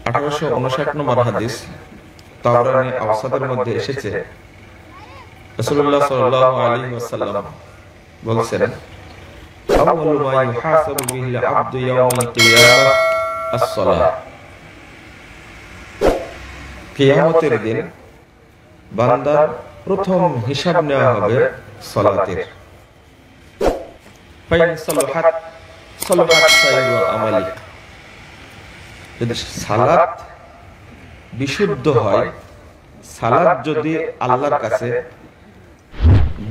1859 নম্বর হাদিস তাবরানী আওসাতের মধ্যে এসেছে, রাসূলুল্লাহ সাল্লাল্লাহু আলাইহি ওয়াসাল্লাম বলেছেন, আউয়ালু মা ইউহাসাবু বিহিল আবদু ইয়াউমাল কিয়ামাহ আস-সালাহ। কিয়ামতের দিন বান্দার প্রথম হিসাব নেওয়া হবে সালাতের। ফাইন সালাহাত সালাহাত সাইরু আমালি, যদি সালাত বিশুদ্ধ হয়, সালাত যদি আল্লাহর কাছে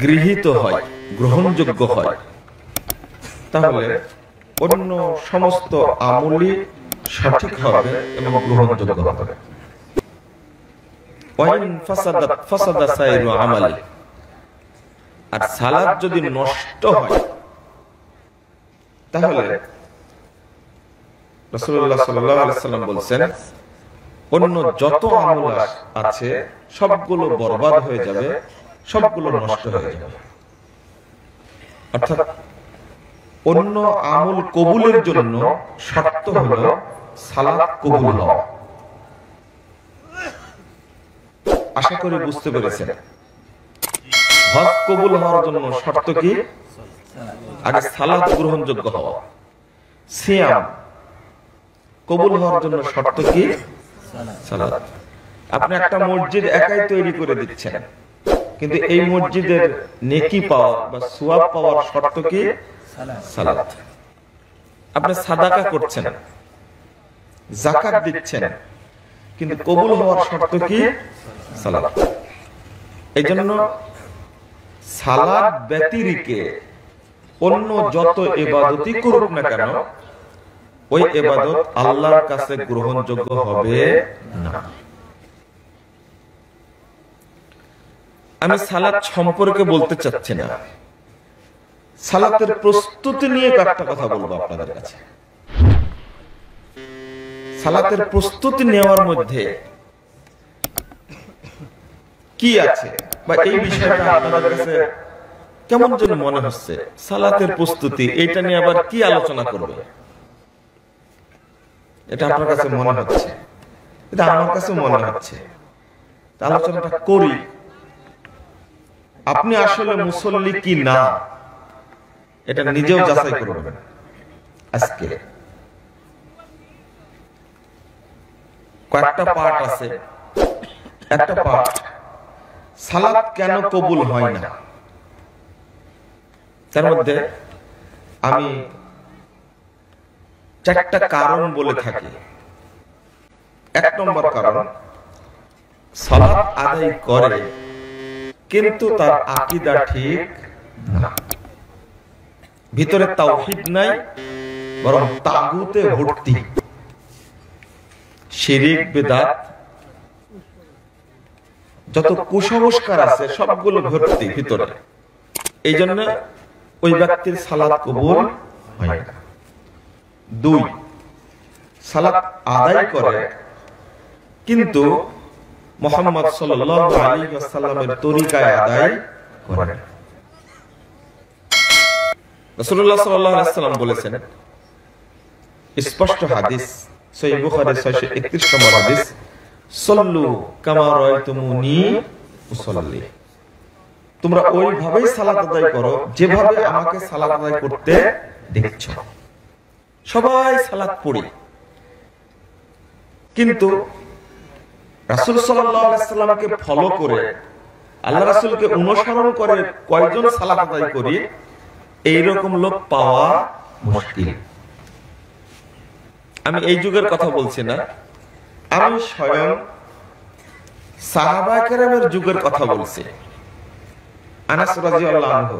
গৃহীত হয়, গ্রহণযোগ্য হয়, তাহলে অন্য সমস্ত আমলই সঠিক হবে এবং গ্রহণযোগ্য হবে। ওয়াইন ফাসাদাত ফাসাদা সাইরু আমালি, আর সালাত যদি নষ্ট হয় তাহলে রাসূলুল্লাহ সাল্লাল্লাহু আলাইহি ওয়াসাল্লাম বলেছেন, অন্য যত আমল আছে সবগুলো বরবাদ হয়ে যাবে, সবগুলো নষ্ট হয়ে যাবে। অর্থাৎ অন্য আমল কবুলের জন্য শর্ত হলো সালাত কবুল হওয়া। আশা করি বুঝতে পেরেছেন। হজ কবুল হওয়ার জন্য শর্ত কি? আগে সালাত গ্রহণযোগ্য হওয়া। সিয়াম কবুল হওয়ার জন্য শর্ত কি? সালাত। আপনি একটা মসজিদ একাই তৈরি করে দিচ্ছেন, কিন্তু এই মসজিদের নেকি পাওয়া বা সওয়াব পাওয়ার শর্ত কি? সালাত। আপনি সাদাকা করছেন, যাকাত দিচ্ছেন, কিন্তু কবুল হওয়ার শর্ত কি? সালাত। এইজন্য সালাত ব্যতিরেকে অন্য যত ইবাদতই করুক না কেন, ওই ইবাদত আল্লাহর কাছে গ্রহণযোগ্য হবে না। আমি সালাত সম্পর্কে বলতে চাচ্ছি না, সালাতের প্রস্তুতি নিয়ে একটা কথা বলবো আপনাদের কাছে। সালাতের প্রস্তুতি নেওয়ার মধ্যে কি আছে বা এই বিষয়টা আপনাদের কাছে কেমন যেন মনে হচ্ছে, সালাতের প্রস্তুতি এটা নিয়ে আবার কি আলোচনা করবে, এটা আপনার কাছে মনে হচ্ছে, এটা আমার কাছে মনে হচ্ছে। আলোচনাটা করি, আপনি আসলে মুসল্লি কি না এটা নিজেও যাচাই করবেন। আজকে কয়েকটা পাঠ আছে, একটা পাঠ সালাত কেন কবুল হয় না, তার মধ্যে আমি চারটা কারণ বলে থাকি। এক নম্বর কারণ, সালাত আদায় করে কিন্তু তার আকীদা ঠিক না, ভিতরে তাওহীদ নাই, বরং তাগুতে ভর্তি, শিরক বিদআত যত কুসংস্কার আছে সবগুলো ভর্তি ভিতরে। এই জন্য ওই ব্যক্তির সালাত কবুল হয় না। দুই, সালাত আদায় করে কিন্তু মুহাম্মদ সাল্লাল্লাহু আলাইহি ওয়াসাল্লামের তরিকায় আদায় করে না। রাসূলুল্লাহ সাল্লাল্লাহু আলাইহি ওয়াসাল্লাম বলেছেন, স্পষ্ট হাদিস, সহিহ বুখারী 631 নম্বর হাদিস, সাল্লু কামা রাআইতুমুনি উসাল্লি, তোমরা ওইভাবেই সালাত আদায় করো যেভাবে আমাকে সালাত আদায় করতে দেখছো। সবাই সালাত পড়ি, কিন্তু রাসূল সাল্লাল্লাহু আলাইহি ওয়াসাল্লামকে ফলো করে, আল্লাহ রাসূলকে অনুসরণ করে কয়জন সালাত আদায় করি, এইরকম লোক পাওয়া মুশকিল। আমি এই যুগের কথা বলছি না, আমি স্বয়ং সাহাবা কেরামের যুগের কথা বলছি। আনাস রাদিয়াল্লাহু আনহু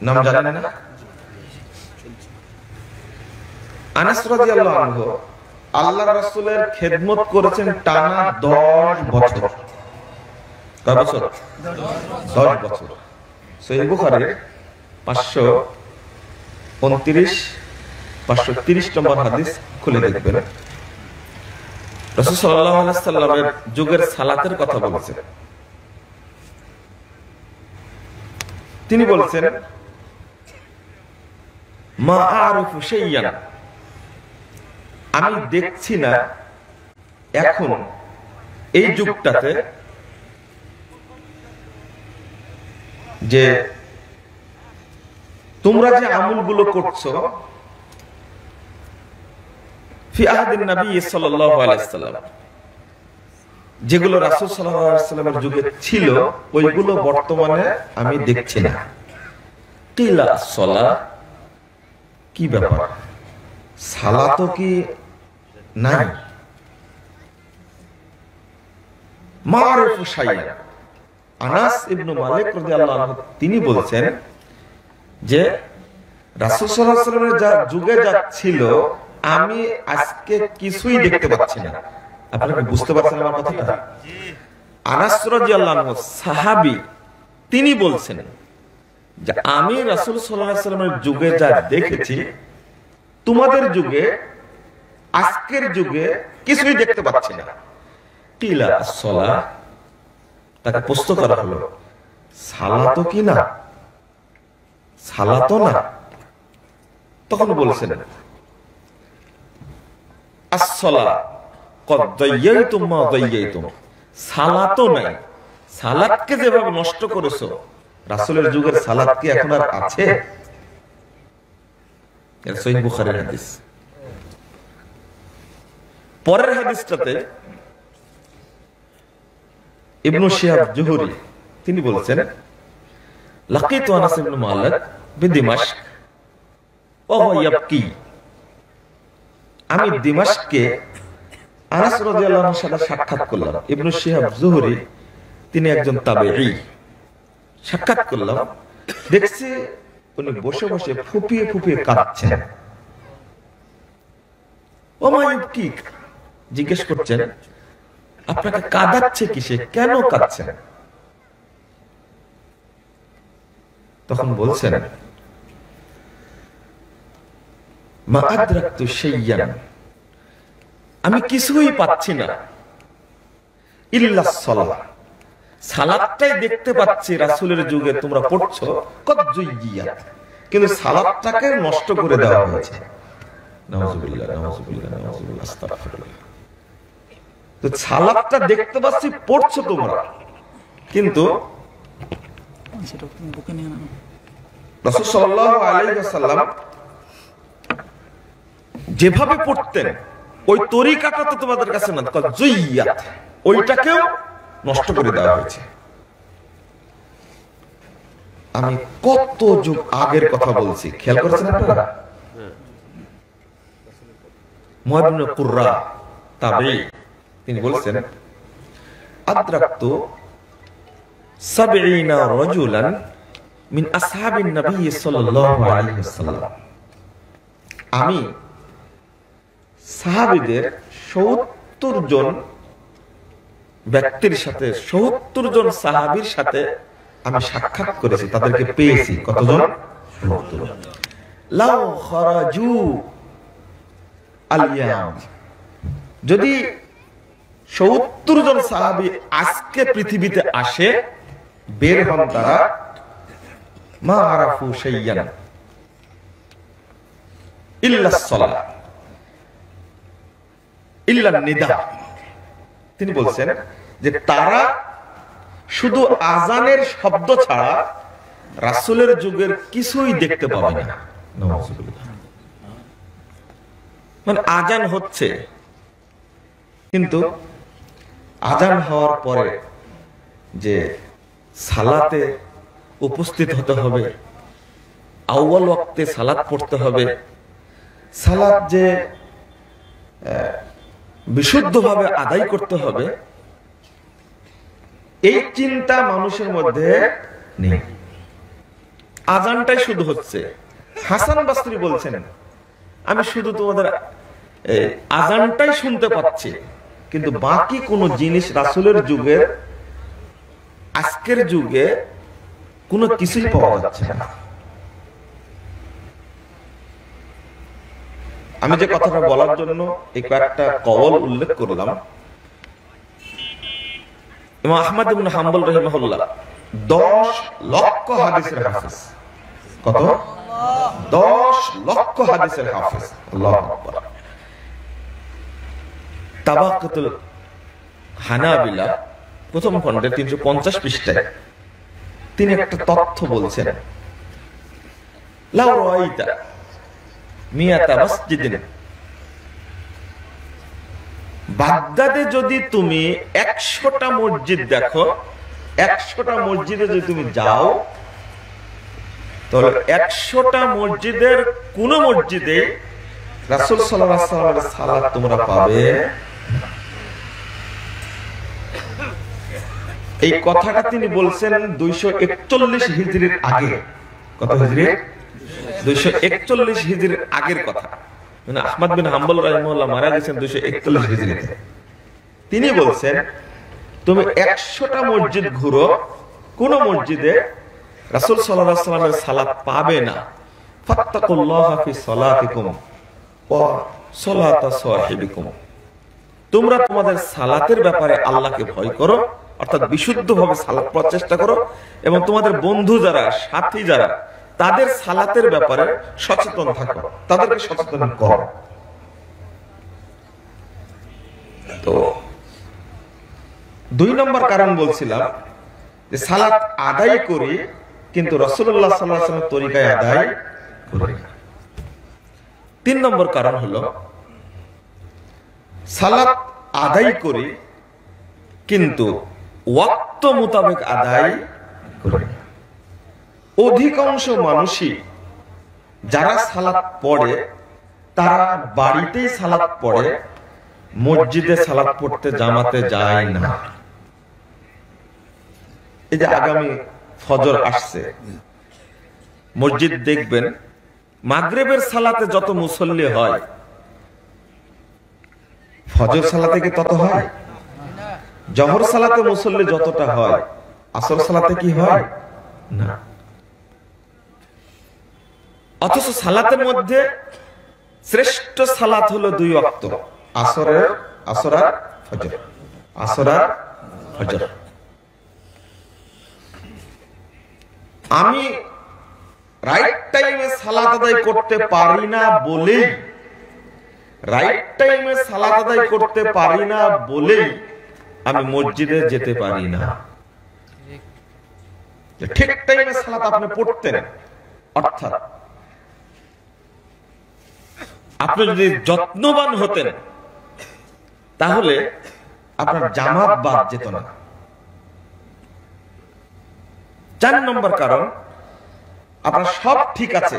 নাম জানেন না? আনাস রাদিয়াল্লাহু আনহু আল্লাহর রাসূলের খেদমত করেছেন টানা 10 বছর। কয় বছর? 10 বছর। সহিহ বুখারী 529 530 নম্বর হাদিস খুলে দেখবেন। রাসূল সাল্লাল্লাহু আলাইহি ওয়াসাল্লামের যুগের সালাতের কথা বলেছেন। তিনি বলেছেন, মা আরিফু শাইয়ান, আমি দেখছি না এখন এই যুগটাতে যে তোমরা যে আমলগুলো করছো ফি আহাদিন নবী সাল্লাল্লাহু আলাইহি ওয়াসাল্লাম, যেগুলো রাসূল সাল্লাল্লাহু আলাইহি ওয়াসাল্লামের যুগে ছিল, ওইগুলো বর্তমানে আমি দেখছি না। কিলা সালাহ, কি ব্যাপার, সালাত কি নাই? মারিফু শাইয়া, আনাস ইবনে মালিক রাদিয়াল্লাহু আনহু তিনি বলছেন যে রাসূল সাল্লাল্লাহু আলাইহি ওয়াসাল্লামের যা যুগে যা ছিল আমি আজকে কিছুই দেখতে পাচ্ছি না। আপনারা কি বুঝতে পারছেন আমার কথাটা? আনাস রাদিয়াল্লাহু আনহু সাহাবী, তিনি বলছেন যে আমি রাসূল সাল্লাল্লাহু আলাইহি ওয়াসাল্লামের যুগে যা দেখেছি তোমাদের যুগে আজকের যুগে কিছুই দেখতে পাচ্ছি না। কিলা সালাহ, তাকে প্রশ্ন করা হলো সালাত কি না? সালাত না? তখন বলছেন আসসালাহ কদ দাইয়াইতুম মা দাইয়াইতুম, সালাত নাই। সালাতকে যেভাবে নষ্ট করেছো, রাসূলের যুগের সালাত কি এখন আর আছে? এর সহিহ বুখারীর হাদিস। পরের হাদিসটাতে ইবনে শিহাব জুহরি তিনি বলছেন লাকিতু আনাস ইবনে মালিক বিদিমাশক ওয়া হুয়া ইয়াবকি, আমি দিমাশকে আনাস রাদিয়াল্লাহু আনহুর সাথে সাক্ষাৎ করলাম। ইবনে শিহাব জুহরি তিনি একজন তাবেঈ। সাক্ষাৎ করলাম, দেখছি উনি বসে বসে ফুপিয়ে ফুপিয়ে কাঁদছেন। ওমা ইয়াবকি, জিজ্ঞেস করছেন আপনাকে কাঁদাচ্ছে কিসে, কেন কাঁদছেন? তখন বলছেন মা আদরাকতু শাইয়ান, আমি কিছুই পাচ্ছি না, ইল্লাস সালাহ, সালাতটাই দেখতে পাচ্ছি রাসূলের যুগে তোমরা পড়ছো কদ জুইয়াত, কিন্তু সালাতটাকে নষ্ট করে দেওয়া হয়েছে। নাউযুবিল্লাহ, নাউযুবিল্লাহ, নাউযুবিল্লাহ, আস্তাগফিরুল্লাহ। তো সালাতটা দেখতে পাচ্ছি পড়ছো তোমরা, কিন্তু রাসূল সাল্লাল্লাহু আলাইহি ওয়াসাল্লাম যেভাবে পড়তেন ওই তরিকাটা তো তোমাদের কাছে না, জুইয়াত, ওইটাকেও নষ্ট করে দেওয়া হয়েছে। আমি কত যুগ আগের কথা বলছি, খেয়াল করেছেন আপনারা? মুআদ ইবনে কুররা তাবেঈ তিনি বলছেন আদরাকতু ৭০ রাজুলান মিন আসহাবিন নবী সাল্লাল্লাহু আলাইহি ওয়াসাল্লাম, আমি সাহাবীদের ৭০ জন ব্যক্তির সাথে, ৭০ জন সাহাবীর সাথে আমি সাক্ষাৎ করেছি, তাদেরকে পেয়েছি। কতজন? ৭০। লাউ খারাজু আল-ইয়াম, যদি ৭০ জন সাহাবী আজকে পৃথিবীতে আসে, বের হন তারা, মা আরাফু শাইয়ান ইল্লাস সালাহ ইল্লান নিদা, তিনি বলছেন যে তারা শুধু আজানের শব্দ ছাড়া রাসূলের যুগের কিছুই দেখতে পাবে না। নাউযুবিল্লাহ। মানে আজান হচ্ছে, কিন্তু আজান হওয়ার পরে যে সালাতে উপস্থিত হতে হবে, আউয়াল ওয়াক্তে সালাত পড়তে হবে, সালাত যে বিশুদ্ধভাবে আদায় করতে হবে, এই চিন্তা মানুষের মধ্যে নেই। আজানটাই শুধু হচ্ছে। হাসান বসরি বলছেন আমি শুধু তোমাদের আজানটাই শুনতে পাচ্ছি, কিন্তু বাকি কোন জিনিস রাসূলের যুগের আজকের যুগে কোনো কিছুই পাওয়া যাচ্ছে না। আমি যে কথাটা বলার জন্য এই কয়েকটা কওল উল্লেখ করলাম, ইমাম আহমদ ইবনে হাম্বল রাহিমাহুল্লাহ 10 লক্ষ হাদিসের হাফেজ। কত? 10 লক্ষ হাদিসের হাফেজ। আল্লাহু আকবার। তাবাকাতুল হানাবিলা প্রথম খণ্ডে 350 পৃষ্ঠায় তিনি একটা তথ্য বলছেন, লাউ রাআইতা মিয়াতা মাসজিদিন, বাগদাদে যদি তুমি 100টা মসজিদ দেখো, 100টা মসজিদে যদি তুমি যাও, তাহলে 100টা মসজিদের কোন মসজিদে রাসূল সাল্লাল্লাহু আলাইহি ওয়াসাল্লামের সালাত তোমরা পাবে। এই কথাটা তিনি বলছেন 241 হিজরির আগে। কত হিজরি? 241 হিজরির আগের কথা। মানে আহমদ বিন হাম্বল রাহিমাহুল্লাহ মারা গেছেন 241 হিজরিতে। তিনি বলছেন তুমি 100টা মসজিদ ঘুরো, কোন মসজিদে রাসূল সাল্লাল্লাহু আলাইহি ওয়াসাল্লামের সালাত পাবে না। ফাত্তাকুল্লাহা ফি সালাতিকুম ওয়া সালাতা সাহিবিকুম, তোমরা তোমাদের সালাতের ব্যাপারে আল্লাহকে ভয় করো, অর্থাৎ বিশুদ্ধভাবে সালাত পড়ার চেষ্টা করো, এবং তোমাদের বন্ধু যারা, সাথী যারা, তাদের সালাতের ব্যাপারে সচেতন থাকো, তাদেরকে সচেতন করো। তো 2 নম্বর কারণ বলছিলাম যে সালাত আদায় করি, কিন্তু রাসূলুল্লাহ সাল্লাল্লাহু আলাইহি ওয়াসাল্লামের তরিকায় আদায় করি না। 3 নম্বর কারণ হলো সালাত আদায় করি কিন্তু ওয়াক্ত মোতাবেক আদায় করি না। অধিকাংশ মানুষই যারা সালাত পড়ে তারা বাড়িতেই সালাত পড়ে, মসজিদে সালাত পড়তে জামাতে যায় না। এই যে আগামী ফজর আসছে, মসজিদ দেখবেন মাগরিবের সালাতে যত মুসল্লি হয়, ফজর সালাতে কি তত হয়? জোহর সালাতে মুসল্লি যতটা হয়, আসর সালাতে কি হয় না। অথচ সালাতের মধ্যে শ্রেষ্ঠ সালাত হলো 2 ওয়াক্ত, আসর আর ফজর, আসর আর ফজর। আমি রাইট টাইমে সালাত আদায় করতে পারি না বলেই, রাইট টাইমে সালাত আদায় করতে পারি না বলেই আমি মসজিদে যেতে পারি না। ঠিক টাইমে সালাত আপনি পড়তেন, অর্থাৎ আপনি যদি যত্নবান হতেন তাহলে আপনার জামাত বাদ যেত না। 4 নম্বর কারণ, আপনার সব ঠিক আছে,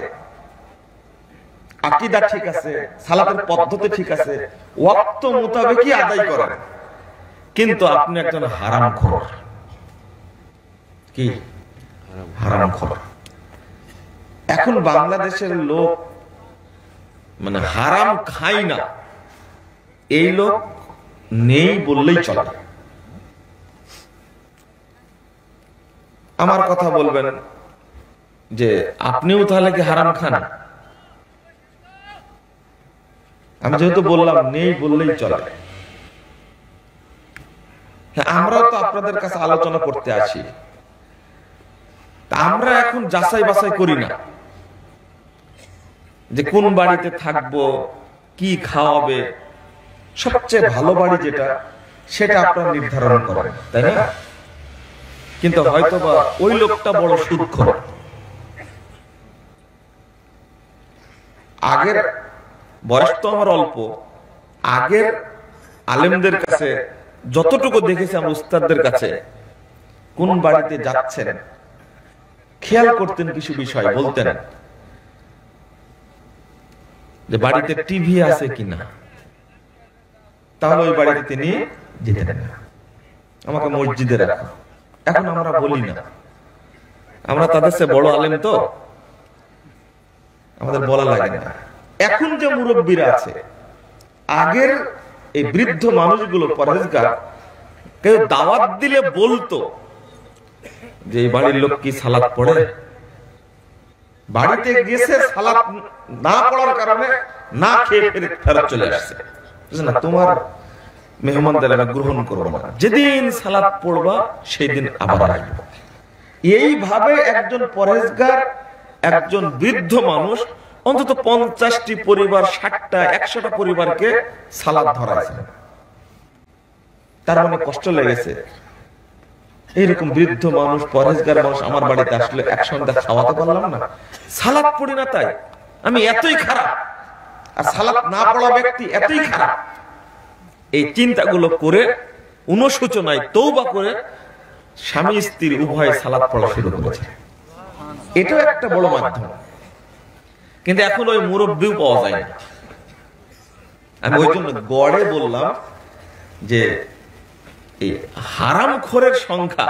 আকীদা ঠিক আছে, সালাতের পদ্ধতি ঠিক আছে, ওয়াক্ত মোতাবেকই আদায় করেন, কিন্তু আপনি একজন হারামখোর। কি হারামখোর? এখন বাংলাদেশের লোক মানে হারাম খায় না, এই লোক নেই বললেই চলে। আমার কথা বলবেন যে আপনিও তাহলে কি হারাম খান? আমি যেহেতু বললাম নেই বললেই চলে। আমরাও তো আপনাদের কাছে আলোচনা করতে আসি, আমরা এখন যাচাই বাছাই করি না যে কোন বাড়িতে থাকবো, কি খাওয়াবে, সবচেয়ে ভালো বাড়ি যেটা সেটা আপনারা নির্ধারণ করেন, তাই না? কিন্তু হয়তোবা ওই লোকটা বড় সুদখোর। আগের বয়স তো আমার অল্প, আগের আলেমদের কাছে যতটুকু দেখেছি আমরা, উস্তাদদের কাছে, কোন বাড়িতে যাচ্ছেন খেয়াল করতেন, কিছু বিষয় বলতেন যে বাড়িতে টিভি আছে কিনা, তাহলে ওই বাড়িতে তিনি যেতেন না, আমাকে মসজিদে রাখো। এখন আমরা বলি না, আমরা তাদের চেয়ে বড় আলেম তো আমাদের বলা লাগে না। এখন যে মুরব্বীরা আছে, আগের এই বৃদ্ধ মানুষগুলো পরহেজগার, কেউ দাওয়াত দিলে বলতো যে এই বাড়ির লোক কি সালাত পড়ে, বাড়িতে গেছে সালাত না পড়ার কারণে না খেয়ে ফেরত চলে আসছে, না তোমার মেহমানদের আমি গ্রহণ করবো না, যেদিন সালাত পড়বা সেই দিন আবার আসবো। এইভাবে একজন পরহেজগার, একজন বৃদ্ধ মানুষ অন্তত 50টি পরিবার, 60টা 100টা পরিবারকে সালাত ধরাইছিলেন। তার মানে কষ্ট লেগেছে, এইরকম বৃদ্ধ মানুষ, পরহেজগার মানুষ আমার বাড়িতে আসলে এক সন্ধ্যা খাওয়াতে পারলাম না, সালাত পড়ি না তাই আমি এতই খারাপ, আর সালাত না পড়া ব্যক্তি এতই খারাপ। এই চিন্তাগুলো করে অনুশোচনায় তওবা করে স্বামী স্ত্রী উভয় সালাত পড়া শুরু করেছে। এটাও একটা বড় মাধ্যম। কিন্তু এখন ওই মুরব্বিও পাওয়া যায় না। আমি ওই জন্য গড়ে বললাম যে এই হারামখোরের সংখ্যা,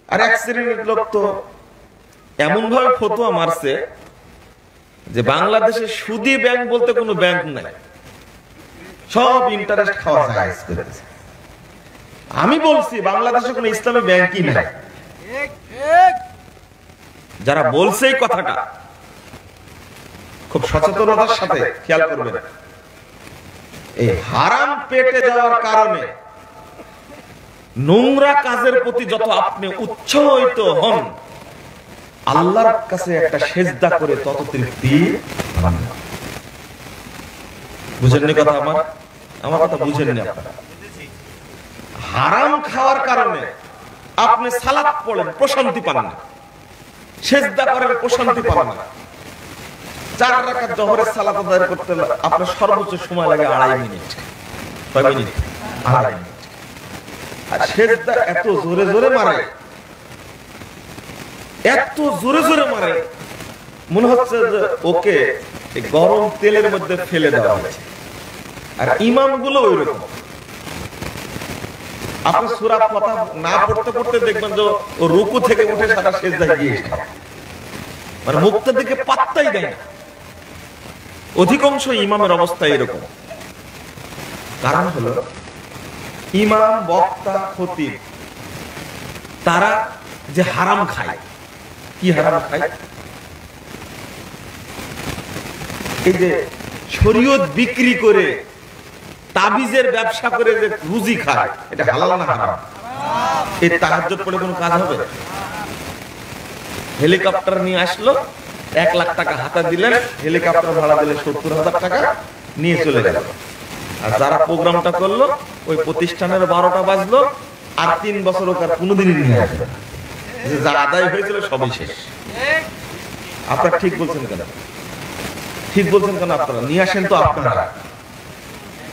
আর এক শ্রেণীর লোক তো এমন ভাবে ফতোয়া মারছে যে বাংলাদেশে সুদী ব্যাংক বলতে কোনো ব্যাংক নাই, সব ইন্টারেস্ট খাওয়া যায়। আমি বলছি বাংলাদেশে কোনো ইসলামী ব্যাংকই নাই। যারা বলছে এই কথাটা খুব সচেতনতার সাথে খেয়াল করবেন। এই হারাম পেটে যাওয়ার কারণে নোংরা কাজের প্রতি যত আপনি উৎসাহিত হন, আল্লাহর কাছে একটা সেজদা করে তত তৃপ্তি পান না। বুঝেননি কথা আমার কথা বুঝেননি আপনারা? হারাম খাওয়ার কারণে আপনি সালাত পড়েন প্রশান্তি পান না, সেজদা করেন প্রশান্তি পান না। 4 রাকাত জোহরের সালাত আদায় করতে আপনার সর্বোচ্চ সময় লাগে 2.5 মিনিট। কয় মিনিট? 2.5 মিনিট। আর সেজদা এত জোরে জোরে মারে, এত জোরে জোরে মারে, মনে হচ্ছে যে ওকে এই গরম তেলের মধ্যে ফেলে দেওয়া হয়েছে। আর ইমামগুলো ওইরকম। আপনি সূরা ফাতিহা না পড়তে পড়তে দেখবেন যে ও রুকু থেকে উঠে সাদা সেজদায় গিয়ে মানে মুখের দিকে পাত্তাই দেয় না। অধিকাংশ ইমামের অবস্থা এরকম। কারণ হলো ইমাম, বক্তা, খতিব তারা যে হারাম খায়। কি হারাম খায়? এই যে শরীয়ত বিক্রি করে তাবিজের ব্যবসা করে যে রুজি খায়, এটা হালাল না হারাম? এই তাহাজ্জুদ পড়ে কোনো কাজ হবে? হেলিকপ্টার নিয়ে আসলো, 1 লাখ টাকা হাতে দিলেন, হেলিকপ্টার ভাড়া দিলে 70,000 টাকা নিয়ে চলে গেল। আর যারা প্রোগ্রামটা করলো ওই প্রতিষ্ঠানের 12টা বাজলো, আর 3 বছর ওকে আর কোনোদিনই নিয়ে আসবে না। যা আদায় হয়েছিল সবই শেষ। আপনারা ঠিক বলছেন কেন? ঠিক বলছেন কেন? আপনারা নিয়ে আসেন তো, আপনারা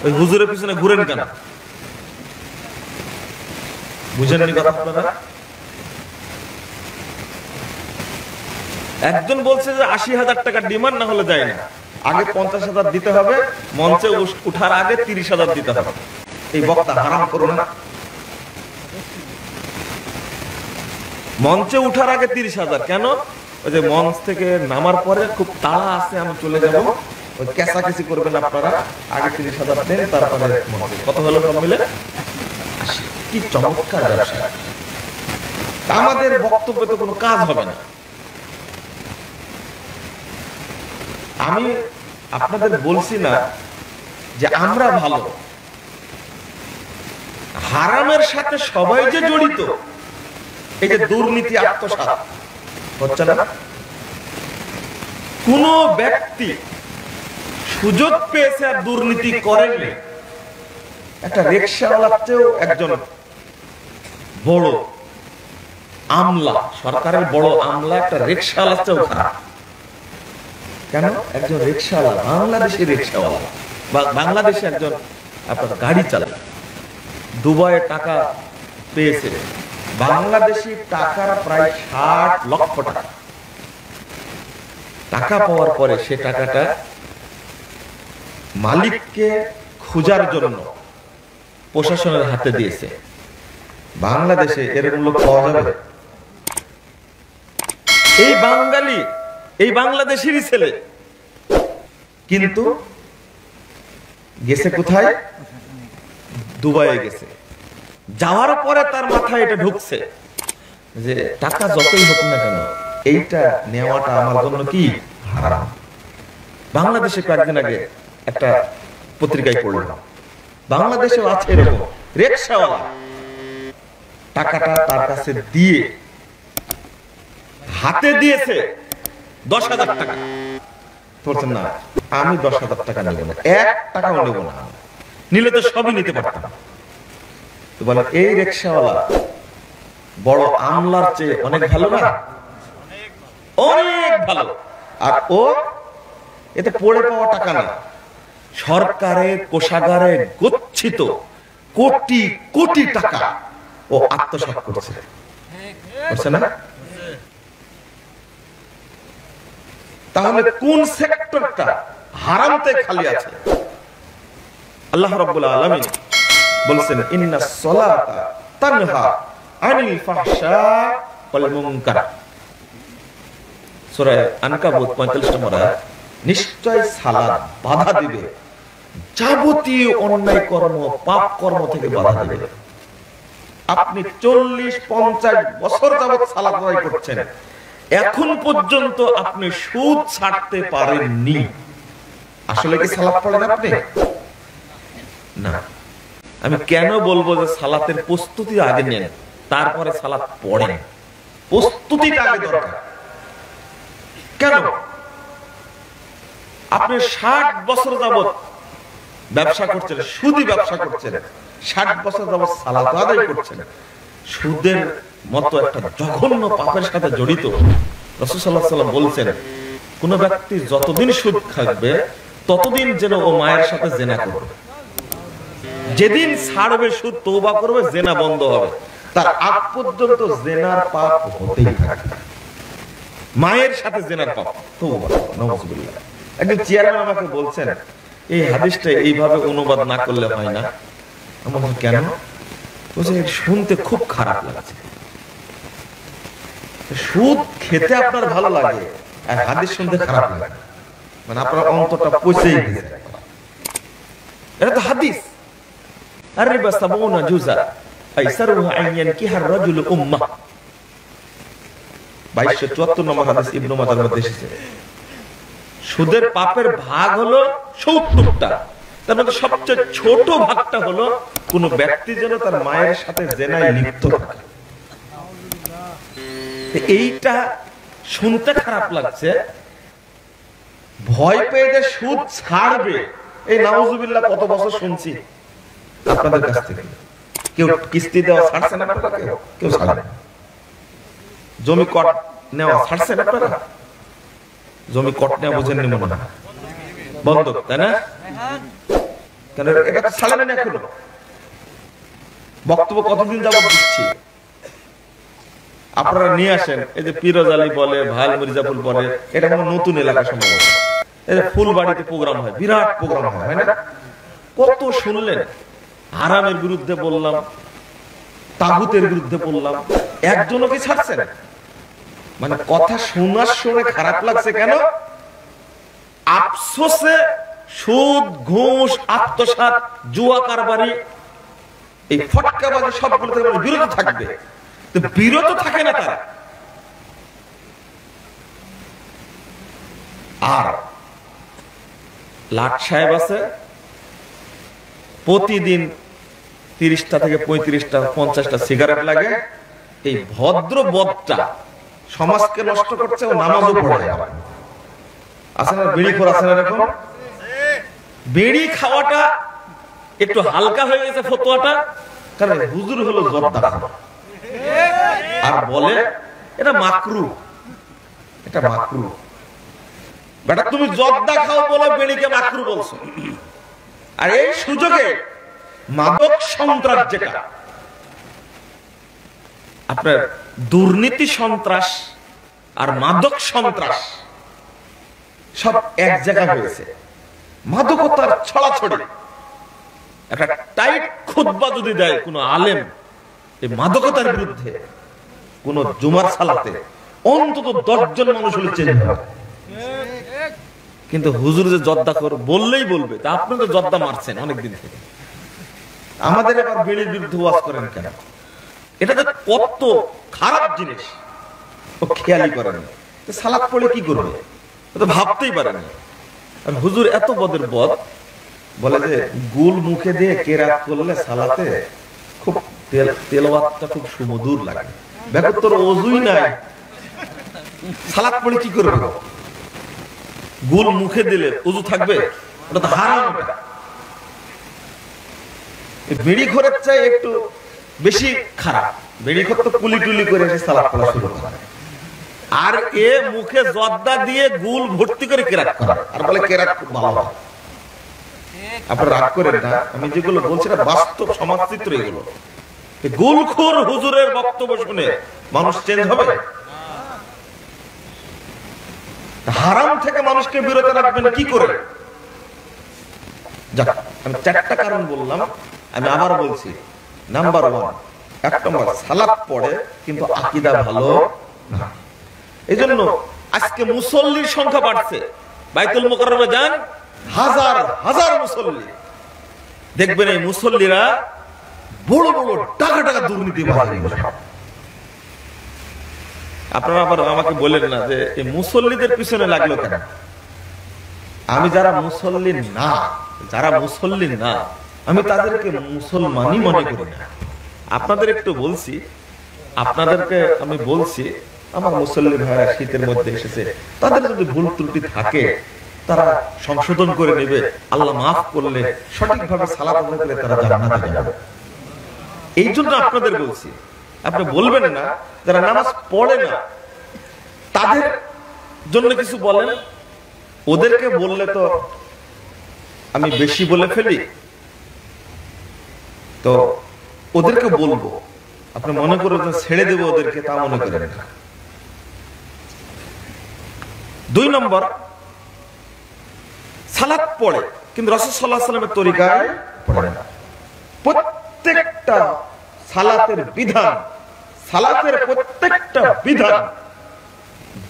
ওই হুজুরের পিছনে ঘুরেন কেন? বুঝেননি কথা আপনারা? একজন বলছে যে 80,000 টাকা ডিমান্ড, না হলে যায় না। আগে 50,000 দিতে হবে, মঞ্চে উঠার আগে 30,000 দিতে হবে। এই বক্তা হারাম করো না। মঞ্চে উঠার আগে 30,000 কেন? ওই যে মঞ্চ থেকে নামার পরে খুব তাড়া আছে, আমি চলে যাব, ওই কেঁচাকেচি করবেন আপনারা, আগে 30,000 দেন, তারপরে কত হলো সব মিলে 80। কি চমৎকার ব্যবসা! আমাদের বক্তব্যে তো কোনো কাজ হবে না। আমি আপনাদের বলছি না যে আমরা ভালো, হারামের সাথে সবাই যে জড়িত। এই যে দুর্নীতি, আত্মসাৎ হচ্ছে না, কোন ব্যক্তি সুযোগ পেয়েছে আর দুর্নীতি করেননি। একটা রিকশাওয়ালার চেয়েও একজন বড় আমলা, সরকারের বড় আমলা একটা রিকশাওয়ালার চেয়েও খারাপ। কেন? একজন রিকশাওয়ালা, বাংলাদেশি রিকশাওয়ালা বা বাংলাদেশে একজন আপনার গাড়ি চালায়, দুবাইয়ে টাকা পেয়েছে, বাংলাদেশি টাকার প্রায় 60 লক্ষ টাকা। টাকা পাওয়ার পরে সে টাকাটা মালিককে খোঁজার জন্য প্রশাসনের হাতে দিয়েছে। বাংলাদেশে এরকম লোক পাওয়া যাবে? এই বাঙালি, এই বাংলাদেশেরই ছেলে, কিন্তু গেছে কোথায়? দুবাইয়ে গেছে। যাওয়ার পরে তার মাথায় এটা ঢুকছে যে টাকা যতই হোক না কেন, এইটা নেওয়াটা আমার জন্য কি হারাম। বাংলাদেশে কয়েকদিন আগে একটা পত্রিকায় পড়লাম, বাংলাদেশেও আছে এরকম রিকশাওয়ালা, টাকাটা তার কাছে দিয়ে হাতে দিয়েছে 10,000 টাকা। বলছেন না, আমি 10,000 টাকা নেব না, 1 টাকাও নেব না, নিলে তো সবই নিতে পারতাম। তো বলেন এই রিকশাওয়ালা বড় আমলার চেয়ে অনেক ভালো না? অনেক ভালো। আর ও এতে পড়ে পাওয়া টাকা না, সরকারের কোষাগারে গচ্ছিত কোটি কোটি টাকা ও আত্মসাৎ করছে, করছে না? তাহলে কোন সেক্টরটা হারামতে খালি আছে? আল্লাহ রাব্বুল আলামিন বলেছেন ইন্নাস সালাতা তানহা আনিল ফাহশা ওয়াল মুনকার। সূরা আনকাবুত 45 নম্বর আয়াত। নিশ্চয় সালাত বাধা দিবে যাবতীয় অন্যায় কর্ম, পাপ কর্ম থেকে বাধা দিবে। আপনি 40-50 বছর যাবত সালাত আদায় করছেন, এখন পর্যন্ত আপনি সুদ ছাড়তে পারেননি, আসলে কি সালাত পড়েন আপনি? না। আমি কেন বলবো যে সালাতের প্রস্তুতি আগে নেন, তারপরে সালাত পড়েন? প্রস্তুতিটা আগে দরকার। কেন? আপনি 60 বছর যাবত ব্যবসা করছেন, সুদী ব্যবসা করছেন, 60 বছর যাবত সালাত আদায় করছেন, সুদের মতো একটা জঘন্য পাপের সাথে জড়িত। রাসূল সাল্লাল্লাহু আলাইহি ওয়াসাল্লাম বলছেন কোন ব্যক্তি যতদিন সুদ খাবে ততদিন যেন ও মায়ের সাথে জিনা করবে। যেদিন ছাড়বে সুদ, তওবা করবে, জিনা বন্ধ হবে, তার আগ পর্যন্ত জিনার পাপ হতেই থাকবে। মায়ের সাথে জিনার পাপ, তওবা, নাউযুবিল্লাহ। একজন চেয়ারম্যান আমাকে বলছেন এই হাদিসটা এইভাবে অনুবাদ না করলে হয় না। আমি বললাম কেন? বলছে শুনতে খুব খারাপ লাগছে। সুদ খেতে আপনার ভালো লাগে আর হাদিস শুনতে খারাপ লাগে, মানে আপনার অন্তরটা পচেই গেছে। এটা তো হাদিস। আর-রিবা সাবউনা জুজা আইসারুহা আইয়ান কিহার রাজুল উম্মাহ, 2274 নম্বর হাদিস ইবনে মাজাহর মধ্যে এসেছে। সুদের পাপের ভাগ হলো 70টা, তার মধ্যে সবচেয়ে ছোট ভাগটা হলো কোন ব্যক্তি যেন তার মায়ের সাথে জিনায় লিপ্ত থাকে। এইটা শুনতে খারাপ লাগছে, ভয় পেয়ে যে সুদ ছাড়বে, এই নাউজুবিল্লাহ কত বছর শুনছি আপনাদের কাছ থেকে। কেউ কিস্তি দেওয়া ছাড়ছেন আপনারা? কেউ ছাড়েন? জমি কট নেওয়া ছাড়ছেন আপনারা? জমি কট নেওয়া বোঝেননি মনে হয়, বন্ধক, তাই না? কেন এটা তো ছাড়েন না এখনো? বক্তব্য কতদিন যাবত দিচ্ছি, আপনারা নিয়ে আসেন। এই যে পিরোজ আলী বলে, ভাইল মির্জাপুর বলে, এটা কোনো নতুন এলাকা সম্ভবত। এই যে ফুলবাড়িতে প্রোগ্রাম হয়, বিরাট প্রোগ্রাম হয় না? কত শুনলেন? হারামের বিরুদ্ধে বললাম, তাগুতের বিরুদ্ধে বললাম, একজনও কি ছাড়ছেন? মানে কথা শোনার শুনে খারাপ লাগছে কেন? আফসোসে সুদ, ঘুষ, আত্মসাৎ, জুয়া কারবারি, এই ফটকাবাজি সবগুলো থেকে বিরত থাকবে, তো বিরত থাকে না তারা। আর লাট সাহেব আছে, প্রতিদিন 30টা থেকে 35টা 50টা সিগারেট লাগে। এই ভদ্র বদটা সমাজকে নষ্ট করছে, ও নামাজও পড়ে। আছে না বিড়ি খোর, আছে না এরকম? বিড়ি খাওয়াটা একটু হালকা হয়ে গেছে ফতোয়াটা, কারণ হুজুর হলো জর্দা আর বলে এটা মাকরু, এটা মাকরু। বেটা তুমি জর্দা খাও বলে বিড়িকে মাকরু বলছো। আর এই সুযোগে মাদক সন্ত্রাস, যেটা আপনার দুর্নীতি সন্ত্রাস আর মাদক সন্ত্রাস সব এক জায়গায় হয়েছে। মাদকতার ছড়াছড়ি। একটা টাইট খুতবা যদি দেয় কোন আলেম এই মাদকতার বিরুদ্ধে কোন জুমার সালাতে, অন্তত 10 জন মানুষ হলে চেঞ্জ হবে। কিন্তু হুজুর যে জর্দা কর বললেই বলবে, তা আপনি তো জর্দা মারছেন অনেকদিন থেকে, আমাদের আবার বিড়ির বিরুদ্ধে ওয়াজ করেন কেন? এটা তো কত খারাপ জিনিস, ও খেয়ালই করেন। সালাত পড়ে কি করবে ও তো ভাবতেই পারে না। আর হুজুর এত বদের বদ, বলে যে গুল মুখে দিয়ে কেরাত করলে সালাতে খুব তেলাওয়াতটা খুব সুমধুর লাগে। দেখো তোর ওযুই নাই, সালাত পড়ে কি করবে? গুল মুখে দিলে ওযু থাকবে? ওটা তো হারাম। ওটা বিড়ি ঘরের চাই একটু বেশি খারাপ। বেড়ি খত কুলি টুলি করে এসে সালাত পড়া শুরু করে, আর এ মুখে জর্দা দিয়ে গুল ভর্তি করে কেরাত করে, আর বলে কেরাত খুব ভালো হয়। আপনারা রাগ করেন না, আমি যেগুলো বলছি না বাস্তব সমাজচিত্র এগুলো। গুলখোর হুজুরের বক্তব্য শুনে মানুষ চেঞ্জ হবে? হারাম থেকে মানুষকে বিরত রাখবেন কি করে? যাক, আমি 4টা কারণ বললাম, আমি আবার বলছি। নাম্বার 1, 1 নম্বর, সালাত পড়ে কিন্তু আকীদা ভালো না। এইজন্য আজকে মুসল্লির সংখ্যা বাড়ছে। বাইতুল মুকাররমে যান, হাজার হাজার মুসল্লি দেখবেন। এই মুসল্লিরা বড় বড় টাকা টাকা দুর্নীতিবাজ। আপনারা আবার আমাকে বলেন না যে এই মুসল্লিদের পিছনে লাগলো কেন? আমি যারা মুসল্লি না, আমি তাদেরকে মুসলমানই মনে করি না। আপনাদের একটু বলছি, আপনাদেরকে আমি বলছি, আমার মুসল্লি ভাইরা শীতের মধ্যে এসেছে, তাদের যদি ভুল ত্রুটি থাকে তারা সংশোধন করে নেবে। আল্লাহ মাফ করলে, সঠিকভাবে সালাত আদায় করলে তারা জান্নাতে যাবে। এই জন্য আপনাদের বলছি। আপনি বলবেন না যারা নামাজ পড়ে না তাদের জন্য কিছু বলেন। ওদেরকে বললে তো আমি বেশি বলে ফেলি, তো ওদেরকে বলবো। আপনি মনে করেন ছেড়ে দেবো ওদেরকে, তা মনে করেন না। 2 নম্বর, সালাত পড়ে কিন্তু রাসূল সাল্লাল্লাহু আলাইহি ওয়াসাল্লামের তরিকায় পড়ে না। প্রত্যেকটা সালাতের বিধান, সালাতের প্রত্যেকটা বিধান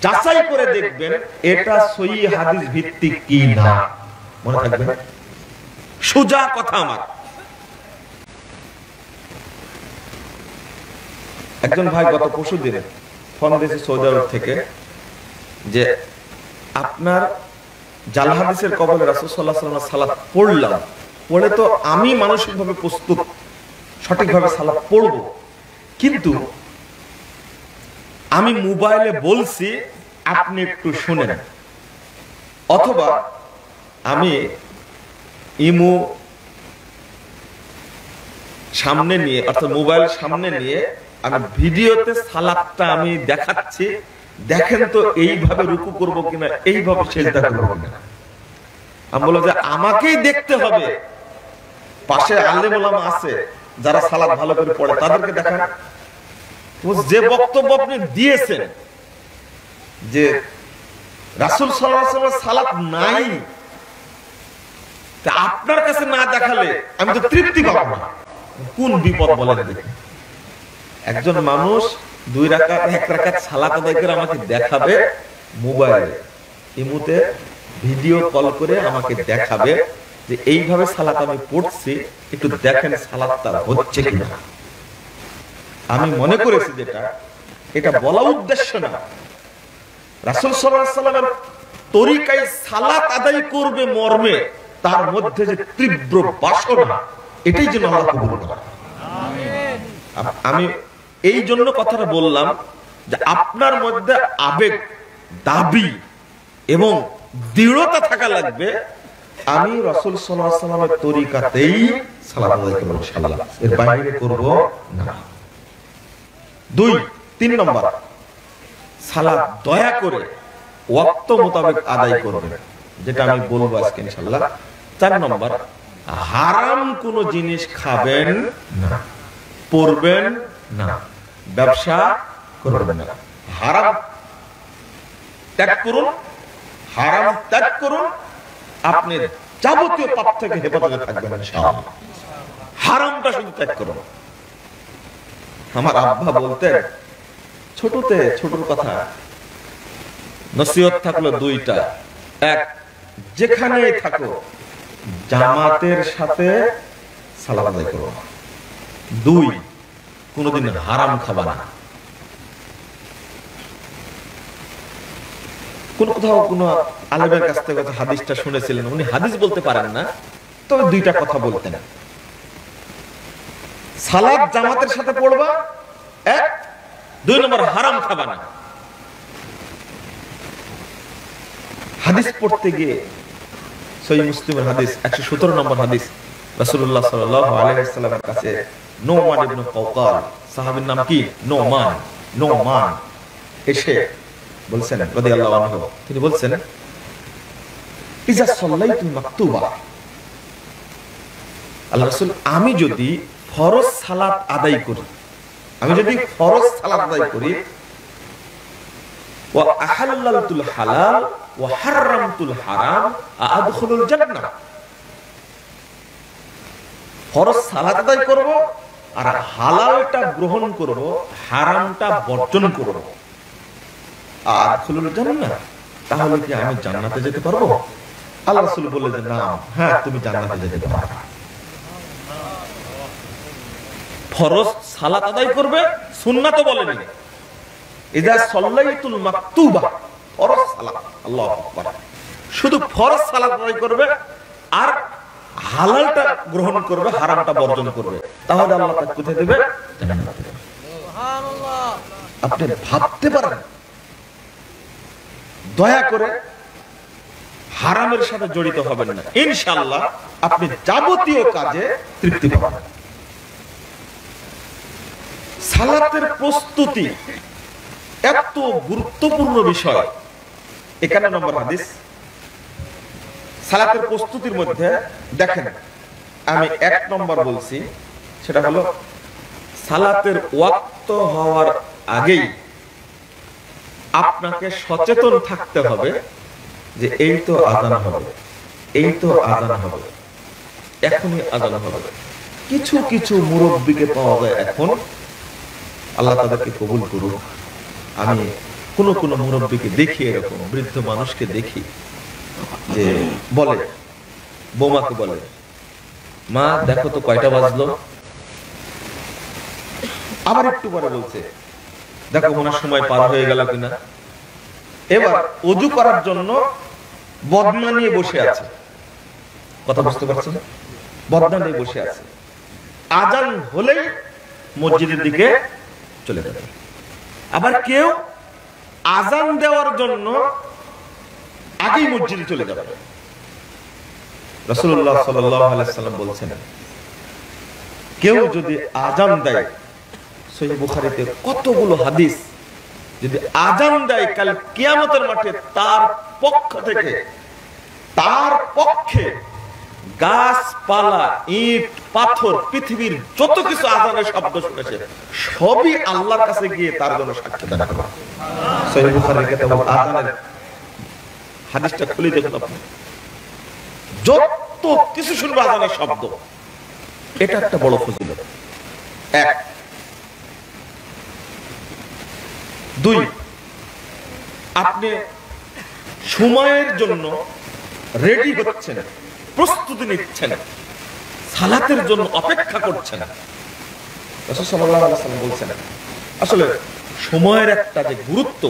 যাচাই করে দেখবেন এটা সহিহ হাদিস ভিত্তিক কি না। মনে থাকবে, সোজা কথা আমার। একজন ভাই গত পরশু দিনে ফোন দিয়েছে সৌদি আরব থেকে যে আপনার জাল হাদিসের কবলে রাসূল সাল্লাল্লাহু আলাইহি ওয়াসাল্লাম সালাত পড়লাম, পড়ে তো আমি মানসিকভাবে প্রস্তুত সঠিকভাবে সালাত পড়ব, কিন্তু আমি মোবাইলে বলছি আপনি একটু শুনেন, অথবা আমি ইমো সামনে নিয়ে, অর্থাৎ মোবাইল সামনে নিয়ে আমি ভিডিওতে সালাতটা আমি দেখাচ্ছি, দেখেন তো এইভাবে রুকু করব কিনা, এইভাবে সিজদা করব কিনা। আমি বললাম যে আমাকেই দেখতে হবে, পাশে আলেম ওলামা আছে যারা সালাত ভালো করে পড়ে, তাদেরকে দেখান। যে বক্তব্য আপনি দিয়েছেন যে রাসূল সাল্লাল্লাহু আলাইহি ওয়াসাল্লাম সালাত নাই, তা আপনার কাছে না দেখালে আমি তো তৃপ্তি পাবো না। কোন বিপদ বলেন দেখি। একজন মানুষ 2 রাকাত 1 রাকাত সালাত আদায় করে আমাকে দেখাবে মোবাইলে, ইমুতে ভিডিও কল করে আমাকে দেখাবে যে এইভাবে সালাত আমি পড়ছি, একটু দেখেন সালাতটা হচ্ছে কিনা। আমি মনে করেছি যেটা, এটা বলা উদ্দেশ্য না। রাসূল সাল্লাল্লাহু আলাইহি ওয়াসাল্লামের তরিকায় সালাত আদায় করবে মর্মে তার মধ্যে যে তীব্র বাসনা, এটাই যেন আল্লাহ কবুল করে। আমিন। আমি এই জন্য কথাটা বললাম যে আপনার মধ্যে আবেগ, দাবি এবং দৃঢ়তা থাকা লাগবে। আমি রাসূল সাল্লাল্লাহু আলাইহি ওয়াসাল্লামের তরিকাতেই সালাত আদায় করব ইনশাআল্লাহ, এর বাইরে করব না। 3 নম্বর, সালাত দয়া করে ওয়াক্ত মোতাবেক আদায় করবেন, যেটা আমি বলবো আজকে ইনশাআল্লাহ। 4 নম্বর, হারাম কোন জিনিস খাবেন না, পড়বেন না, ব্যবসা করবেন না। হারাম ত্যাগ করুন, হারাম ত্যাগ করুন, আপনি যাবতীয় পাপ থেকে হেফাজতে থাকবেন ইনশাআল্লাহ। হারামটা শুধু ত্যাগ করুন। আমার আব্বা বলতেন ছোটতে, ছোটর কথা নসিহত থাকলো 2টা। 1, যেখানেই থাকো জামাতের সাথে সালাত আদায় করো। 2, কোনদিন হারাম খাবা না। কোন কোথাও কোন আলেমের কাছ থেকে হাদিসটা শুনেছিলেন, উনি হাদিস বলতে পারেন না, তবে 2টা কথা বলতেন। সালাত জামাতের সাথে পড়বা 1, 2 নম্বর হারাম খাবা না। হাদিস পড়তে গিয়ে সহিহ মুসলিমের হাদিস 117 নম্বর হাদিস, রাসূলুল্লাহ সাল্লাল্লাহু আলাইহি ওয়াসাল্লামের কাছে নোমান ইবনে কাওকাল, সাহাবীর নাম কি? নোমান এসে বলছেন রাদিয়াল্লাহু আনহু, তিনি বলছেন ইজা সাল্লাইতু মাকতুবা, আল্লাহ রাসূল আমি যদি ফরজ সালাত আদায় করি, ওয়া আহাল্লাতুল হালাল ওয়া হারামতুল হারাম আদখুলুল জান্নাহ, ফরজ সালাত আদায় করব আর হালালটা গ্রহণ করব, হারামটা বর্জন করব, আদখুলুল জান্নাহ, তাহলে কি আমি জান্নাতে যেতে পারবো? আল্লাহ রাসূল বললেন যে না, হ্যাঁ তুমি জান্নাতে যেতে পারবে। ফরজ সালাত আদায় করবে, সুন্নাত তো বলেনি। ইযা সাল্লাইতুল মাকতুবা, ফরজ সালাত, আল্লাহু আকবার, শুধু ফরজ সালাত আদায় করবে আর হালালটা গ্রহণ করবে, হারামটা বর্জন করবে, তাহলে আল্লাহ তাকে কোথায় দেবে? জান্নাতে দেবে। সুবহানাল্লাহ। আপনি ভাবতে পারেন, দয়া করে হারামের সাথে জড়িত হবেন না, ইনশাআল্লাহ আপনি যাবতীয় কাজে তৃপ্তি পাবেন। সালাতের প্রস্তুতি এত গুরুত্বপূর্ণ বিষয়। 51 নম্বর হাদিস, সালাতের প্রস্তুতির মধ্যে দেখেন, আমি 1 নম্বর বলছি, সেটা হলো সালাতের ওয়াক্ত হওয়ার আগেই আপনাকে সচেতন থাকতে হবে যে এই তো আযান হবে, এখনই আযান হবে। কিছু কিছু মুরব্বিকে পাওয়া যায় এখন, আল্লাহ তাদেরকে কবুল করুন। আমি কোন মুরব্বিকে দেখি, এরকম বৃদ্ধ মানুষকে দেখি যে বলে, বৌমাকে বলে, মা দেখো তো কয়টা বাজলো, আবার একটু পরে বলছে দেখো মনে সময় পার হয়ে গেল কিনা। এবার ওযু করার জন্য বদনা নিয়ে বসে আছে, কথা বুঝতে পারছেন? বদনা নিয়ে বসে আছে, আযান হলেই মসজিদের দিকে চলে যাবে। আবার কেউ আযান দেওয়ার জন্য আগেই মসজিদে চলে যাবে। রাসূলুল্লাহ সাল্লাল্লাহু আলাইহি ওয়াসাল্লাম বলছেন, কেউ যদি আযান দেয়, সহিহ বুখারীতে কতগুলো হাদিস, যদি আযান দেয় কাল কিয়ামতের মাঠে তার পক্ষে গাছপালা, ইট, পাথর, পৃথিবীর যত কিছু আযানের শব্দ শুনেছে সবই আল্লাহর কাছে গিয়ে তার জন্য সাক্ষ্য দান করবে। সহিহ বুখারীর কিতাব আযানের হাদিসটা খুলে দেখুন আপনি, যত কিছু শুনবে আযানের শব্দ, এটা একটা বড় ফজিলত। 1 2, আপনি সময়ের জন্য রেডি হচ্ছেন, প্রস্তুতি নিচ্ছেন, সালাতের জন্য অপেক্ষা করছেন। রাসূল সাল্লাল্লাহু আলাইহি ওয়াসাল্লাম বলছেন, আসলে সময়ের একটা যে গুরুত্ব,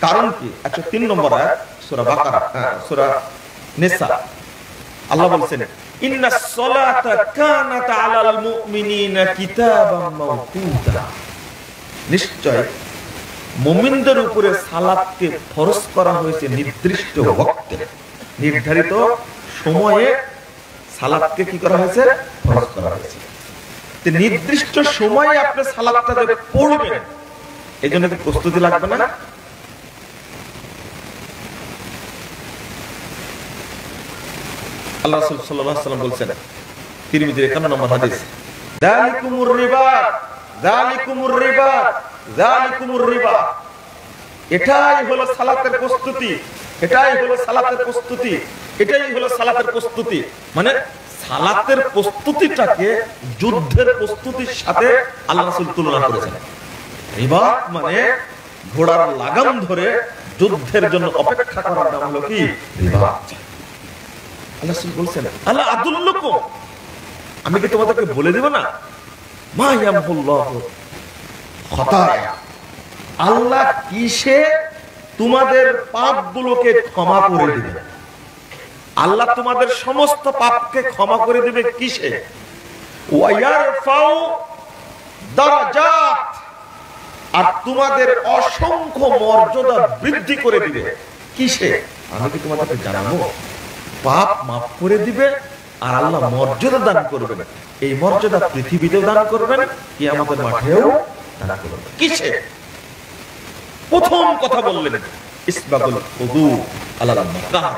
কারণ কি? 103 নম্বর আয়াত সূরা বাকারা, সূরা নিসা, আল্লাহ বলছেন, ইন্নাস সালাতা কানাত আলাল মুমিনিনা কিতাবাম মাওকুতা, নিশ্চয় মুমিনদের উপরে সালাতকে ফরজ করা হয়েছে নির্দিষ্ট ওয়াক্তে, নির্ধারিত সময়ে সালাতকে কি করা হয়েছে? ফরজ করা হয়েছে। তো নির্দিষ্ট সময়ে আপনি সালাতটা যে পড়বেন, এজন্য কি প্রস্তুতি লাগবে না? আল্লাহ রাসূল সাল্লাল্লাহু আলাইহি ওয়াসাল্লাম বলছেন, তিরমিজির 51 নম্বর হাদিস, যালিকুমুর রিবা, এটাই হলো সালাতের প্রস্তুতি, মানে সালাতের প্রস্তুতিটাকে যুদ্ধের প্রস্তুতির সাথে আল্লাহ রাসূল তুলনা করেছেন। রিবাত মানে ঘোড়ার লাগাম ধরে যুদ্ধের জন্য অপেক্ষা করার নাম হলো কি? রিবাত। আল্লাহ রাসূল বলছেন, আলা আদুল্লুকুম, আমি কি তোমাদেরকে বলে দেব না? মা ইয়ামহুল্লাহু খাতায়া, আল্লাহ কিসে তোমাদের পাপগুলোকে ক্ষমা করে দিবে? আল্লাহ তোমাদের সমস্ত পাপকে ক্ষমা করে দিবে কিসে? ওয়া ইয়ারফাউ দারাজাত, আর তোমাদের অসংখ্য মর্যাদা বৃদ্ধি করে দিবে কিসে? আমি কি তোমাদেরকে জানাবো? পাপ মাফ করে দিবে আর আল্লাহ মর্যাদা দান করবেন, এই মর্যাদা পৃথিবীতেও দান করবেন, কিয়ামতের মাঠেও দান করবেন। কিসে? প্রথম কথা বললেন ইসবাগুল উযু আলাল মাকার।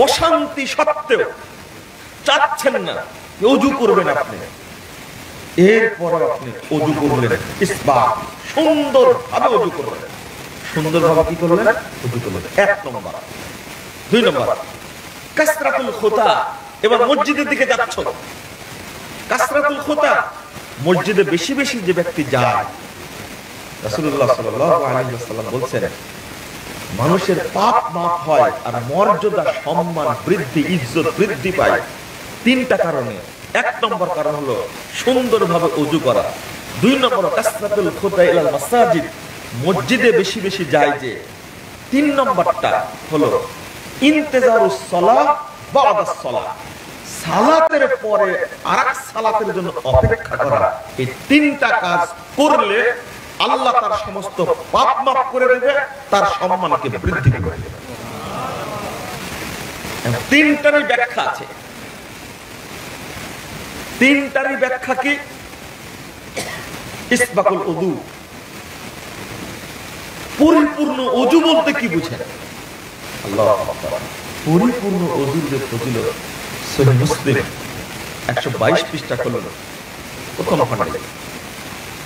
অশান্তি সত্ত্বেও চাচ্ছেন না ওযু করবেন আপনি, এরপর আপনি ওযু করলেন ইসবাগ, সুন্দরভাবে ওযু করলেন। সুন্দরভাবে কি করলেন? ওযু করলেন। 1 নম্বর। 2 নম্বর কাসরাতুল খুতা। এবার মসজিদের দিকে যাচ্ছ, কাসরাতুল খুতা, মসজিদে বেশি বেশি যে ব্যক্তি যায়, রাসূলুল্লাহ সাল্লাল্লাহু আলাইহি ওয়াসাল্লাম বলেন মানুষের পাপ মাফ হয় আর মর্যাদা, সম্মান বৃদ্ধি, ইজ্জত বৃদ্ধি পায় 3টা কারণে। 1 নম্বর কারণ হলো সুন্দরভাবে ওযু করা। 2 নম্বর কাসরাতুল খুতা ইলাল মাসাজিদ, মসজিদে বেশি বেশি যায় যে। 3 নম্বরটা হলো ইন্তেজারুস সালাহ বাদাস সালাহ, সালাতের পরে আরেক সালাতের জন্য অপেক্ষা করা। এই 3টা কাজ করলে আল্লাহ তার সমস্ত পাপ মাফ করে দেবে, তার সম্মানকে বৃদ্ধি করে দেবে। 3টারই ব্যাখ্যা আছে। 3টারই ব্যাখ্যা কি? ইসবাকুল উযু, পরিপূর্ণ ওযু বলতে কি বুঝেন? আল্লাহু আকবার। পরিপূর্ণ ওযুর যে ফজিলত, সহিহ মুসলিম 122 পৃষ্ঠা খোলেন, প্রথম খণ্ডে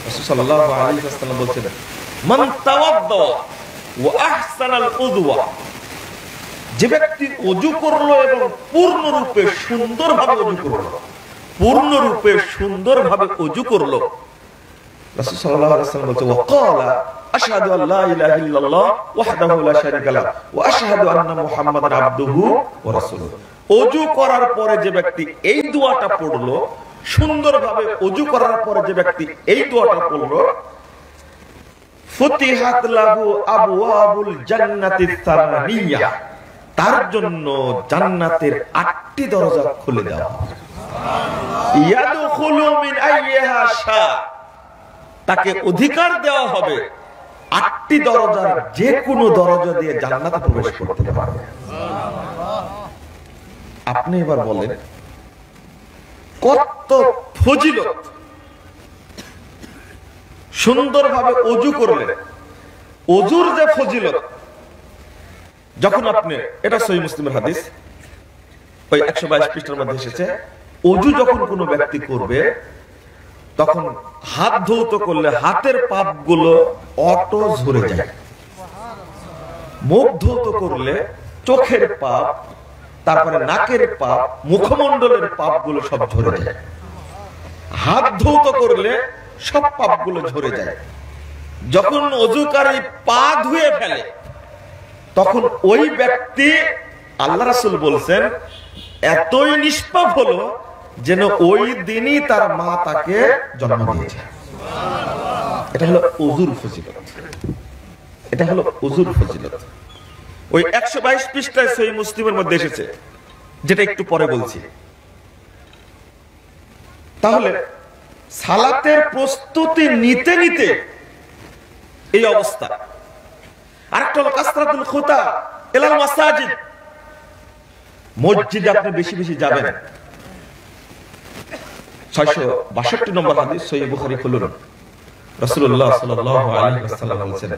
রাসূল সাল্লাল্লাহু আলাইহি ওয়াসাল্লাম বলেছেন মান তাওয়াদ্দা ওয়া আহসানাল উযুয়া, যে ব্যক্তি ওযু করলো এবং পূর্ণরূপে সুন্দরভাবে ওযু করলো, পূর্ণরূপে সুন্দরভাবে ওযু করলো, রাসূল সাল্লাল্লাহু আলাইহি ওয়াসাল্লাম বলেছেন ওয়া ক্বালা আশহাদু আল্লা ইলাহা ইল্লাল্লাহ ওয়াহদাহু লা শারীকা লাহু ওয়া আশহাদু আন্না মুহাম্মাদান আবদুহু ওয়া রাসূলুহু। ওযু করার পরে যে ব্যক্তি এই দোয়াটা পড়লো, সুন্দরভাবে ওযু করার পরে যে ব্যক্তি এই দোয়াটা পড়লো, ফুতিহাত লাহু আবওয়াবুল জান্নাতিস সামানিয়া, তার জন্য জান্নাতের 8টি দরজা খুলে দেওয়া হবে। ইয়াদখুলু মিন আইয়িহা শা, তাকে অধিকার দেওয়া হবে 8টি দরজার যে কোনো দরজা দিয়ে জান্নাতে প্রবেশ করতে পারবে। আপনি এবার বলেন কত ফজিলত! সুন্দরভাবে ওযু করলেন, ওযুর যে ফজিলত, যখন আপনি, এটা সহিহ মুসলিমের হাদিস, ওই 122 পৃষ্ঠার মধ্যে এসেছে, ওযু যখন কোনো ব্যক্তি করবে তখন হাত ধৌত করলে হাতের পাপগুলো অটো ঝরে যায়, মুখ ধৌত করলে চোখের পাপ, তারপরে নাকের পাপ, মুখমণ্ডলের পাপগুলো সব ঝরে যায়। হাত ধৌত করলে সব পাপগুলো ঝরে যায়। যখন ওযুকারী পা ধুয়ে ফেলে তখন ওই ব্যক্তি, আল্লাহ রাসূল বলছেন, এতই নিষ্পাপ হলো যেন ওই দিনই তার মা তাকে জন্ম দিয়েছে। এটা হলো ওযুর ফজিলত, এটা হলো ওযুর ফজিলত। ওই 122 পৃষ্ঠায় সহিহ মুসলিমের মধ্যে এসেছে, যেটা একটু পরে বলছি। তাহলে সালাতের প্রস্তুতি নিতে নিতে এই অবস্থা। আরেকটা হলো কাসরাতুল খুতা ইলাল মাসাজিদ, মসজিদে আপনি বেশি বেশি যাবেন। 662 নম্বর হাদিস, সহিহ বুখারী খুলুন। রাসূলুল্লাহ সাল্লাল্লাহু আলাইহি ওয়াসাল্লাম বলেছেন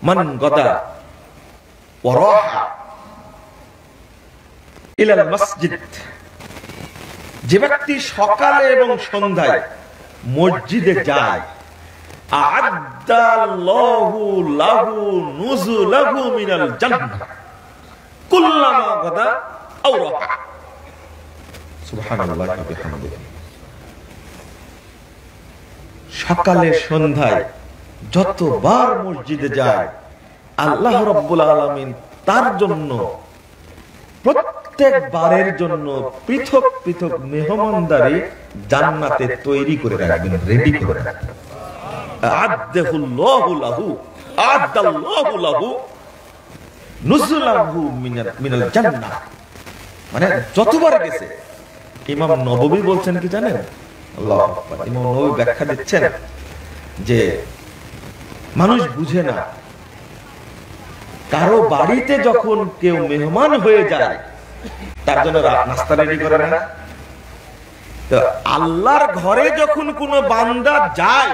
মান গাদা ওয়া রাহা ইলাল মসজিদ, যে ব্যক্তি সকালে এবং সন্ধ্যায় মসজিদে যায়, আ'আদ্দাল্লাহু লাহু নুজুলাহু মিনাল জান্নাহ কুল্লামা গাদা আও রাহা। সুবহানাল্লাহি ওয়া বিহামদিহি। সকালে সন্ধ্যায় যতবার মসজিদে যায়, আল্লাহ রাব্বুল আলামিন তার জন্য প্রত্যেকবারের জন্য পৃথক পৃথক মেহমানদারি জান্নাতে তৈরি করে রাখবেন, রেডি করে রাখবেন। আ'আদাহুল্লাহু লাহু, আ'আদাল্লাহু লাহু নুজুলাহু মিনাল জান্নাহ। মানে যতবার গেছে। ইমাম নববী বলছেন কি জানেন? আল্লাহু আকবার। ইমাম নববী ব্যাখ্যা দিচ্ছেন যে মানুষ বুঝে না কারো বাড়িতে যখন কেউ মেহমান হয়ে যায় তার জন্য নাস্তা রেডি করে না? তো আল্লাহর ঘরে যখন কোনো বান্দা যায়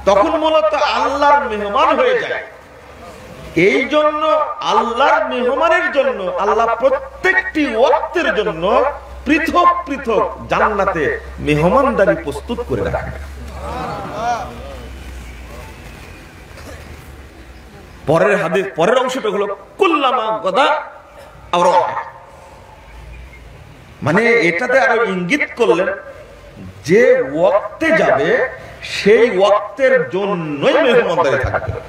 তখন মূলত আল্লাহর মেহমান হয়ে যায়। এই জন্য আল্লাহর মেহমানের জন্য আল্লাহ প্রত্যেকটি ওয়াক্তের জন্য পৃথক পৃথক জান্নাতে মেহমানদারি প্রস্তুত করে রাখেন। পরের হাদিস, পরের অংশটা হলো কুল্লামা গদা আর, মানে এটাতে আরো ইঙ্গিত করলেন যে ওয়াক্তে যাবে সেই ওয়াক্তের জন্যই মেহমানদারি থাকবে।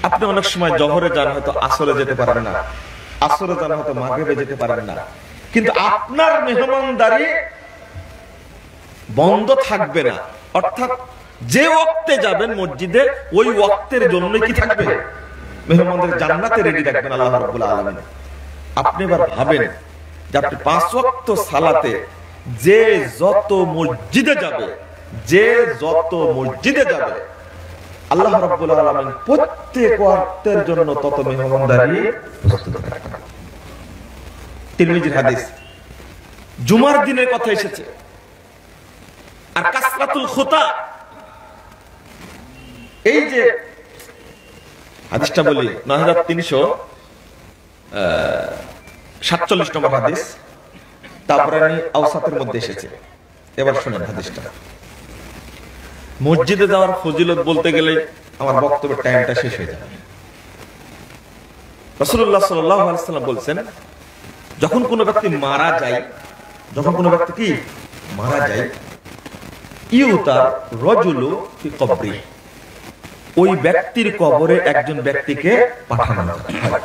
আপনি অনেক সময় জোহরে যান, হয়তো আসরে যেতে পারেন না, আসরে যান হয়তো মাগরিবে যেতে পারেন না, কিন্তু আপনার মেহমানদারি বন্ধ থাকবে না। অর্থাৎ যে ওয়াক্তে যাবেন মসজিদে ওই ওয়াক্তের জন্যই কি থাকবে? মেহমানদের জান্নাতে রেডি রাখবেন আল্লাহ রাব্বুল আলামিন। আপনি এবার ভাবেন যে আপনি 5 ওয়াক্ত সালাতে যে যত মসজিদে যাবে, যে যত মসজিদে যাবে আল্লাহ রাব্বুল আলামিন প্রত্যেক ওয়াক্তের জন্য তত মেহমানদারি প্রস্তুত রাখবেন। তিরমিজির হাদিস, জুমার দিনের কথা এসেছে। আর কাসরাতুল খুতা, এই যে হাদিসটা বলি 9347 নম্বর হাদিস, তাবরানী আওসাতের মধ্যে এসেছে। এবার শুনেন হাদিসটা। মসজিদে যাওয়ার ফজিলত বলতে গেলে আমার বক্তব্যের টাইমটা শেষ হয়ে যাবে। রাসূলুল্লাহ সাল্লাল্লাহু আলাইহি ওয়াসাল্লাম বলেছেন, যখন কোনো ব্যক্তি মারা যায়, যখন কোনো ব্যক্তি কি মারা যায়, ইউতার রাজুলু ফি কবরি, ওই ব্যক্তির কবরে একজন ব্যক্তিকে পাঠানো হয়।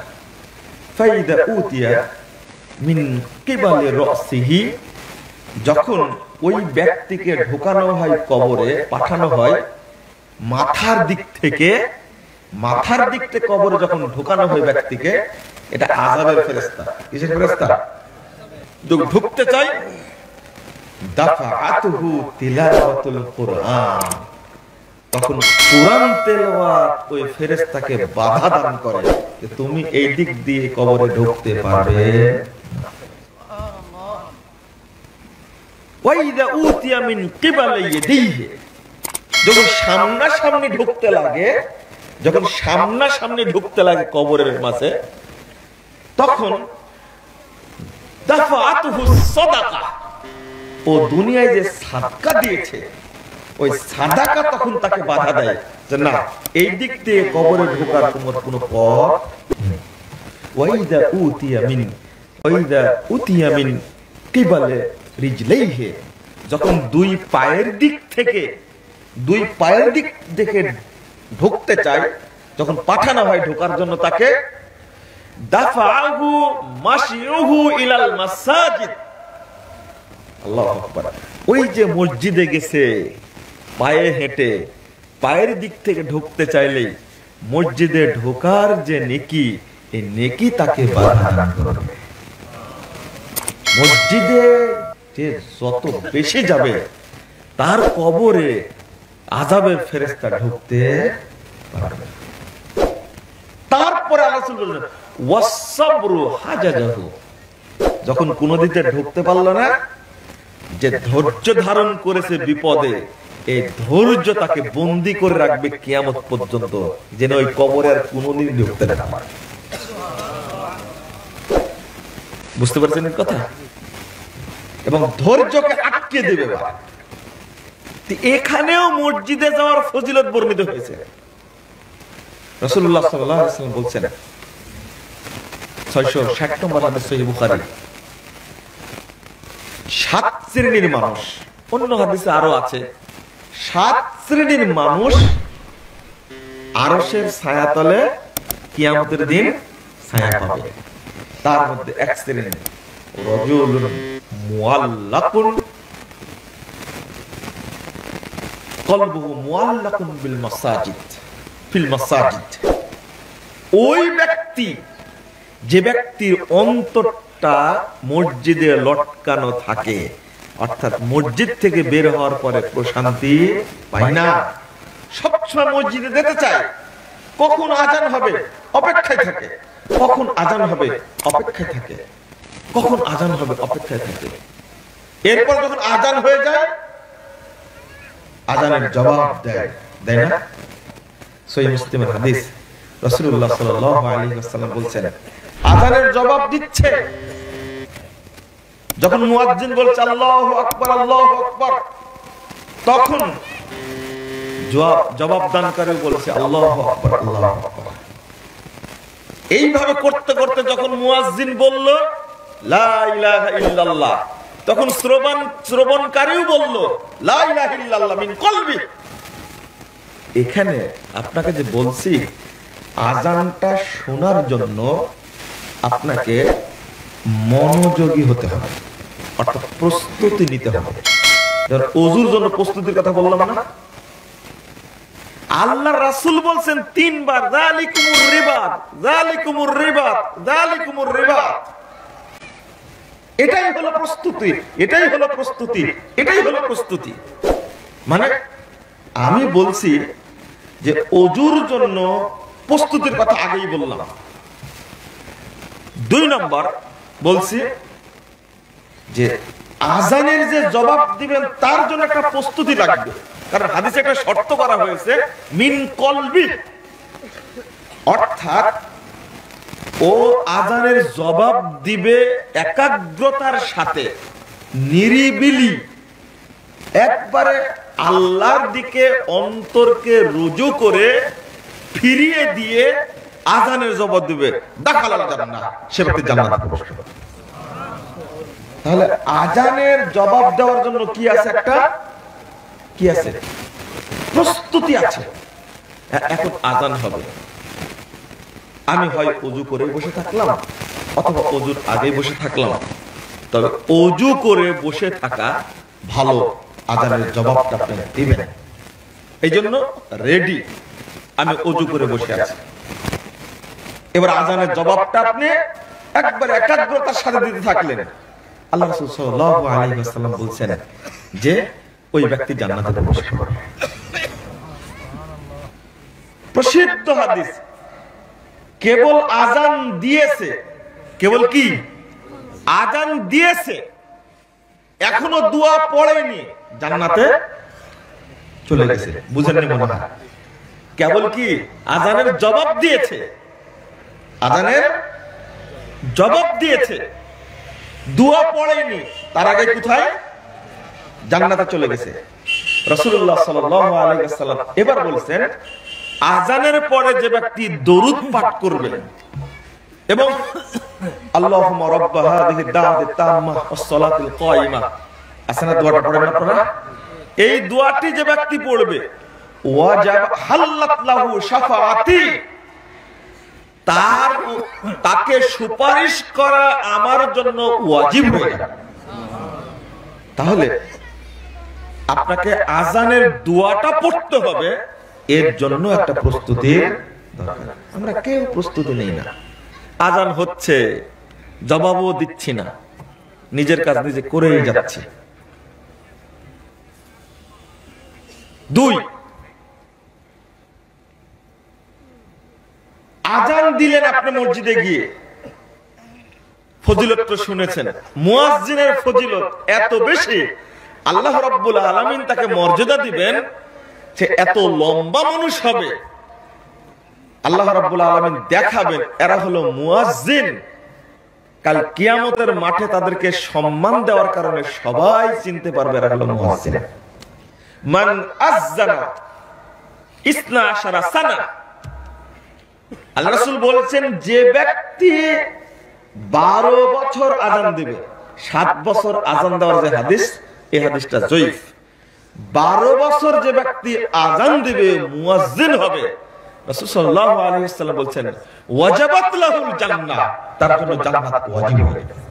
ফাইদা উতিয়া মিন কিবালি রাসিহি, যখন ওই ব্যক্তিকে ঢোকানো হয় কবরে, পাঠানো হয় মাথার দিক থেকে, মাথার দিক থেকে কবরে যখন ঢোকানো হয় ব্যক্তিকে, এটা আযাবের ফেরেশতা। কিসের ফেরেশতা? ঢুকতে চাই, দাফাআতুহু তিলাওয়াতুল কুরআন, তখন কুরআন তেলাওয়াত ওই ফেরেশতাকে বাধা দান করে যে তুমি এই দিক দিয়ে কবরে ঢুকতে পারবে। ওয়াইদা উতিয়া মিন কিবালি ইয়াদিহি, যখন সামনাসামনি ঢুকতে লাগে, যখন সামনাসামনি ঢুকতে লাগে কবরের মাঝে, তখন দাফাআতুহু সাদাকা, ও দুনিয়ায় যে সাদকা দিয়েছে ওই সাদাকা তখন তাকে বাধা দেয় যে না, এই দিক দিয়ে কবরে ঢোকার কোনো পথ নেই। ওয়াইদা উতিয়া মিন কিবালি রিজলাইহি, যখন দুই পায়ের দিক থেকে, দুই পায়ের দিক থেকে ঢুকতে চায়, যখন পাঠানো হয় ঢোকার জন্য তাকে, দাফাআহু মাশিউহু ইলাল মাসাজিদ, আল্লাহু আকবার, ওই যে মসজিদে গেছে পায়ে হেঁটে, পায়ের দিক থেকে ঢুকতে চাইলেই মসজিদে ঢোকার যে নেকি, এই নেকি তাকে বাধা দান করবে। মসজিদে যে যত বেশি যাবে তার কবরে আযাবের ফেরেশতা ঢুকতে পারবে। তারপরে আল্লাহ বললেন ওয়াসসাবরু হাজাজাহু, যখন কোনো দিকে ঢুকতে পারল না, যে ধৈর্য ধারণ করেছে বিপদে, এই ধৈর্য তাকে বন্দী করে রাখবে কিয়ামত পর্যন্ত, যেন ওই কবরে আর কোনোদিন ঢুকতে না পারে। বুঝতে পারছেন কথা? এবং ধৈর্যকে আটকে দেবে। এখানেও মসজিদে যাওয়ার ফজিলত বর্ণিত হয়েছে। রাসূলুল্লাহ সাল্লাল্লাহু আলাইহি ওয়াসাল্লাম বলছেন, 660 নম্বর হাদিস সহিহ বুখারী, 7 শ্রেণীর মানুষ, অন্য হাদিসে আরো আছে, 7 শ্রেণীর মানুষ আরশের ছায়াতলে কিয়ামতের দিন ছায়া পাবে। তার মধ্যে এক শ্রেণী রাজুলুন মুআল্লাকুন কলবুহু মুআল্লাকুন বিল মাসাজিদ ফিল মাসাজিদ, ওই ব্যক্তি, যে ব্যক্তির অন্তরটা মসজিদে লটকানো থাকে, অর্থাৎ মসজিদ থেকে বের হওয়ার পরে প্রশান্তি পায় না, সবসময় মসজিদে যেতে চায়, কখন আজান হবে অপেক্ষায় থাকে, কখন আজান হবে অপেক্ষায় থাকে, কখন আজান হবে অপেক্ষায় থাকে। এরপর যখন আজান হয়ে যায় আজানের জবাব দেয়, দেয় না? সহিহ মুসলিমের হাদিস, রাসূলুল্লাহ সাল্লাল্লাহু আলাইহি ওয়াসাল্লাম বলছেন আজানের জবাব দিচ্ছে। যখন মুয়াজ্জিন বলছে আল্লাহু আকবার আল্লাহু আকবার, তখন জবাব দানকারী বলছে আল্লাহু আকবার আল্লাহু আকবার। এইভাবে করতে করতে যখন মুয়াজ্জিন বলল লা ইলাহা ইল্লাল্লাহ, তখন শ্রবণকারীও বলল লা ইলাহা ইল্লাল্লাহ মিন কলবি। এখানে আপনাকে যে বলছি আজানটা শোনার জন্য আপনাকে মনোযোগী হতে হবে, অর্থাৎ প্রস্তুতি নিতে হবে। ওযুর জন্য প্রস্তুতির কথা বললাম না? আল্লাহ রাসূল বলছেন 3 বার যালিকুমুর রিবাত যালিকুমুর রিবাত যালিকুমুর রিবাত। এটাই হলো প্রস্তুতি, এটাই হলো প্রস্তুতি, এটাই হলো প্রস্তুতি। মানে আমি বলছি যে ওযুর জন্য প্রস্তুতির কথা আগেই বললাম। 2 নম্বর বলছি যে আজানের যে জবাব দিবেন তার জন্য একটা প্রস্তুতি লাগবে, কারণ হাদিসে একটা শর্ত করা হয়েছে মিন কলবি, অর্থাৎ ও আজানের জবাব দিবে একাগ্রতার সাথে, নিরিবিলি একবারে আল্লাহর দিকে অন্তরকে রুজু করে ফিরিয়ে দিয়ে আজানের জবাব দিবে, দাখালাল জান্নাহ, সে ব্যক্তি জান্নাতে প্রবেশ করবে। তাহলে আজানের জবাব দেওয়ার জন্য কি আছে? একটা কি আছে? প্রস্তুতি আছে। এখন আজান হবে, আমি হয় ওযু করে বসে থাকলাম অথবা ওযুর আগে বসে থাকলাম, তবে ওযু করে বসে থাকা ভালো, আজানের জবাবটা আপনি দিবেন। এই জন্য রেডি, আমি ওযু করে বসে আছি। এবার আজানের জবাবটা আপনি একবার একাগ্রতার সাথে দিতে থাকলেন। আল্লাহ রাসূল সাল্লাল্লাহু আলাইহি ওয়াসাল্লাম বলছেন যে ওই ব্যক্তি জান্নাতে প্রবেশ করবে। প্রসিদ্ধ হাদিস, কেবল আজান দিয়েছে, কেবল কি আজান দিয়েছে, এখনো দোয়া পড়েনি, জান্নাতে চলে গেছে। বুঝেননি মনে হয়? কেবল কি আজানের জবাব দিয়েছে, আজানের জবাব দিয়েছে, দোয়া পড়েনি, তার আগে কোথায়? জান্নাতে চলে গেছে। রাসূলুল্লাহ সাল্লাল্লাহু আলাইহি ওয়াসাল্লাম এবার বলছেন আজানের পরে যে ব্যক্তি দরুদ পাঠ করবে এবং আল্লাহুম্মা রাব্বা হাযিহি দাওয়াতিত তাম্মা ওয়াস সালাতিল কায়িমা, আসনা দোয়াটা পড়েন আপনারা, এই দোয়াটি যে ব্যক্তি পড়বে ওয়াজাব হাল্লাত লাহু শাফাআতি, তাকে সুপারিশ করা আমার জন্য ওয়াজিব হয়ে যাবে। তাহলে আপনাকে আজানের দোয়াটা পড়তে হবে, এর জন্য একটা প্রস্তুতির দরকার। আমরা কেউ প্রস্তুতি নেই না, আজান হচ্ছে জবাবও দিচ্ছি না, নিজের কাজ নিজে করেই যাচ্ছি। 2, আজান দিলেন আপনি মসজিদে গিয়ে, ফজিলত তো শুনেছেন, মুয়াজ্জিনের ফজিলত এত বেশি, আল্লাহ রাব্বুল আলামিন তাকে মর্যাদা দিবেন, সে এত লম্বা মানুষ হবে, আল্লাহ রাব্বুল আলামিন দেখাবেন এরা হলো মুয়াজ্জিন। কাল কিয়ামতের মাঠে তাদেরকে সম্মান দেওয়ার কারণে সবাই চিনতে পারবে এরা হলো মুয়াজ্জিন। মান আযযানা 12 সানা, আল্লাহ রাসূল বলেছেন যে ব্যক্তি 12 বছর আযান দিবে, 7 বছর আযান দেওয়ার যে হাদিস, এই হাদিসটা জয়ীফ। 12 বছর যে ব্যক্তি আযান দিবে, মুয়াজ্জিন হবে, রাসূল সাল্লাল্লাহু আলাইহি ওয়াসাল্লাম বলেন ওয়াজাবাত লাহুল জান্নাহ, তার জন্য জান্নাত ওয়াজিব হয়ে যাবে।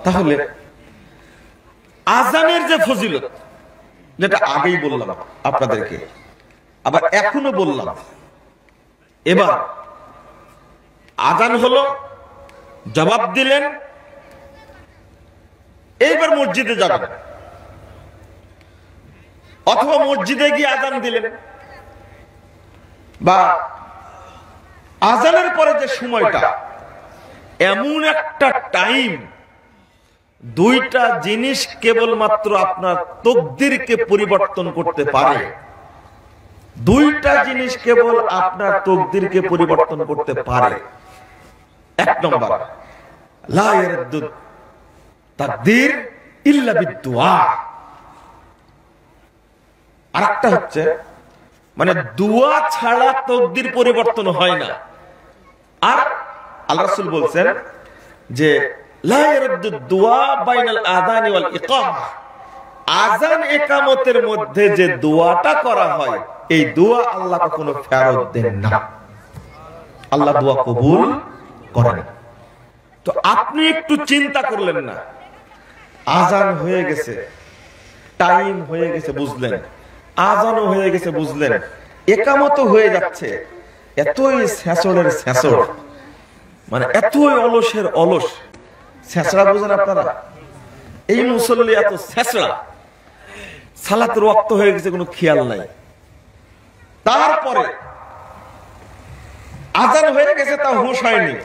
তাহলে আযানের যে ফজিলত, যেটা আগেই বললাম আপনাদেরকে, আবার এখনো বললাম, এবার আযান হলো, জবাব দিলেন, এইবার মসজিদে যাবেন অথবা মসজিদে গিয়ে আযান দিলেন, বা আজানের পরে যে সময়টা, এমন একটা টাইম, দুইটা জিনিস কেবলমাত্র আপনার তকদিরকে পরিবর্তন করতে পারে। দুইটা জিনিস কেবল আপনার তকদিরকে পরিবর্তন করতে পারে। এক নম্বর, লা ইয়ারদুদ তাকদীর ইল্লা বিদুআ। আরেকটা হচ্ছে মানে দোয়া ছাড়া তকদির পরিবর্তন হয় না। আর আল্লাহ রাসূল বলছেন যে লা ইয়ারদুদ দুআ বাইনাল আযানি ওয়াল ইকামা, আযান ইকামতের মধ্যে যে দোয়াটা করা হয়, এই দোয়া আল্লাহ কখনো ফেরত দেন না, আল্লাহ দোয়া কবুল করেন। তো আপনি একটু চিন্তা করলেন না, আযান হয়ে গেছে, টাইম হয়ে গেছে বুঝলেন, আযানও হয়ে গেছে বুঝলেন, ইকামতও হয়ে যাচ্ছে, এতই ছেঁচড়ের ছেঁচড়, মানে এতই অলসের অলস, ছেঁচড়া বুঝেন আপনারা? এই মুসল্লি এত ছেঁচড়া, সালাতের ওয়াক্ত হয়ে গেছে, কোনো খেয়াল নাই। তারপরে আযান হয়ে গেছে, তাও হুঁশ হয়নি,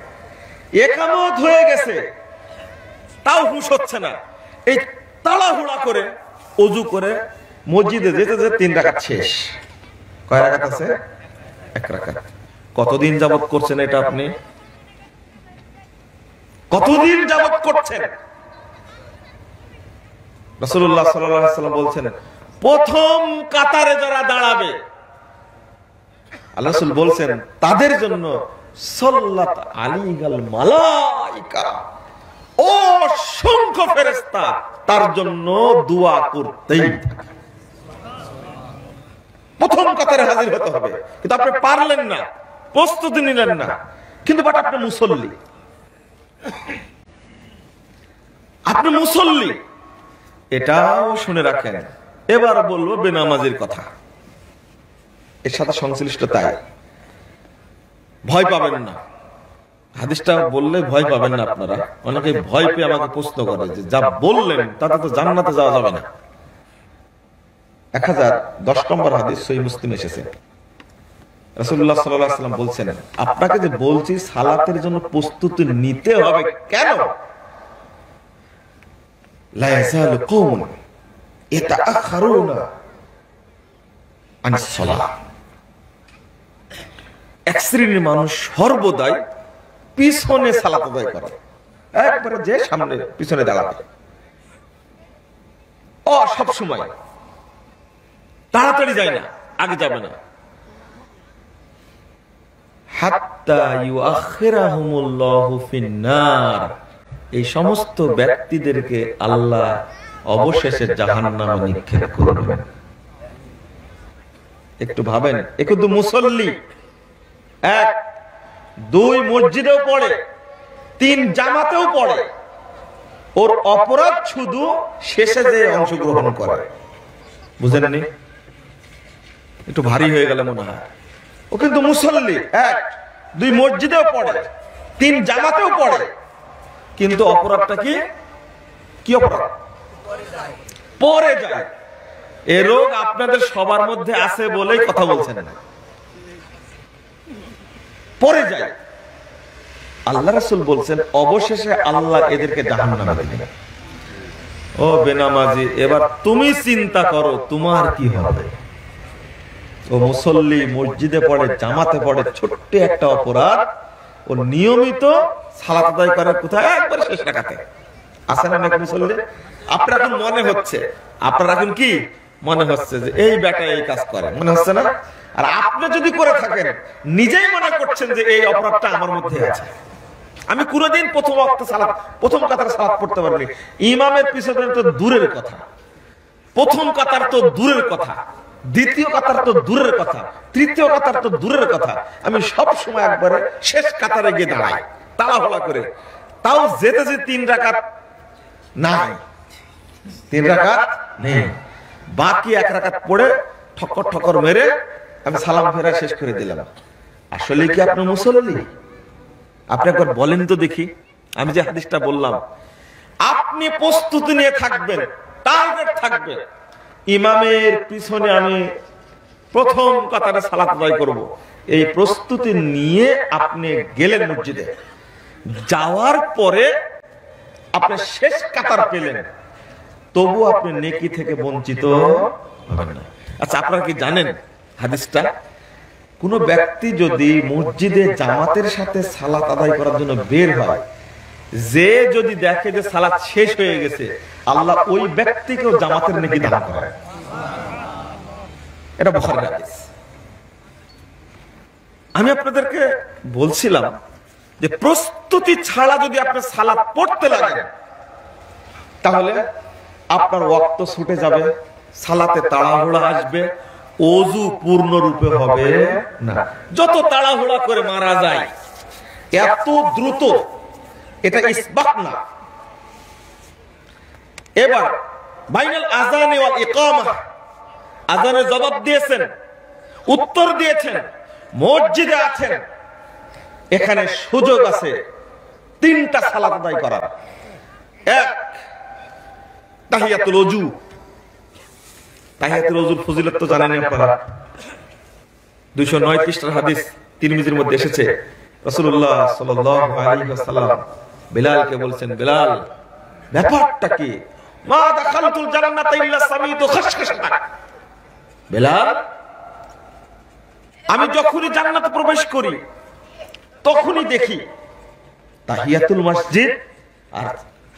ইকামত হয়ে গেছে, তাও হুঁশ হচ্ছে না। এই তাড়াহুড়া করে ওযু করে মসজিদে যেতে যেতে 3 রাকাত শেষ। কয় রাকাত আছে? 1 রাকাত। কতদিন যাবত করছেন এটা আপনি? কতদিন যাবত করছেন? রাসূলুল্লাহ সাল্লাল্লাহু আলাইহি ওয়াসাল্লাম বলছেন, প্রথম কাতারে যারা দাঁড়াবে, আল্লাহ রাসূল বলছেন, তাদের জন্য সাল্লাত আলাইহিল মালায়েকা, অসংখ্য ফেরেশতা তার জন্য দোয়া করতেই থাকে। প্রথম কাতারে হাজির হতে হবে, কিন্তু আপনি পারলেন না, প্রস্তুতি নিলেন না, কিন্তু বাট আপনি মুসল্লি, আপনি মুসল্লি, এটাও শুনে রাখেন। এবার বলবো বেনামাজির কথা, এর সাথে সংশ্লিষ্ট, তাই ভয় পাবেন না। হাদিসটা বললে ভয় পাবেন না আপনারা। অনেকে ভয় পেয়ে আমাকে প্রশ্ন করে যে যা বললেন তাতে তো জান্নাতে যাওয়া যাবে না। 1010 নম্বর হাদিস, সহিহ মুসলিম এসেছে। রাসূলুল্লাহ সাল্লাল্লাহু আলাইহি ওয়াসাল্লাম বলছেন, আপনাকে যে বলছি সালাতের জন্য প্রস্তুতি নিতে হবে, কেন? লা ইয়াযালু কওমুন ইয়াতাআখারুনা আনিস সালাহ, এক শ্রেণীর মানুষ সর্বদাই পিছনে সালাত আদায় করে, একবারে যে সামনে পিছনে দাঁড়াবে, সব সময় তাড়াতাড়ি যায় না, আগে যাবে না। হাত্তা ইউআখিরাহুমুল্লাহু ফিন্নার, এই সমস্ত ব্যক্তিদেরকে আল্লাহ অবশেষে জাহান্নামে নিক্ষেপ করবেন। একটু ভাবেন, একটু মুসল্লি, 1, 2 মসজিদেও পড়ে, 3 জামাতেও পড়ে, ওর অপরাধ শুধু শেষে যে অংশগ্রহণ করে। বুঝেননি? একটু ভারী হয়ে গেল মনে হয়। ও কিন্তু মুসল্লি, 1, 2 মসজিদেও পড়ে, 3 জামাতেও পড়ে, কিন্তু অপরাধটা কি? কি অপরাধ? পড়ে যায়। এ রোগ আপনাদের সবার মধ্যে আছে বলেই কথা বলছেন না, পড়ে যায়। আল্লাহ রাসূল বলছেন, অবশেষে আল্লাহ এদেরকে জাহান্নামে দিবেন। ও বেনামাজি, এবার তুমি চিন্তা করো তোমার কি হবে। ও মুসল্লি, মসজিদে পড়ে, জামাতে পড়ে, ছোট্ট একটা অপরাধ, ও নিয়মিত সালাত আদায় করে কোথায়? একবার শেষ রাকাতে। আছে না অনেক মুসল্লি? আপনার এখন মনে হচ্ছে, আপনার এখন কি মনে হচ্ছে যে এই বেটা এই কাজ করে, মনে হচ্ছে না? আর আপনি যদি করে থাকেন, নিজেই মনে করছেন যে এই অপরাধটা আমার মধ্যে আছে। আমি কোনদিন প্রথম ওয়াক্ত সালাত, প্রথম কাতারে সালাত পড়তে পারিনি। ইমামের পিছনে তো দূরের কথা, প্রথম কাতার তো দূরের কথা, দ্বিতীয় কাতার তো দূরের কথা, তৃতীয় কাতার তো দূরের কথা। আমি সব সময় একবারে শেষ কাতারে গিয়ে দাঁড়াই তাড়াহুড়া করে, তাও যেতে যে 3 রাকাত নাই, 3 রাকাত নেই, বাকি 1 রাকাত পড়ে ঠক্কর ঠক্কর মেরে আমি সালাম ফেরা শেষ করে দিলাম। আসলে কি আপনি মুসল্লি? আপনি একবার বলেন তো দেখি। আমি যে হাদিসটা বললাম, আপনি প্রস্তুতি নিয়ে থাকবেন, টার্গেট থাকবে, ইমামের পিছনে আমি প্রথম কাতারে সালাত আদায় করব, এই প্রস্তুতি নিয়ে আপনি গেলেন মসজিদে, যাওয়ার পরে আপনি শেষ কাতার পেলেন, তবু আপনি নেকি থেকে বঞ্চিত হবেন না। আচ্ছা, আপনারা কি জানেন হাদিসটা? কোন ব্যক্তি যদি মসজিদে জামাতের সাথে সালাত আদায় করার জন্য বের হয়, যে যদি দেখে যে সালাত শেষ হয়ে গেছে, আল্লাহ ওই ব্যক্তিকেও জামাতের নেকি দান করে। এটা বুখারীর হাদিস। আমি আপনাদেরকে বলছিলাম যে প্রস্তুতি ছাড়া যদি আপনি সালাত পড়তে লাগেন, তাহলে আপনার ওয়াক্ত ছুটে যাবে, সালাতে তাড়াহুড়া আসবে, ওযু পূর্ণরূপে হবে না। যত তাড়াহুড়া করে মারা যায়, এত দ্রুত, এটা ইসবাক না। এবার বাইনাল আযানি ওয়াল ইকামা, আযানের জবাব দিয়েছেন, উত্তর দিয়েছেন, মসজিদে আছেন, এখানে সুযোগ আছে তিনটা সালাত আদায় করার। এক, তাহিয়াতুল ওযু। তাহিয়াতুল ওযুর ফজিলত তো জানেন আপনারা। 209 পৃষ্ঠার হাদিস তিরমিজির মধ্যে এসেছে। রাসূলুল্লাহ সাল্লাল্লাহু আলাইহি ওয়াসাল্লাম বিলালকে বলছেন, বিলাল, ব্যাপারটা কি? মা দাখালতুল জান্নাতা ইল্লা সামিতু খাশখাশাতান। বিলাল, আমি যখনই জান্নাতে প্রবেশ করি তখনই দেখি তাহিয়াতুল মসজিদ আর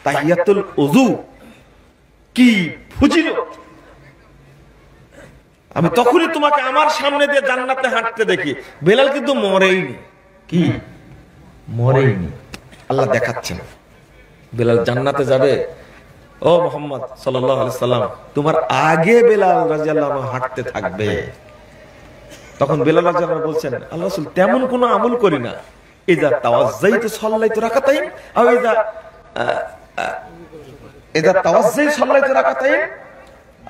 তাহিয়াতুল ওযু কি ফজিলত। আমি তখনই তোমাকে আমার সামনে দিয়ে জান্নাতে হাঁটতে দেখি। বেলাল কিন্তু মরেইনি। কি মরেইনি? আল্লাহ দেখাচ্ছেন বেলাল জান্নাতে যাবে। ও মুহাম্মদ সাল্লাল্লাহু আলাইহি সাল্লাম, তোমার আগে বেলাল রাদিয়াল্লাহু আনহু হাঁটতে থাকবে। তখন বেলাল রাদিয়াল্লাহু আনহু বলছেন, আল্লাহ রাসূল, তেমন কোনো আমল করি না। ইযা তাওয়াজ্জাইতু সাল্লাইতু রাকাতাইন আও ইযা তাওয়াজ্জাই সাল্লাইতু রাকাতাইন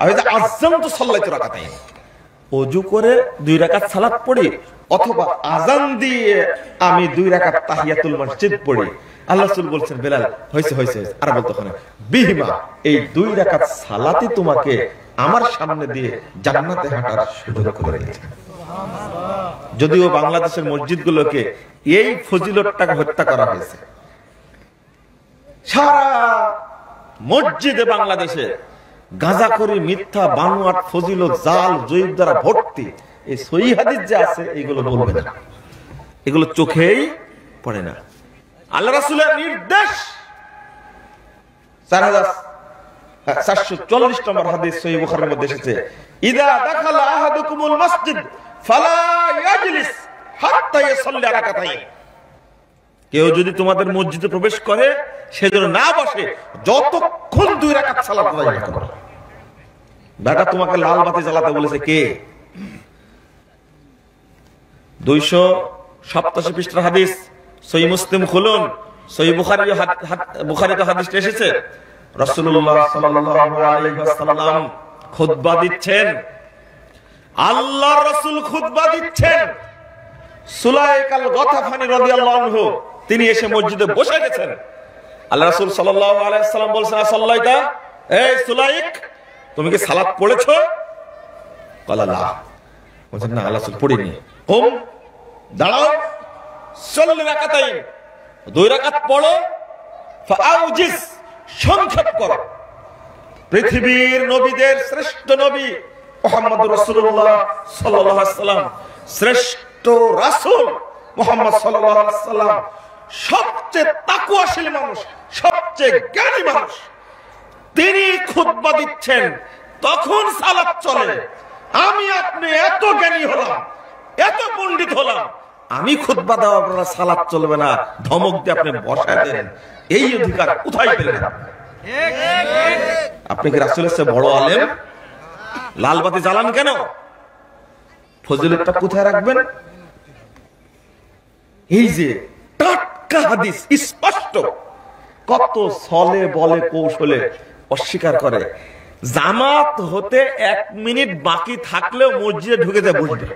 আও ইযা আযানতু সাল্লাইতু রাকাতাইন। ওযু করে 2 রাকাত সালাত পড়ি, অথবা আযান দিয়ে আমি 2 রাকাত তাহিয়াতুল মসজিদ পড়ি। আল্লাহ রাসূল বলছেন, বেলাল, হইছে হইছে। আর বলতো ওখানে বিহিমা, এই 2 রাকাত সালাতই তোমাকে আমার সামনে দিয়ে জান্নাতে হাঁটার সুযোগ করে দিয়েছে। যদিও বাংলাদেশের মসজিদগুলোকে এই ফজিলতটাকে হত্যা করা হয়েছে। সারা মসজিদে বাংলাদেশে গাঁজাখড়ি, মিথ্যা, বানোয়াট, ফজিলত, জাল, জয়ীব দ্বারা ভর্তি। এই সহিহ হাদিস যে আছে এগুলো বলবে না, এগুলো চোখেই পড়ে না। আল্লাহ রাসূলের নির্দেশ 4440 নম্বর হাদিস সহিহ বুখারীর মধ্যে এসেছে, ইদা দাখালা আহাদুকুমুল মসজিদ ফালা ইয়াজলিস হাত্তা ইয়াসাল্লি রাকাতাইন। কেউ যদি তোমাদের মসজিদে প্রবেশ করে, সেজন্য না বসে যতক্ষণ 2 রাকাত সালাত আদায় না করে। বেটা, তোমাকে লাল বাতি জ্বালাতে বলেছে কে? 287 পৃষ্ঠার হাদিস সহিহ মুসলিম খুলুন, সহিহ বুখারীতে হাদিসটা এসেছে। রাসূলুল্লাহ সাল্লাল্লাহু আলাইহি ওয়াসাল্লাম খুতবা দিচ্ছেন, আল্লাহর রাসূল খুতবা দিচ্ছেন। সুলাইক আল গতাফানি রাদিয়াল্লাহু আনহু তিনি এসে মসজিদে বসে গেছেন। আল্লাহ রাসূল সাল্লাল্লাহু আলাইহি ওয়াসাল্লাম বলছেন, সাল্লাইতা, এই সুলাইক, তুমি কি সালাত পড়েছো? ক্বালা লা। বলছেন, না আল্লাহ রাসূল পড়িনি। কুম, দাঁড়াও, সাল্লি রাকাতাইন, 2 রাকাত পড়ো, ফাআউজিস, সংক্ষেপ করো। পৃথিবীর নবীদের শ্রেষ্ঠ নবী মুহাম্মদুর রাসূলুল্লাহ সাল্লাল্লাহু আলাইহি ওয়াসাল্লাম, শ্রেষ্ঠ রাসূল মুহাম্মদ সাল্লাল্লাহু আলাইহি ওয়াসাল্লাম, সবচেয়ে তাকওয়াশীল মানুষ, সবচেয়ে জ্ঞানী মানুষ, তিনি খুতবা দিচ্ছেন, তখন সালাত চলে। আমি আপনি এত জ্ঞানী হলাম, এত পণ্ডিত হলাম, আমি খুতবা দেওয়ার পর সালাত চলবে না, ধমক দিয়ে আপনি বসায় দেন, এই অধিকার কোথায় পেলেন? আপনি কি রাসূলের চেয়ে বড় আলেম? লাল বাতি জ্বালান কেন? ফজিলতটা কোথায় রাখবেন? এই যে টাটকা হাদিস, স্পষ্ট, কত ছলে বলে কৌশলে অস্বীকার করে। জামাত হতে 1 মিনিট বাকি থাকলেও মসজিদে ঢুকে যায় বসবে,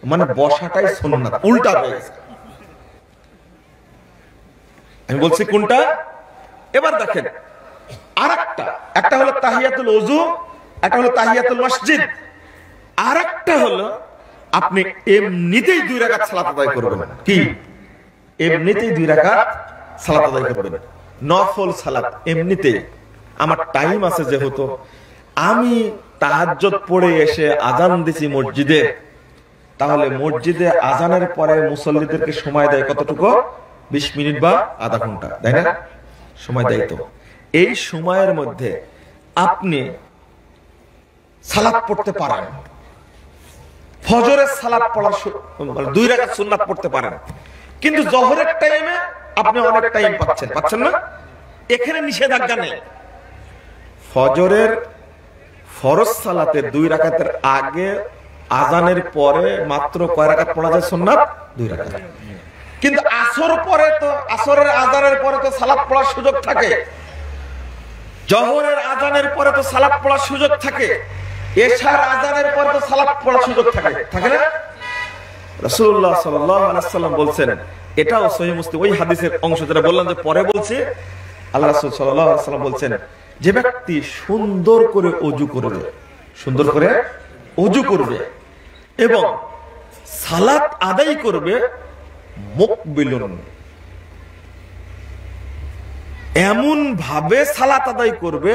মানে বসাটাই সুন্নাত, উল্টা হয়ে গেছে। আমি বলছি কোনটা? এবার দেখেন, আরেকটা, একটা হলো তাহিয়াতুল ওযু, একটা হলো তাহিয়াতুল মসজিদ, আরেকটা হলো আপনি এমনিতেই 2 রাকাত সালাত আদায় করবেন। কি এমনিতেই 2 রাকাত সালাত আদায় করবেন, নফল সালাত এমনিতেই। আমার টাইম আছে, যেহেতু আমি তাহাজ্জুদ পড়ে এসে আজান দিছি মসজিদে, তাহলে মসজিদে আজানের পরে মুসল্লিদেরকে সময় দেয় কতটুকু? 20 মিনিট বা আধা ঘন্টা, তাই না? সময় দেয়। তো এই সময়ের মধ্যে আপনি সালাত পড়তে পারেন, ফজরের সালাত পড়ার 2 রাকাত সুন্নাত পড়তে পারেন, কিন্তু জোহরের টাইমে আপনি অনেক টাইম পাচ্ছেন না, এখানে নিষেধাজ্ঞা নেই। ফজরের ফরজ সালাতের 2 রাকাতের আগে আজানের পরে মাত্র কয় রাকাত পড়া যায়? সুন্নাত 2 রাকাত। কিন্তু আসর পরে তো, আসরের আজানের পরে তো সালাত পড়ার সুযোগ থাকে, জোহরের আজানের পরে তো সালাত পড়ার সুযোগ থাকে, এশার আজানের পরে তো সালাত পড়ার সুযোগ থাকে, থাকে না? রাসূলুল্লাহ সাল্লাল্লাহু আলাইহি ওয়াসাল্লাম বলছেন, এটাও সহিহ মুসলিম ওই হাদিসের অংশ যেটা বললাম যে পরে বলছে, আল্লাহ রাসূল সাল্লাল্লাহু আলাইহি ওয়াসাল্লাম বলছেন, যে ব্যক্তি সুন্দর করে ওযু করবে, সুন্দর করে ওযু করবে এবং সালাত আদায় করবে, মুকবিলুন, এমন ভাবে সালাত আদায় করবে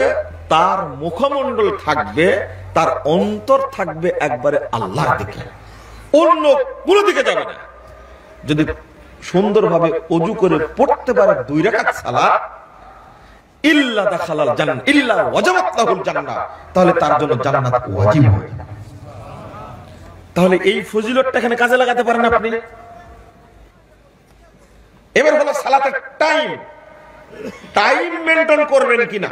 তার মুখমণ্ডল থাকবে, তার অন্তর থাকবে একবারে আল্লাহর দিকে, অন্য কোনো দিকে যাবে না। যদি সুন্দরভাবে ওযু করে পড়তে পারে 2 রাকাত সালাত, ইল্লা দাখালাল জান্নাহ ইল্লা ওয়াজাবাত লাহুল জান্নাহ, তাহলে তার জন্য জান্নাত ওয়াজিব হয়। তাহলে এই ফজিলতটা এখানে কাজে লাগাতে পারেন আপনি। এবার হলো সালাতের টাইম, টাইম মেইনটেইন করবেন কিনা।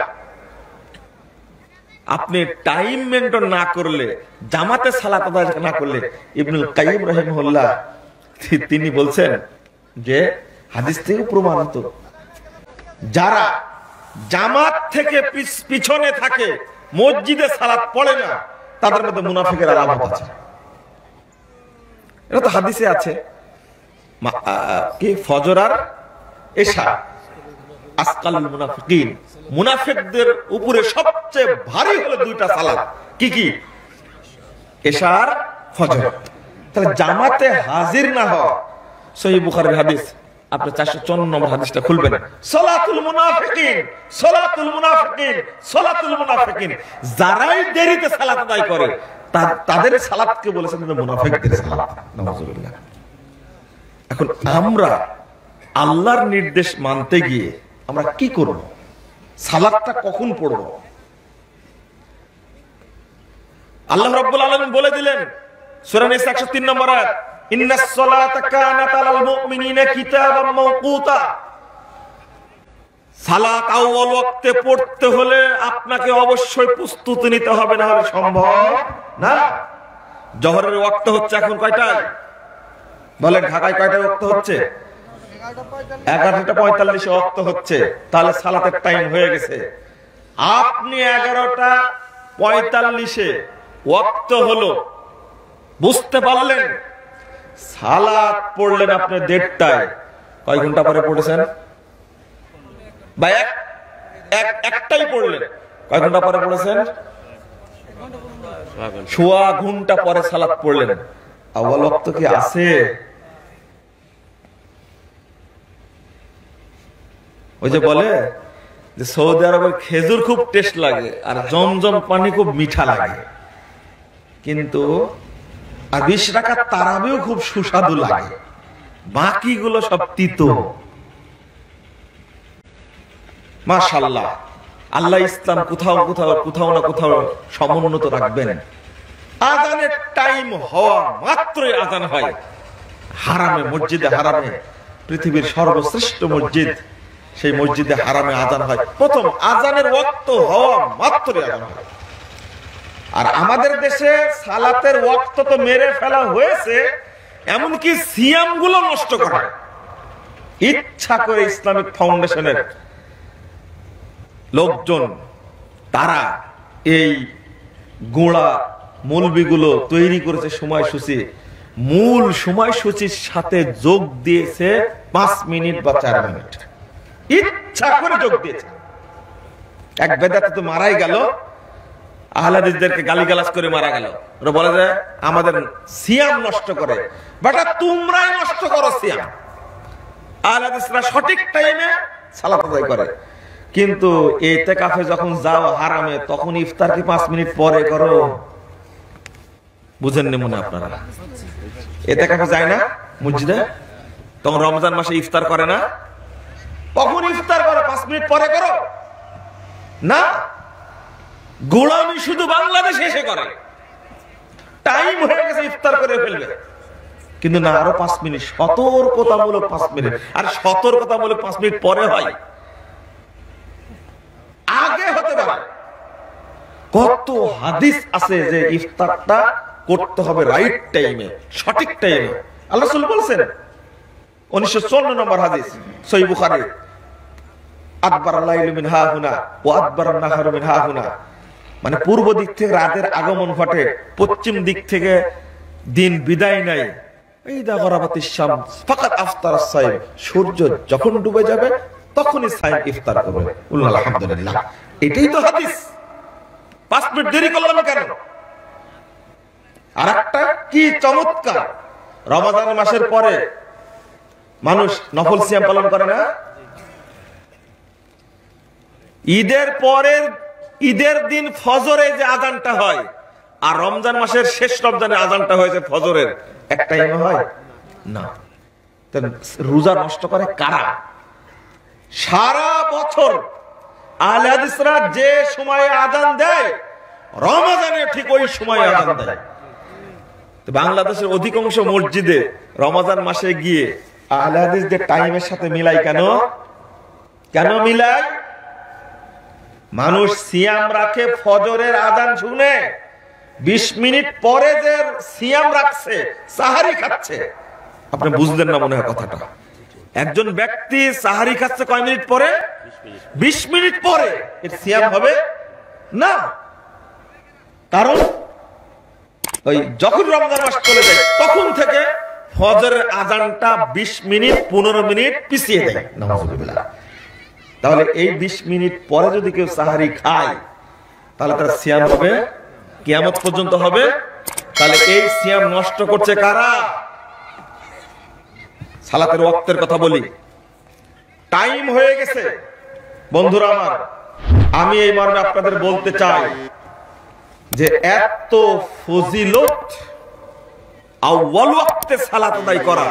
আপনি টাইম মেইনটেইন না করলে, জামাতে সালাত আদায় না করলে, ইবনুল কাইয়িম রাহিমাহুল্লাহ তিনি বলছেন যে হাদিস থেকে প্রমাণিত, যারা জামাত থেকে পিছনে থাকে, মসজিদে সালাত পড়ে না, তাদের মধ্যে মুনাফিকের আলামত আছে। এটা তো হাদিসে আছে, কি ফজর আর এশা আসকালুল মুনাফিকিন, মুনাফিকদের উপরে সবচেয়ে ভারী হলো 2টা সালাত, কি কি? এশা আর ফজর। তাহলে জামাতে হাজির না হওয়া, সহিহ বুখারীর হাদিস, আপনি 454 নম্বর হাদিসটা খুলবেন, সালাতুল মুনাফিকিন, সালাতুল মুনাফিকিন, সালাতুল মুনাফিকিন, যারাই দেরিতে সালাত আদায় করে তাদের সালাতকে বলেছেন মুনাফিকদের সালাত। নাউজুবিল্লাহ। এখন আমরা আল্লাহর নির্দেশ মানতে গিয়ে আমরা কি করব? সালাতটা কখন পড়ব? আল্লাহ রাব্বুল আলামিন বলে দিলেন সূরা নিসা 103 নম্বর আয়াত, ইন্নাস সালাতা কানাত আলাল মুমিনিনা কিতাবাম মাওকুতা। সালাত আউয়াল ওয়াক্তে পড়তে হলে আপনাকে অবশ্যই প্রস্তুতি নিতে হবে, না হলে সম্ভব না। জোহরের ওয়াক্ত হচ্ছে এখন কয়টায়? বলেন ঢাকায় কয়টায় ওয়াক্ত হচ্ছে? 11:45 ওয়াক্ত হচ্ছে। তাহলে সালাতের টাইম হয়ে গেছে। আপনি 11:45 ওয়াক্ত হলো, বুঝতে পারলেন, সালাত পড়লেন আপনি 1:30টায়, কয় ঘন্টা পরে পড়েছেন? বা একটাই পড়লেন, কয় ঘন্টা পরে পড়েছেন? সোয়া ঘন্টা পরে সালাত পড়লেন। আউয়াল ওয়াক্ত কি আছে? ওই যে বলে যে সৌদি আরবের খেজুর খুব টেস্ট লাগে আর জমজম পানি খুব মিঠা লাগে, কিন্তু আর 20 রাকাত তারাবিও খুব সুস্বাদু লাগে, বাকিগুলো সব তিতো। মাশাআল্লাহ, আল্লাহ ইসলাম কোথাও কোথাও কোথাও না কোথাও সমুন্নত রাখবেন। আজানের টাইম হওয়া মাত্রই আজান হয় হারামে, মসজিদে হারামে, পৃথিবীর সর্বশ্রেষ্ঠ মসজিদ, সেই মসজিদে হারামে আজান হয়। প্রথম আজানের ওয়াক্ত হওয়া মাত্রই আজান হয়। আর আমাদের দেশে সালাতের ওয়াক্ত তো মেরে ফেলা হয়েছে, এমনকি সিয়াম গুলো নষ্ট করা ইচ্ছা করে ইসলামিক ফাউন্ডেশনের লোকজন, তারা এই গোড়া মৌলবিগুলো তৈরি করেছে সময়সূচি, মূল সময়সূচির সাথে যোগ দিয়েছে 5 মিনিট বা 4 মিনিট, ইচ্ছা করে যোগ দিয়েছে। এক বেদাতি তো মারাই গেল, আহলে হাদিসদেরকে গালিগালাজ করে মারা গেল। ওরা বলে যে আমাদের সিয়াম নষ্ট করে, বাট তোমরাই নষ্ট করো সিয়াম। আহলে হাদিসরা সঠিক টাইমে সালাত আদায় করে, কিন্তু ইতিকাফে যখন যাও হারামে, তখন ইফতার কি 5 মিনিট পরে করো? বুঝেননি মনে আপনারা? ইতিকাফে যায় না মসজিদে, তখন রমজান মাসে ইফতার করে না, কখন ইফতার করো? 5 মিনিট পরে করো না। গোলামি শুধু বাংলাদেশে এসে করে, টাইম হয়ে গেছে ইফতার করে ফেলবে, কিন্তু না, আরো 5 মিনিট, সতর্কতামূলক 5 মিনিট। আর সতর্কতামূলক 5 মিনিট পরে হয়, আগে হতে পারে। কত হাদিস আছে যে ইফতারটা করতে হবে রাইট টাইমে, সঠিক টাইমে। আল্লাহ রাসূল বলেছেন, 1954 নম্বর হাদিস সহিহ বুখারী, আদবার লাইলু মিন হাহুনা ওয়া আদবার নাহারু মিন হাহুনা, মানে পূর্ব দিক থেকে রাতের আগমন ঘটে, পশ্চিম দিক থেকে দিন বিদায় নেয়। ইদা গরাবাতিশ শামস ফাকাদ আফতার আস-সাইম, সূর্য যখন ডুবে যাবে তখনই সাইম ইফতার করবে। আলহামদুলিল্লাহ, এটাই তো হাদিস। 5 মিনিট দেরি করলাম কেন? আরেকটা কি চমৎকার, রমাদান মাসের পরে মানুষ নফল সিয়াম পালন করে না? ঈদের পরের ঈদের দিন ফজরে যে আযানটা হয়, আর রমজান মাসের শেষ রমজানের আযানটা হয়েছে ফজরের এক টাইমে হয় না। রোজা নষ্ট করে কারা? সারা বছর আহলে হাদিসরা যে সময়ে আযান দেয়, রমজানে ঠিক ওই সময়ে আযান দেয়। বাংলাদেশের অধিকাংশ মসজিদে রমজান মাসে গিয়ে আহলে হাদিসদের টাইমের সাথে মিলাই কেন? কেন মিলাই? মানুষ সিয়াম রাখে ফজরের আযান শুনে, 20 মিনিট পরে যে সিয়াম রাখছে, সাহারি খাচ্ছে। আপনি বুঝলেন না মনে হয় কথাটা। একজন ব্যক্তি সাহারি খাচ্ছে কয় মিনিট পরে? 20 মিনিট পরে। এর সিয়াম হবে না, কারণ ওই যখন রমজান মাস চলে যায় তখন থেকে ফজরের আযানটা 20 মিনিট 15 মিনিট পিছিয়ে দেয়। নাউজুবিল্লাহ। তাহলে এই 20 মিনিট পরে যদি কেউ সাহারি খায়, তাহলে তার সিয়াম হবে কিয়ামত পর্যন্ত হবে। তাহলে এই সিয়াম নষ্ট করছে কারা? সালাতের ওয়াক্তের কথা বলি, টাইম হয়ে গেছে বন্ধুরা আমার। আমি এই মর্মে আপনাদের বলতে চাই যে এত ফজিলত আউয়াল ওয়াক্তে সালাত আদায় করা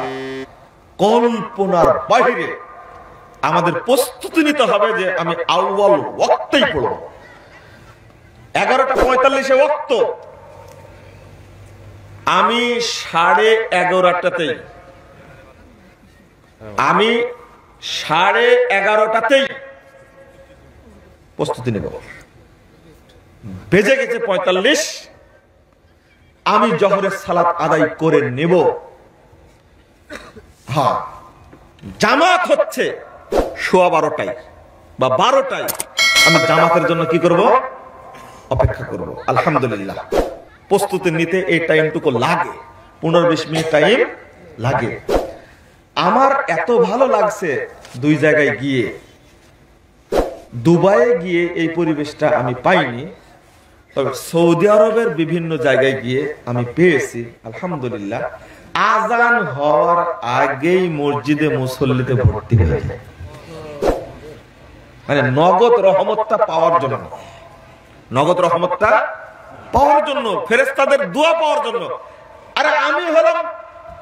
কল্পনার বাইরে। আমাদের প্রস্তুতি নিতে হবে যে আমি আউয়াল ওয়াক্তেই পড়ব। 11:45 ওয়াক্ত, আমি 11:30টাতেই, আমি 11:30টাতেই প্রস্তুতি নেব। বেজে গেছে 45, আমি জোহরের সালাত আদায় করে নেব। হ্যাঁ, জামাত হচ্ছে 12:15 বা 12টায়, আমি জামাতের জন্য কি করব? অপেক্ষা করব। আলহামদুলিল্লাহ, প্রস্তুতি নিতে এই টাইমটুকু লাগে, 15-20 মিনিট টাইম লাগে। আমার এত ভালো লাগছে দুই জায়গায় গিয়ে। দুবাইয়ে গিয়ে এই পরিবেশটা আমি পাইনি, তবে সৌদি আরবের বিভিন্ন জায়গায় গিয়ে আমি পেয়েছি। আলহামদুলিল্লাহ, আযান হওয়ার আগেই মসজিদে মুসল্লিতে ভর্তি হয়ে যায়, মানে নগদ রহমতটা পাওয়ার জন্য, নগদ রহমতটা পাওয়ার জন্য, ফেরেশতাদের দোয়া পাওয়ার জন্য। আরে আমি হলাম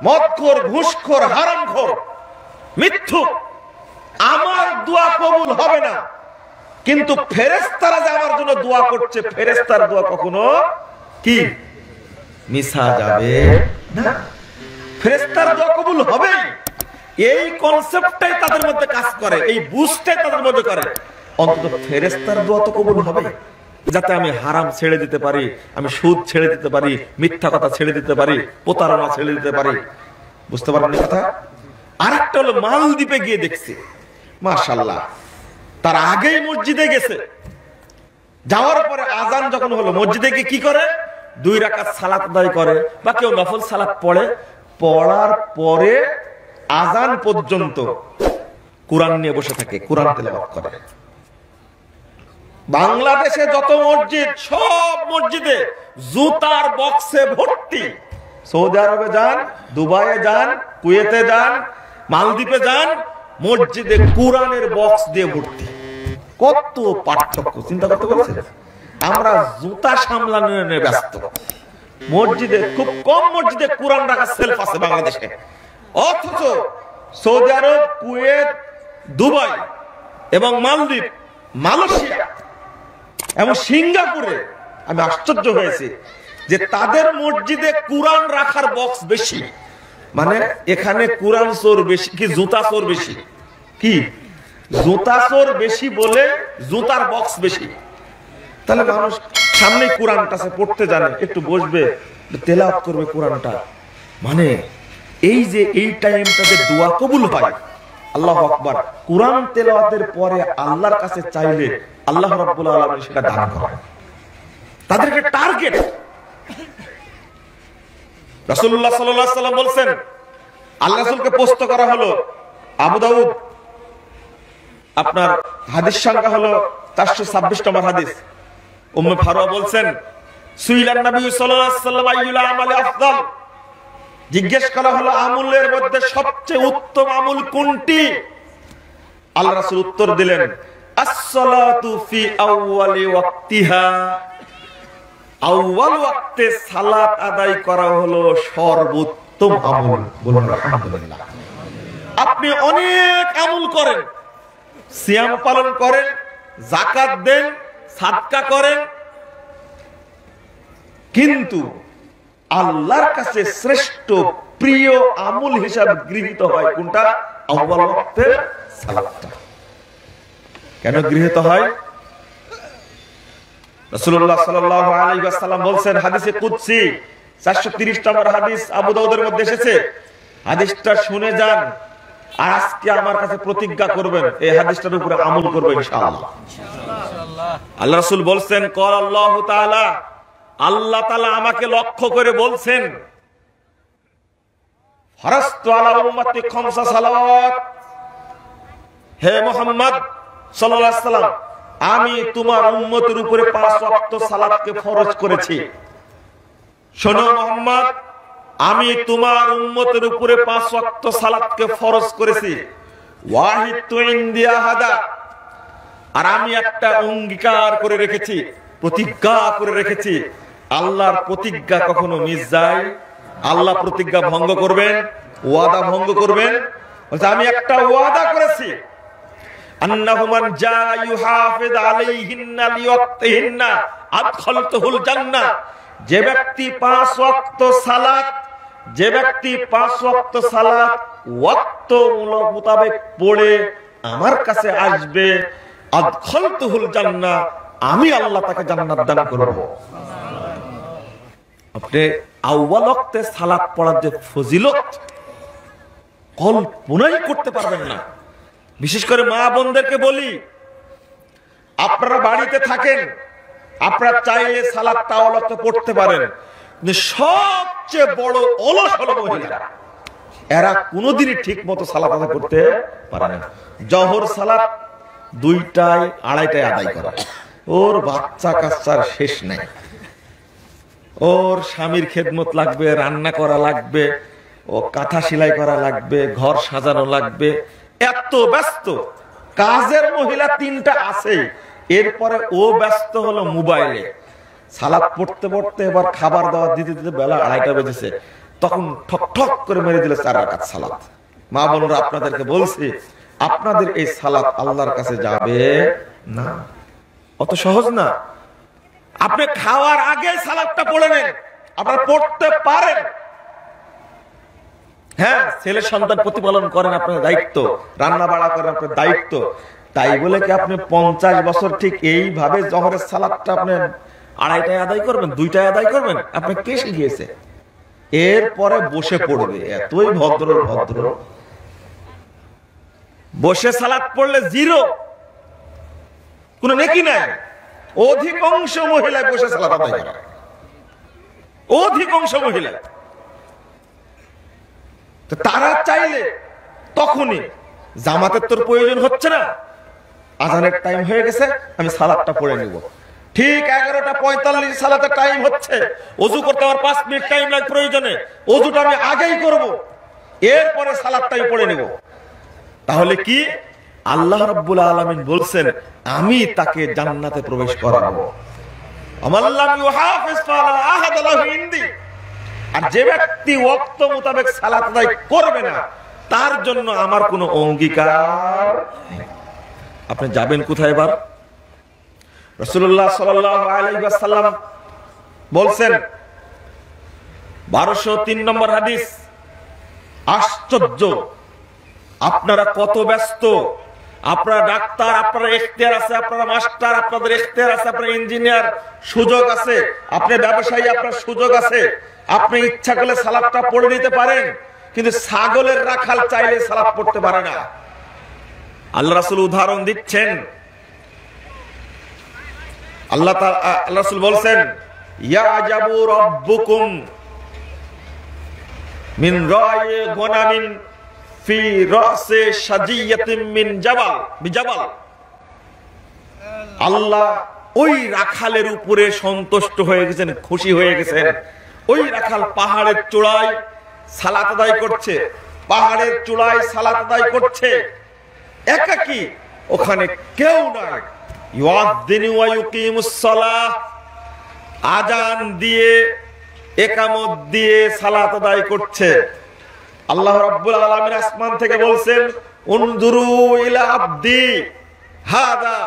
মদখোর, ঘুষখোর, হারামখোর, মিথ্যুক, আমার দোয়া কবুল হবে না, কিন্তু ফেরেশতারা যে আমার জন্য দোয়া করছে, ফেরেশতার দোয়া কখনো কি মিছা যাবে না। ফেরেশতার দোয়া কবুল হবে, এই কনসেপ্টটাই তাদের মধ্যে কাজ করে, এই বুঝটাই তাদের মধ্যে করে। অন্তত ফেরেশতার দোয়া তো কবুল হবে, যাতে আমি হারাম ছেড়ে দিতে পারি, আমি সুদ ছেড়ে দিতে পারি, মিথ্যা কথা ছেড়ে দিতে পারি, প্রতারণা ছেড়ে দিতে পারি। বুঝতে পারেন কথা? আরেকটা হলো মালদ্বীপে গিয়ে দেখছি, মাশাআল্লাহ, তার আগেই মসজিদে গেছে, যাওয়ার পরে আযান যখন হলো, মসজিদে গিয়ে কি করে? 2 রাকাত সালাত আদায় করে, বা কেউ নফল সালাত পড়ে, পড়ার পরে আযান পর্যন্ত কোরআন নিয়ে বসে থাকে, কোরআন তেলাওয়াত করে। বাংলাদেশে যত মসজিদ, সব মসজিদে জুতার বক্সে ভর্তি। সৌদি আরবে যান, দুবাইয়ে যান, কুয়েতে যান, মালদ্বীপে যান, মসজিদে কোরআনের বক্স দিয়ে ভর্তি। কত পার্থক্য চিন্তা করতে পারছেন? আমরা জুতা সামলানো নিয়ে ব্যস্ত। মসজিদে খুব কম মসজিদে কোরআন রাখার সেলফ আছে বাংলাদেশে, অথচ সৌদি আরব, কুয়েত, দুবাই এবং মালদ্বীপ, মালয়েশিয়া এবং সিঙ্গাপুরে আমি আশ্চর্য হয়েছি যে তাদের মসজিদে কোরআন রাখার বক্স বেশি। মানে এখানে কোরআন চোর বেশি কি জুতা চোর বেশি? কি জুতা চোর বেশি বলে জুতার বক্স বেশি। তাহলে মানুষ সামনে কোরআনটা পড়তে জানে, একটু বসবে, তেলাওয়াত করবে কোরআনটা। মানে এই যে এই টাইমটাতে দোয়া কবুল হয়, আল্লাহু আকবার, কোরআন তেলাওয়াতের পরে আল্লাহর কাছে চাইলে আল্লাহ রাব্বুল আলামিন সেটা দান করেন। তাদেরকে টার্গেট। রাসূলুল্লাহ সাল্লাল্লাহু আলাইহি ওয়াসাল্লাম বলেন, আল্লাহ রাসূলকে প্রশ্ন করা হলো, আবু দাউদ আপনার হাদিস সংখ্যা হলো 426 নম্বর হাদিস। উম্মে ফারুয়া বলছেন, সুইলান নবী সাল্লাল্লাহু আলাইহি ওয়াসাল্লাম আইয়ুল আমালি আফদাল, জিজ্ঞেস করা হলো আমলের মধ্যে সবচেয়ে উত্তম আমল কোনটি? আল্লাহ রাসূল উত্তর দিলেন, as-salatu fi awwali waqtiha, আউয়াল ওয়াক্তে সালাত আদায় করা হলো সর্বোত্তম আমল। বলুন আলহামদুলিল্লাহ। আপনি অনেক আমল করেন, সিয়াম পালন করেন, যাকাত দেন, সাদকা করেন, কিন্তু আল্লাহর কাছে শ্রেষ্ঠ প্রিয় আমল হিসাবে গৃহীত হয় কোনটা? আউয়াল ওয়াক্তের সালাতটা। কেন গৃহীত হয়? রাসূলুল্লাহ সাল্লাল্লাহু আলাইহি ওয়াসাল্লাম বলেন হাদিসে কুদসি 430 নম্বর হাদিস আবু দাউদের মধ্যে এসেছে। হাদিসটা শুনে যান আর আজকে আমার কাছে প্রতিজ্ঞা করবেন এই হাদিসটার উপরে আমল করবেন ইনশাআল্লাহ। আল্লাহ রাসূল বলেন, ক্বাল আল্লাহু তাআলা, আল্লাহ তাআলা আমাকে লক্ষ্য করে বলছেন, ফারাস্তু আলা উম্মতি খামসা সালাওয়াত, হে মুহাম্মদ সাল্লাল্লাহু আলাইহি ওয়াসাল্লাম, আমি তোমার উম্মতের উপরে 5 ওয়াক্ত সালাতকে ফরজ করেছি। শোনো মুহাম্মদ, আমি তোমার উম্মতের উপরে 5 ওয়াক্ত সালাতকে ফরজ করেছি। ওয়াহিদ তু ইনদি আহাদা, আর আমি একটা অঙ্গীকার করে রেখেছি, প্রতিজ্ঞা করে রেখেছি। আল্লাহর প্রতিজ্ঞা কখনো মিস যায়? আল্লাহ প্রতিজ্ঞা ভঙ্গ করবেন, ওয়াদা ভঙ্গ করবেন? বলছে আমি একটা ওয়াদা করেছি, আন্নাহু মান জা ইউহাফিজ আলাইহিন্না লিওয়াক্তিহিন্না আদখালতুহুল জান্নাহ, যে ব্যক্তি 5 ওয়াক্ত সালাত, যে ব্যক্তি 5 ওয়াক্ত সালাত ওয়াক্ত মোতাবেক পড়ে আমার কাছে আসবে, আদখালতুহুল জান্নাহ, আমি আল্লাহ তাকে জান্নাত দান করব। আপনি আউয়াল ওয়াক্তে সালাত পড়ার যে ফজিলত কল্পনাই করতে পারবেন না। বিশেষ করে মা বোনদেরকে বলি, আপনারা বাড়িতে থাকেন, আপনারা চাইলে সালাতটা আউয়াল ওয়াক্তে পড়তে পারেন, কিন্তু সবচেয়ে বড় অলস হলো মহিলা। এরা কোনোদিনই ঠিক মতো সালাত আদায় করতে পারে না। জোহর সালাত 2টায় 2:30টায় আদায় করা, ওর বাচ্চা কাচ্চার শেষ নেই। ওর স্বামীর খেদমত লাগবে, রান্না করা লাগবে, ও কাঁথা সেলাই করা লাগবে, ঘর সাজানো লাগবে, এত ব্যস্ত। কাজের মহিলা 3টা আছে, এরপরে ও ব্যস্ত হলো মোবাইলে। সালাত পড়তে পড়তে এবার খাবার দাবার দিতে দিতে বেলা 2:30টা বেজেছে, তখন ঠক ঠক করে মেরে দিলে 4 রাকাত সালাত। মা বোনরা আপনাদেরকে বলছি, আপনাদের এই সালাত আল্লাহর কাছে যাবে না, অত সহজ না। আপনি খাওয়ার আগে সালাতটা পড়ে নেন, আপনারা পড়তে পারেন। হ্যাঁ, ছেলে সন্তান প্রতিপালন করেন আপনার দায়িত্ব, রান্না বাড়া করেন আপনার দায়িত্ব। তাই বলে কি আপনি 50 বছর ঠিক এইভাবে জোহরের সালাতটা আপনি 2:30টায় আদায় করবেন, 2টায় আদায় করবেন? আপনি কে শিখিয়েছে? এরপরে বসে পড়বে, এতই ভদ্র ভদ্র। বসে সালাত পড়লে 0, কোনো নেকি নাই। অধিকাংশ মহিলা বসে সালাত আদায় করে, অধিকাংশ মহিলা। তারা চাইলে তখনই, জামাতের তোর প্রয়োজন হচ্ছে না, আজানের টাইম হয়ে গেছে, আমি সালাতটা পড়ে নিব। ঠিক 11:45 সালাতের টাইম হচ্ছে, ওযু করতে আমার 5 মিনিট টাইম লাগে প্রয়োজনে, ওযুটা আমি আগেই করব, এরপরে সালাতটাই পড়ে নিব। তাহলে কি আল্লাহ রাব্বুল আলামিন বলছেন আমি তাকে জান্নাতে প্রবেশ করাবো। আমাল্লাম ইউহাফিজ ফালা আহাদ লাহু ইনদি। আর যে ব্যক্তি ওয়াক্ত মোতাবেক সালাত আদায় করবে না, তার জন্য আমার কোনো অঙ্গীকার নেই। আপনি যাবেন কোথায় এবার? রাসূলুল্লাহ সাল্লাল্লাহু আলাইহি ওয়াসাল্লাম বলছেন 1203 নম্বর হাদিস, আশ্চর্য আপনারা কত ব্যস্ত, আপনারা ডাক্তার, আপনারা ইখতিয়ার আছে, আপনারা মাস্টার, আপনাদের ইখতিয়ার আছে, আপনারা ইঞ্জিনিয়ার, সুযোগ আছে, আপনি ব্যবসায়ী, আপনার সুযোগ আছে, আপনি ইচ্ছা করলে সালাতটা পড়ে নিতে পারেন, কিন্তু ছাগলের রাখাল চাইলে সালাত পড়তে পারে না। আল্লাহ রাসূল উদাহরণ দিচ্ছেন, আল্লাহ রাসূল বলছেন ইয়া আজাবু রাব্বুকুম মিন রায়ে গনামিন ফি রাসে শাজিয়াতিন মিন জাবাল বিজাবাল। আল্লাহ ওই রাখালের উপরে সন্তুষ্ট হয়ে গেছেন, খুশি হয়ে গেছেন। ওই রাখাল পাহাড়ের চূড়ায় সালাত আদায় করছে, পাহাড়ের চূড়ায় সালাত আদায় করছে একাকী, ওখানে কেউ নাই। ইউআযযিনু ওয়া ইউকিমুস সালাহ, আযান দিয়ে ইকামত দিয়ে সালাত আদায় করছে। আল্লাহ রাব্বুল আলামিন আসমান থেকে বলছেন উনজুরু ইলা আবদি হাদা,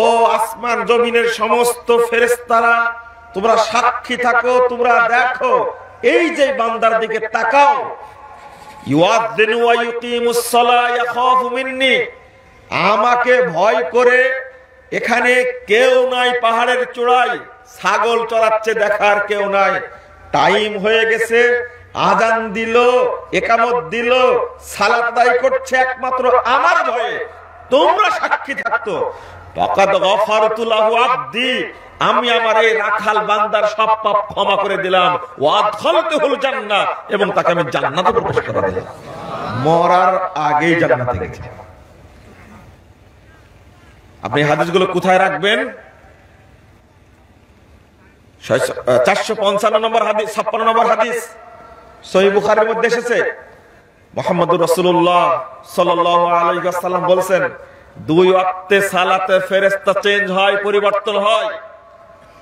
ও আসমান জমিনের সমস্ত ফেরেশতারা তোমরা সাক্ষী থাকো, তোমরা দেখো, এই যে বান্দার দিকে তাকাও। ইউআযযিনু ওয়া ইউকিমুস সালাহ ইয়াখাফু মিন্নি, আমাকে ভয় করে, এখানে কেউ নাই, পাহাড়ের চূড়ায় ছাগল চড়াচ্ছে, দেখার কেউ নাই, টাইম হয়ে গেছে, আযান দিল, ইকামত দিল, সালাত আদায় করছে একমাত্র আমার ভয়ে, তোমরা সাক্ষী থাকতো। ফাকাদ গফারতু লাহু আবদি, আমি আমার এই রাখাল বান্দার সব পাপ ক্ষমা করে দিলাম। ওয়া আদখালতুহুল জান্নাহ, এবং তাকে আমি জান্নাতে প্রবেশ করে দিলাম। মরার আগেই জান্নাতে গেছে। আপনি হাদিসগুলো কোথায় রাখবেন? 455 নম্বর হাদিস, 56 নম্বর হাদিস সহিহ বুখারীর মধ্যে এসেছে। মুহাম্মদুর রাসূলুল্লাহ সাল্লাল্লাহু আলাইহি ওয়াসাল্লাম বলেন, দুই ওয়াক্তে সালাতে ফেরেশতা চেঞ্জ হয়, পরিবর্তন হয়।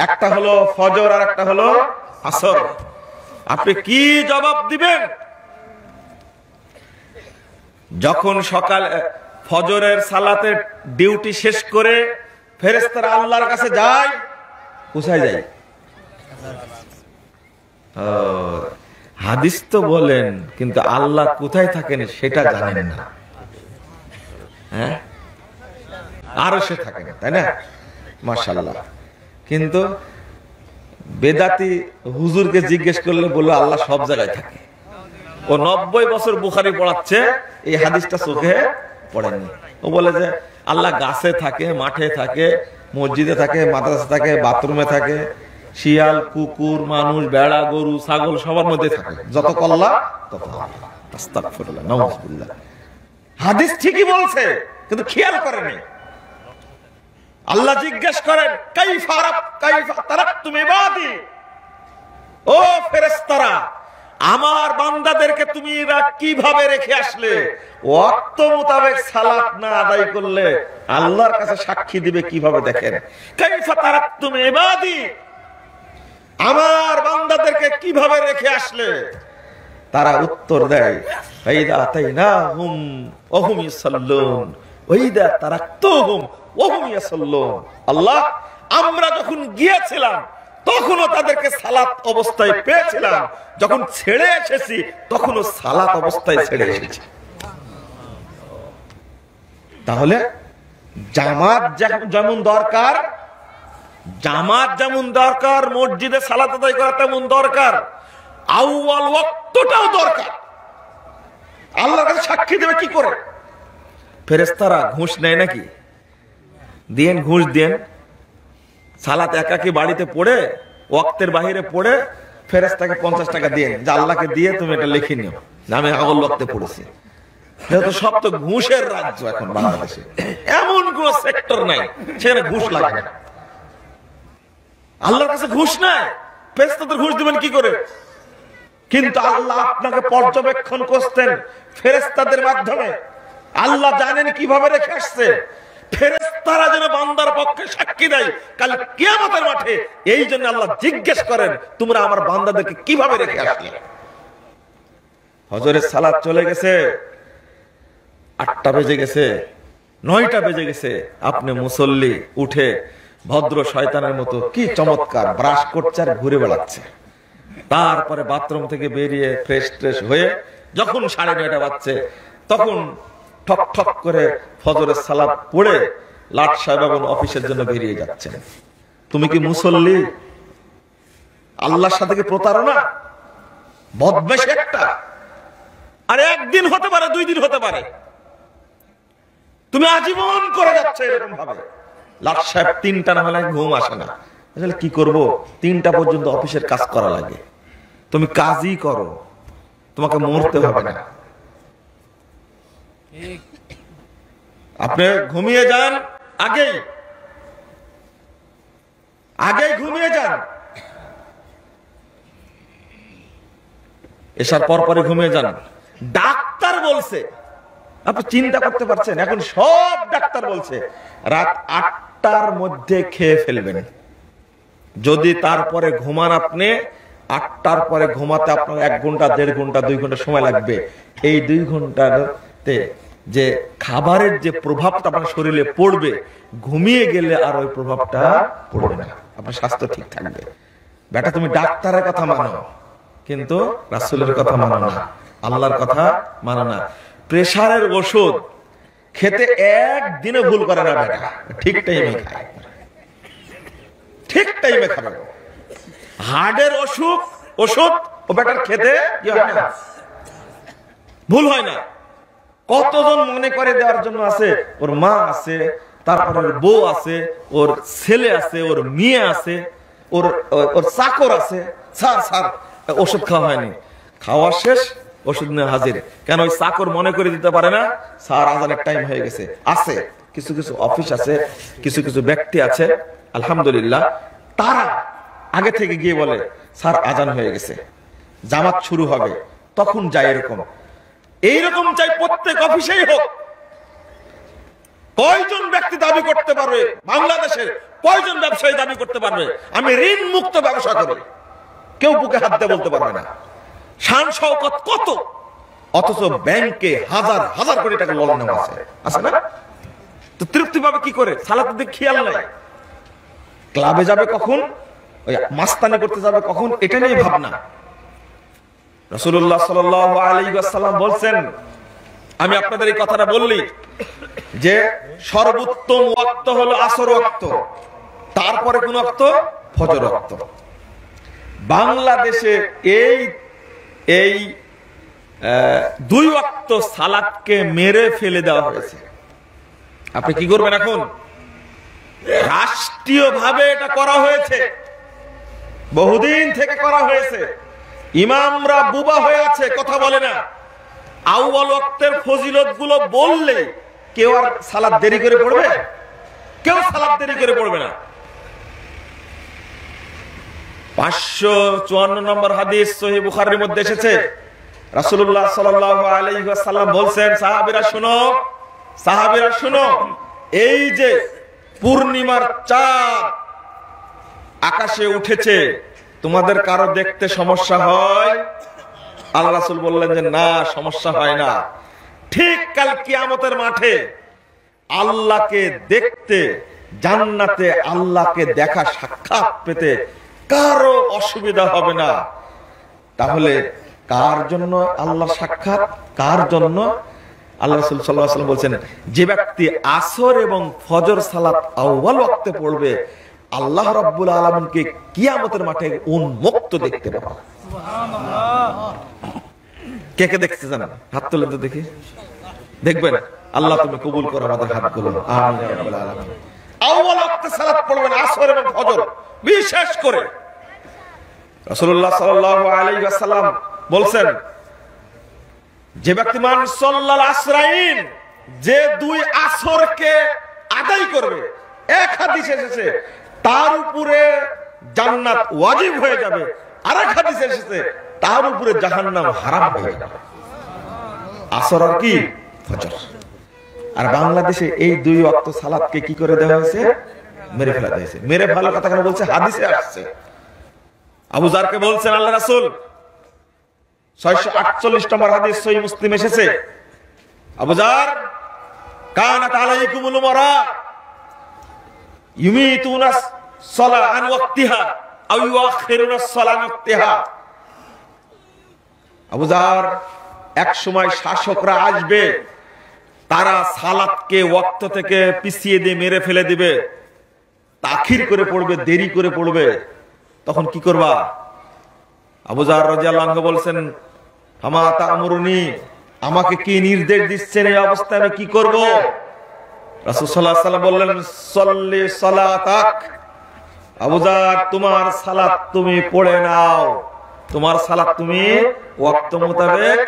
একটা হলো ফজর আর একটা হলো আসর। আপনি কি জবাব দিবেন? যখন সকাল ফজরের সালাতের ডিউটি শেষ করে ফেরেশতারা আল্লাহর কাছে যায়, কোথায় যায়? হাদিস তো বলেন, কিন্তু আল্লাহ কোথায় থাকেন সেটা জানেন না। হ্যাঁ, আরশে থাকেন, তাই না? মাশাআল্লাহ। কিন্তু বেদাতি হুজুরকে জিজ্ঞেস করলে বললো আল্লাহ সব জায়গায় থাকে। ও 90 বছর বুখারী পড়াচ্ছে, এই হাদিসটা চোখে পড়েনি। ও বলে যে আল্লাহ গাছে থাকে, মাঠে থাকে, মসজিদে থাকে, মাদ্রাসা থাকে, বাথরুমে থাকে, শিয়াল, কুকুর, মানুষ, বেড়া, গরু, ছাগল সবার মধ্যে থাকে। যত কল্লা তত আস্তাগফিরুল্লাহ, নাউযুবিল্লাহ। হাদিস ঠিকই বলছে, কিন্তু খেয়াল করেনি। আল্লাহ জিজ্ঞেস করেন কাইফা তারাকতুম ইবাদি, ও ফেরেশতারা, আমার বান্দাদেরকে তুমি কিভাবে রেখে আসলে? ওয়াক্ত মোতাবেক সালাত না আদায় করলে আল্লাহর কাছে সাক্ষী দিবে কিভাবে? দেখেন, কাইফা তারাকতুম ইবাদি, আমার বান্দাদেরকে কিভাবে রেখে আসলে? তারা উত্তর দেয় ফাইদা আতাইনাহুম ওয়া হুম ইসাল্লুন ওয়া ইদা তারাকতুহুম ওয়া হুম ইয়াসাল্লুন। আল্লাহ, আমরা যখন গিয়েছিলাম তখনও তাদেরকে সালাত অবস্থায় পেয়েছিলাম, যখন ছেড়ে এসেছি তখনও সালাত অবস্থায় ছেড়ে এসেছি। তাহলে জামাত যেমন দরকার, মসজিদে সালাত আদায় করা তেমন দরকার, আউয়াল ওয়াক্তটাও দরকার। আল্লাহর কাছে সাক্ষী দেবে কি করে? ফেরেশতারা ঘুষ নেয় নাকি? দেন, ঘুষ দেন। সালাত একাকি বাড়িতে পড়ে, ওয়াক্তের বাহিরে পড়ে ফেরেশতাকে 50 টাকা দেন, যে আল্লাহকে দিয়ে তুমি এটা লিখে নিও, আমি আউয়াল ওয়াক্তে পড়েছি। যেহেতু সব তো ঘুষের রাজ্য এখন বাংলাদেশে, এমন কোন সেক্টর নাই সেখানে ঘুষ লাগে না। আল্লাহর কাছে ঘুষ নাই, ফেরেশতাদের ঘুষ দিবেন কি করে? কিন্তু আল্লাহ আপনাকে পর্যবেক্ষণ করতেন ফেরেশতাদের মাধ্যমে। আল্লাহ জানেন কিভাবে রেখে আসছে। ফেরেশতারা যেন বান্দার পক্ষে সাক্ষী দেয় কাল কিয়ামতের মাঠে। এই জন্য আল্লাহ জিজ্ঞেস করেন, তোমরা আমার বান্দাদেরকে কিভাবে রেখে আসলে? হজরের সালাত চলে গেছে, 8টা বেজে গেছে, 9টা বেজে গেছে, আপনি মুসল্লি উঠে ভদ্র শয়তানের মতো কি চমৎকার ব্রাশ করছে আর ঘুরে বেড়াচ্ছে। তারপরে বাথরুম থেকে বেরিয়ে ফ্রেশ ট্রেশ হয়ে যখন 9:30 বাজছে, তখন ঠক ঠক করে ফজরের সালাত পড়ে লাট সাহেব এবং অফিসের জন্য বেরিয়ে যাচ্ছেন। তুমি কি মুসল্লি? আল্লাহর সাথে কি প্রতারণা? বদমাশ একটা। আর একদিন হতে পারে, 2 দিন হতে পারে, তুমি আজীবন করে যাচ্ছ এরকম ভাবে। লাট সাহেব 3টা না হলে ঘুম আসে না। আসলে কি করব, 3টা পর্যন্ত অফিসের কাজ করা লাগে। তুমি কাজই করো, তোমাকে মরতে হবে না। আপনি ঘুমিয়ে যান, আগেই ঘুমিয়ে যান, এসার পর পরে ঘুমিয়ে যান। ডাক্তার বলছে, আপনি চিন্তা করতে পারছেন, এখন সব ডাক্তার বলছে রাত 8টার মধ্যে খেয়ে ফেলবেন। যদি তারপরে ঘুমান আপনি, 8টার পরে ঘুমাতে আপনার 1 ঘন্টা, 1.5 ঘন্টা, 2 ঘন্টা সময় লাগবে। এই 2 ঘন্টাতে যে খাবারের যে প্রভাবটা আপনার শরীরে পড়বে, ঘুমিয়ে গেলে আর ওই প্রভাবটা পড়বে না, আপনার স্বাস্থ্য ঠিক থাকবে। বেটা তুমি ডাক্তারের কথা মানো, কিন্তু রাসূলের কথা মানো না, আল্লাহর কথা মানো না। প্রেসারের ওষুধ খেতে একদিনে ভুল করে না বেটা, ঠিক টাইমে খায়, ঠিক টাইমে খাবে। হার্টের ওষুধ ও বেটার খেতে কি হয় না, ভুল হয় না। কতজন মনে করে দেওয়ার জন্য আছে, ওর মা আছে, তারপরে ওর বউ আছে, ওর ছেলে আছে, ওর মেয়ে আছে, ওর চাকর আছে, স্যার ওষুধ খাওয়া হয়নি, খাওয়া শেষ, ওষুধ নিয়ে হাজির। কেন? ওই চাকর মনে করে দিতে পারে না স্যার আজানের টাইম হয়ে গেছে। আছে কিছু কিছু অফিস আছে, কিছু কিছু ব্যক্তি আছে আলহামদুলিল্লাহ, তারা আগে থেকে গিয়ে বলে স্যার আজান হয়ে গেছে, জামাত শুরু হবে, তখন যায়। এইরকম চাই প্রত্যেক অফিসেই হোক। কয়জন ব্যক্তি দাবি করতে পারবে বাংলাদেশের, কয়জন ব্যবসায়ী দাবি করতে পারবে আমি ঋণ মুক্ত ব্যবসা করি? কেউ বুকে হাত দিয়ে বলতে পারবে না। শান শওকত কত, অথচ ব্যাংকে হাজার হাজার কোটি টাকা লোন নেওয়া আছে না? তো তৃপ্তি পাবে কি করে? সালাতের দিকে খেয়াল নাই। ক্লাবে যাবে কখন, ওই মাস্তানি করতে যাবে কখন, এটা নিয়ে ভাবনা। রাসূলুল্লাহ সাল্লাল্লাহু আলাইহি ওয়াসাল্লাম বলছেন, আমি আপনাদের এই কথাটা বললি যে সর্বোত্তম ওয়াক্ত হলো আসর ওয়াক্ত, তারপরে কোন ওয়াক্ত? ফজর ওয়াক্ত। বাংলাদেশে এই 2 ওয়াক্ত সালাতকে মেরে ফেলে দেওয়া হয়েছে। আপনি কি করবেন এখন? রাষ্ট্রীয়ভাবে এটা করা হয়েছে, বহুদিন থেকে করা হয়েছে। ইমামরা বুবা হয়ে আছে, কথা বলে না। আউয়াল ওয়াক্তের ফজিলত গুলো বললে কেউ আর সালাত দেরি করে পড়বে? কেউ সালাত দেরি করে পড়বে না। 554 নম্বর হাদিস সহিহ বুখারীর মধ্যে এসেছে, রাসূলুল্লাহ সাল্লাল্লাহু আলাইহি ওয়াসাল্লাম বলছেন, সাহাবীরা শুনো, এই যে পূর্ণিমার চাঁদ আকাশে উঠেছে, তোমাদের কারো দেখতে সমস্যা হয়? আল্লাহ রাসূল বললেন যে না, সমস্যা হয় না। ঠিক কাল কিয়ামতের মাঠে আল্লাহকে দেখতে, জান্নাতে আল্লাহকে দেখা, সাক্ষাৎ পেতে কারো অসুবিধা হবে না। তাহলে কার জন্য আল্লাহ সাক্ষাৎ, কার জন্য? আল্লাহ রাসূল সাল্লাল্লাহু আলাইহি ওয়াসাল্লাম বলছেন, যে ব্যক্তি আসর এবং ফজর সালাত আউয়াল ওয়াক্তে পড়বে, আল্লাহ রাব্বুল আলামিনকে কিয়ামতের মাঠে উন্মুক্ত দেখতে পাবে। সুবহানাল্লাহ। কে কে দেখতে জানেন? হাত তুলে তো দেখি, দেখবেন। আল্লাহ তুমি কবুল করো আমাদের হাতগুলো, আমিন ইয়া রাব্বাল আলামিন। আউয়াল ওয়াক্তে সালাত পড়বেন, আসর এবং ফজর বিশেষ করে। রাসূলুল্লাহ সাল্লাল্লাহু আলাইহি ওয়াসাল্লাম বলছেন যে ব্যক্তি মান সাল্লাল আসরাইন, যে দুই আসরকে আদায় করবে, এক হাদিসে এসেছে তার উপরে জান্নাত ওয়াজিব হয়ে যাবে, আরেক হাদিসে এসেছে তার উপরে জাহান্নাম হারাম হয়ে যাবে। আসর আর কি ফজর। আর বাংলাদেশে এই দুই ওয়াক্ত সালাতকে কি করে দেওয়া হয়েছে? মেরে ফেলা হয়েছে। মেরে ফেলার কথা কেন বলছে? হাদিসে আসছে। আবু যারকে বলছেন আল্লাহ রাসূল, 648 নম্বর হাদিস সহিহ মুসলিম এসেছে, আবু যার, কানাত আলাইকুমুল উমারা ইউমিতুনা সালা আন ওয়াক্তিহা আও ইউআখিরুনা সালা আন ওয়াক্তিহা। আবু যার, এক সময় শাসকরা আসবে, তারা সালাতকে ওয়াক্ত থেকে পিছিয়ে দিয়ে মেরে ফেলে দিবে, তাখির করে পড়বে, দেরি করে পড়বে, তখন কি করবা? আবু যার রাদিয়াল্লাহু আনহু বলছেন, আমা তা'মুরুনি, আমাকে কি নির্দেশ দিচ্ছেন এই অবস্থায় আমি কি করব? রাসূল সাল্লাল্লাহু আলাইহি ওয়াসাল্লাম বললেন, সল্লি সালাতাক, আবু যার তোমার সালাত তুমি পড়ে নাও, তোমার সালাত তুমি ওয়াক্ত মোতাবেক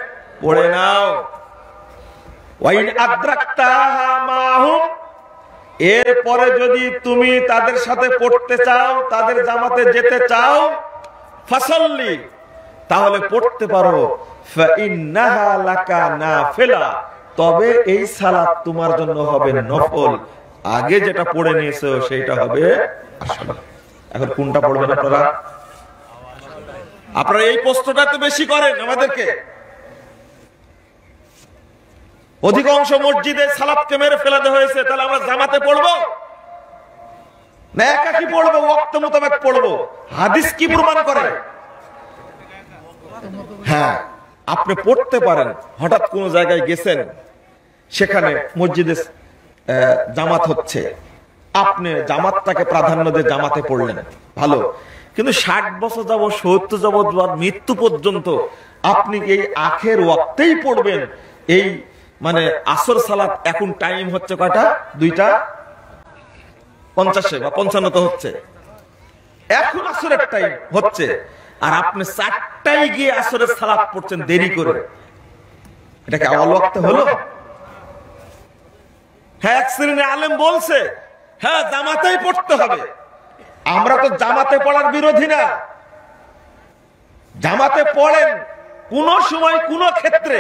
পড়ে নাও। ওয়াইন আদরাকতাহা মাহুম, এরপরে যদি তুমি তাদের সাথে পড়তে চাও, তাদের জামাতে যেতে চাও, ফাসাল্লি, তাহলে পড়তে পারো, ফাইন্নাহা লাকা নাফিলা, তবে এই সালাত তোমার জন্য হবে নফল, আগে যেটা পড়ে নিয়েছো সেটা হবে আসল। এখন কোনটা পড়বেন আপনারা? আপনারা এই প্রশ্নটা তো বেশি করেন আমাদেরকে। অধিকাংশ মসজিদে সালাতকে মেরে ফেলাতে হয়েছে, তাহলে আমরা জামাতে পড়বো না একাকি পড়বো, ওয়াক্ত মোতাবেক পড়বো? হাদিস কি প্রমাণ করে? হ্যাঁ, আপনি পড়তে পারেন। হঠাৎ কোন জায়গায় গেছেন, সেখানে মসজিদে জামাত হচ্ছে, আপনি জামাতটাকে প্রাধান্য দিয়ে জামাতে পড়লেন, ভালো। কিন্তু 60 বছর যাবত, 70 যাবত, মৃত্যু পর্যন্ত আপনি এই আখের ওয়াক্তেই পড়বেন। এই মানে আসর সালাত এখন টাইম হচ্ছে কয়টা? 2:50 বা 55 হচ্ছে, এখন আসরের টাইম হচ্ছে, আর আপনি 4টায় গিয়ে আসরের সালাত পড়ছেন দেরি করে। এটা কি আওয়াল ওয়াক্তে হলো? হ্যাঁ, এক শ্রেণীর আলেম বলছে হ্যাঁ জামাতেই পড়তে হবে। আমরা তো জামাতে পড়ার বিরোধী না, জামাতে পড়েন কোন সময় কোন ক্ষেত্রে,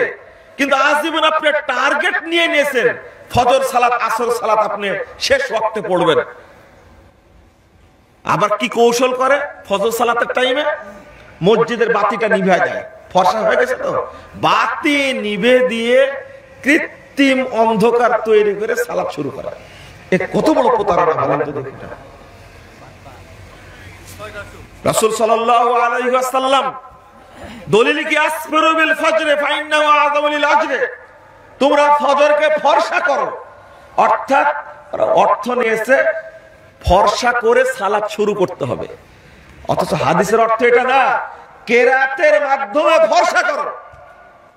কিন্তু আজীবন আপনি টার্গেট নিয়ে নিয়েছেন ফজর সালাত আসর সালাত আপনি শেষ ওয়াক্তে পড়বেন। আবার কি কৌশল করে? ফজর সালাতের টাইমে মসজিদের বাতিটা নিভে যায়, ফর্সা হয়ে গেছে তো, বাতি নিভে দিয়ে কৃত্রিম অন্ধকার তৈরি করে সালাত শুরু করা। এ কত বড় প্রতারণা বলেন তো দেখি। রাসূল সাল্লাল্লাহু আলাইহি ওয়াসাল্লাম দলিল কি আসফিরু বিল ফজরে ফাইন্নাহু আযামু লিল আজরে, তোমরা ফজরকে ফর্সা করো, অর্থাৎ অর্থ নিয়েছে ফর্সা করে সালাত শুরু করতে হবে। অথচ হাদিসের অর্থ এটা না, কেরাতের মাধ্যমে ফর্সা করো,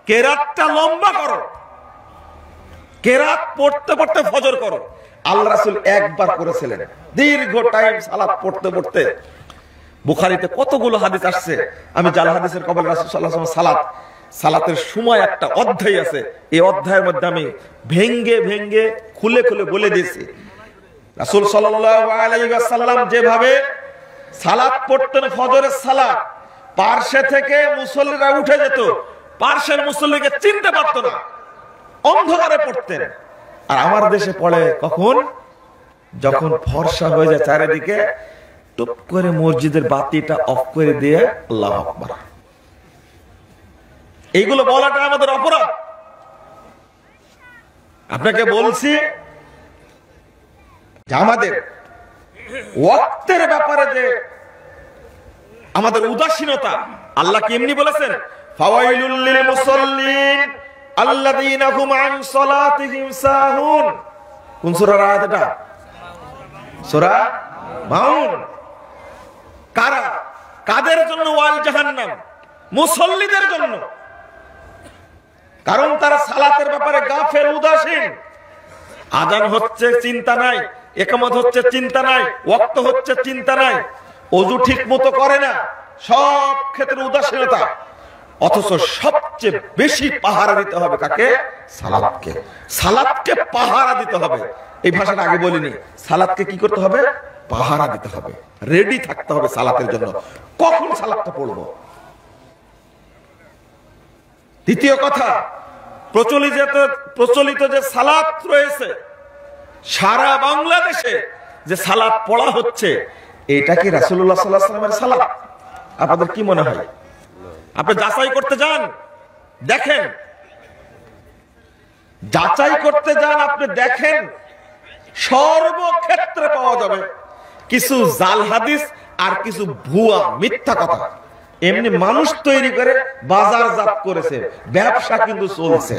কেরাতটা লম্বা করো, কেরাত পড়তে পড়তে ফজর করো। আল্লাহ রাসূল একবার করেছিলেন, দীর্ঘ টাইম সালাত পড়তে পড়তে। বুখারীতে কতগুলো হাদিস আসছে, আমি জাল হাদিসের কবল রাসূল সাল্লাল্লাহু আলাইহি ওয়াসাল্লাম সালাতের সময় একটা অধ্যায় আছে, এই অধ্যায়ের মধ্যে আমি ভেঙ্গে ভেঙ্গে খুলে খুলে বলে দিয়েছি। রাসূল সাল্লাল্লাহু আলাইহি ওয়াসাল্লাম যেভাবে সালাত পড়তেন, ফজরের সালাত, পার্শ্বে থেকে মুসল্লিরা উঠে যেত, পার্শ্বের মুসল্লিকে চিনতে পারতো না, অন্ধকারে পড়তেন। আর আমার দেশে পড়ে কখন? যখন ফর্সা হয়ে যায় চারিদিকে, টুপ করে মসজিদের বাতিটা অফ করে দিয়ে আল্লাহু আকবার। এইগুলো বলাটা আমাদের অপরাধ। আপনাকে বলছি যে আমাদের ওয়াক্তের ব্যাপারে যে আমাদের উদাসীনতা, আল্লাহ কি এমনি বলেছেন, ফাওয়াইলুল লিল মুসাল্লিন আল্লাযীনা হুম আন সালাতিহিম সাহুন। কোন সূরার আয়াত এটা? সূরা মাউন। কারা? কাদের জন্য? ওয়াল জাহান্নাম, মুসল্লিদের জন্য। কারণ তারা সালাতের ব্যাপারে গাফেল, উদাসীন। আজান হচ্ছে চিন্তা নাই, ইকামত হচ্ছে চিন্তা নাই, ওয়াক্ত হচ্ছে চিন্তা নাই, ওযু ঠিক মতো করে না, সব ক্ষেত্রে উদাসীনতা। অথচ সবচেয়ে বেশি পাহারা দিতে হবে কাকে? সালাতকে। সালাতকে পাহারা দিতে হবে। এই ভাষাটা আগে বলিনি। সালাতকে কি করতে হবে? পাহারা দিতে হবে, রেডি থাকতে হবে সালাতের জন্য। কখন সালাতটা পড়বো? দ্বিতীয় কথা, প্রচলিত যে সালাত রয়েছে, সারা বাংলাদেশে যে সালাত পড়া হচ্ছে, এটা কি রাসূলুল্লাহ সাল্লাল্লাহু আলাইহি ওয়াসাল্লামের সালাত? আপনাদের কি মনে হয়? আপনি যাচাই করতে যান, দেখেন, যাচাই করতে যান, আপনি দেখেন, সর্বক্ষেত্রে পাওয়া যাবে কিছু জাল হাদিস আর কিছু ভুয়া মিথ্যা কথা। এমনি মানুষ তৈরি করে বাজারজাত করেছে, ব্যবসা কিন্তু চলছে।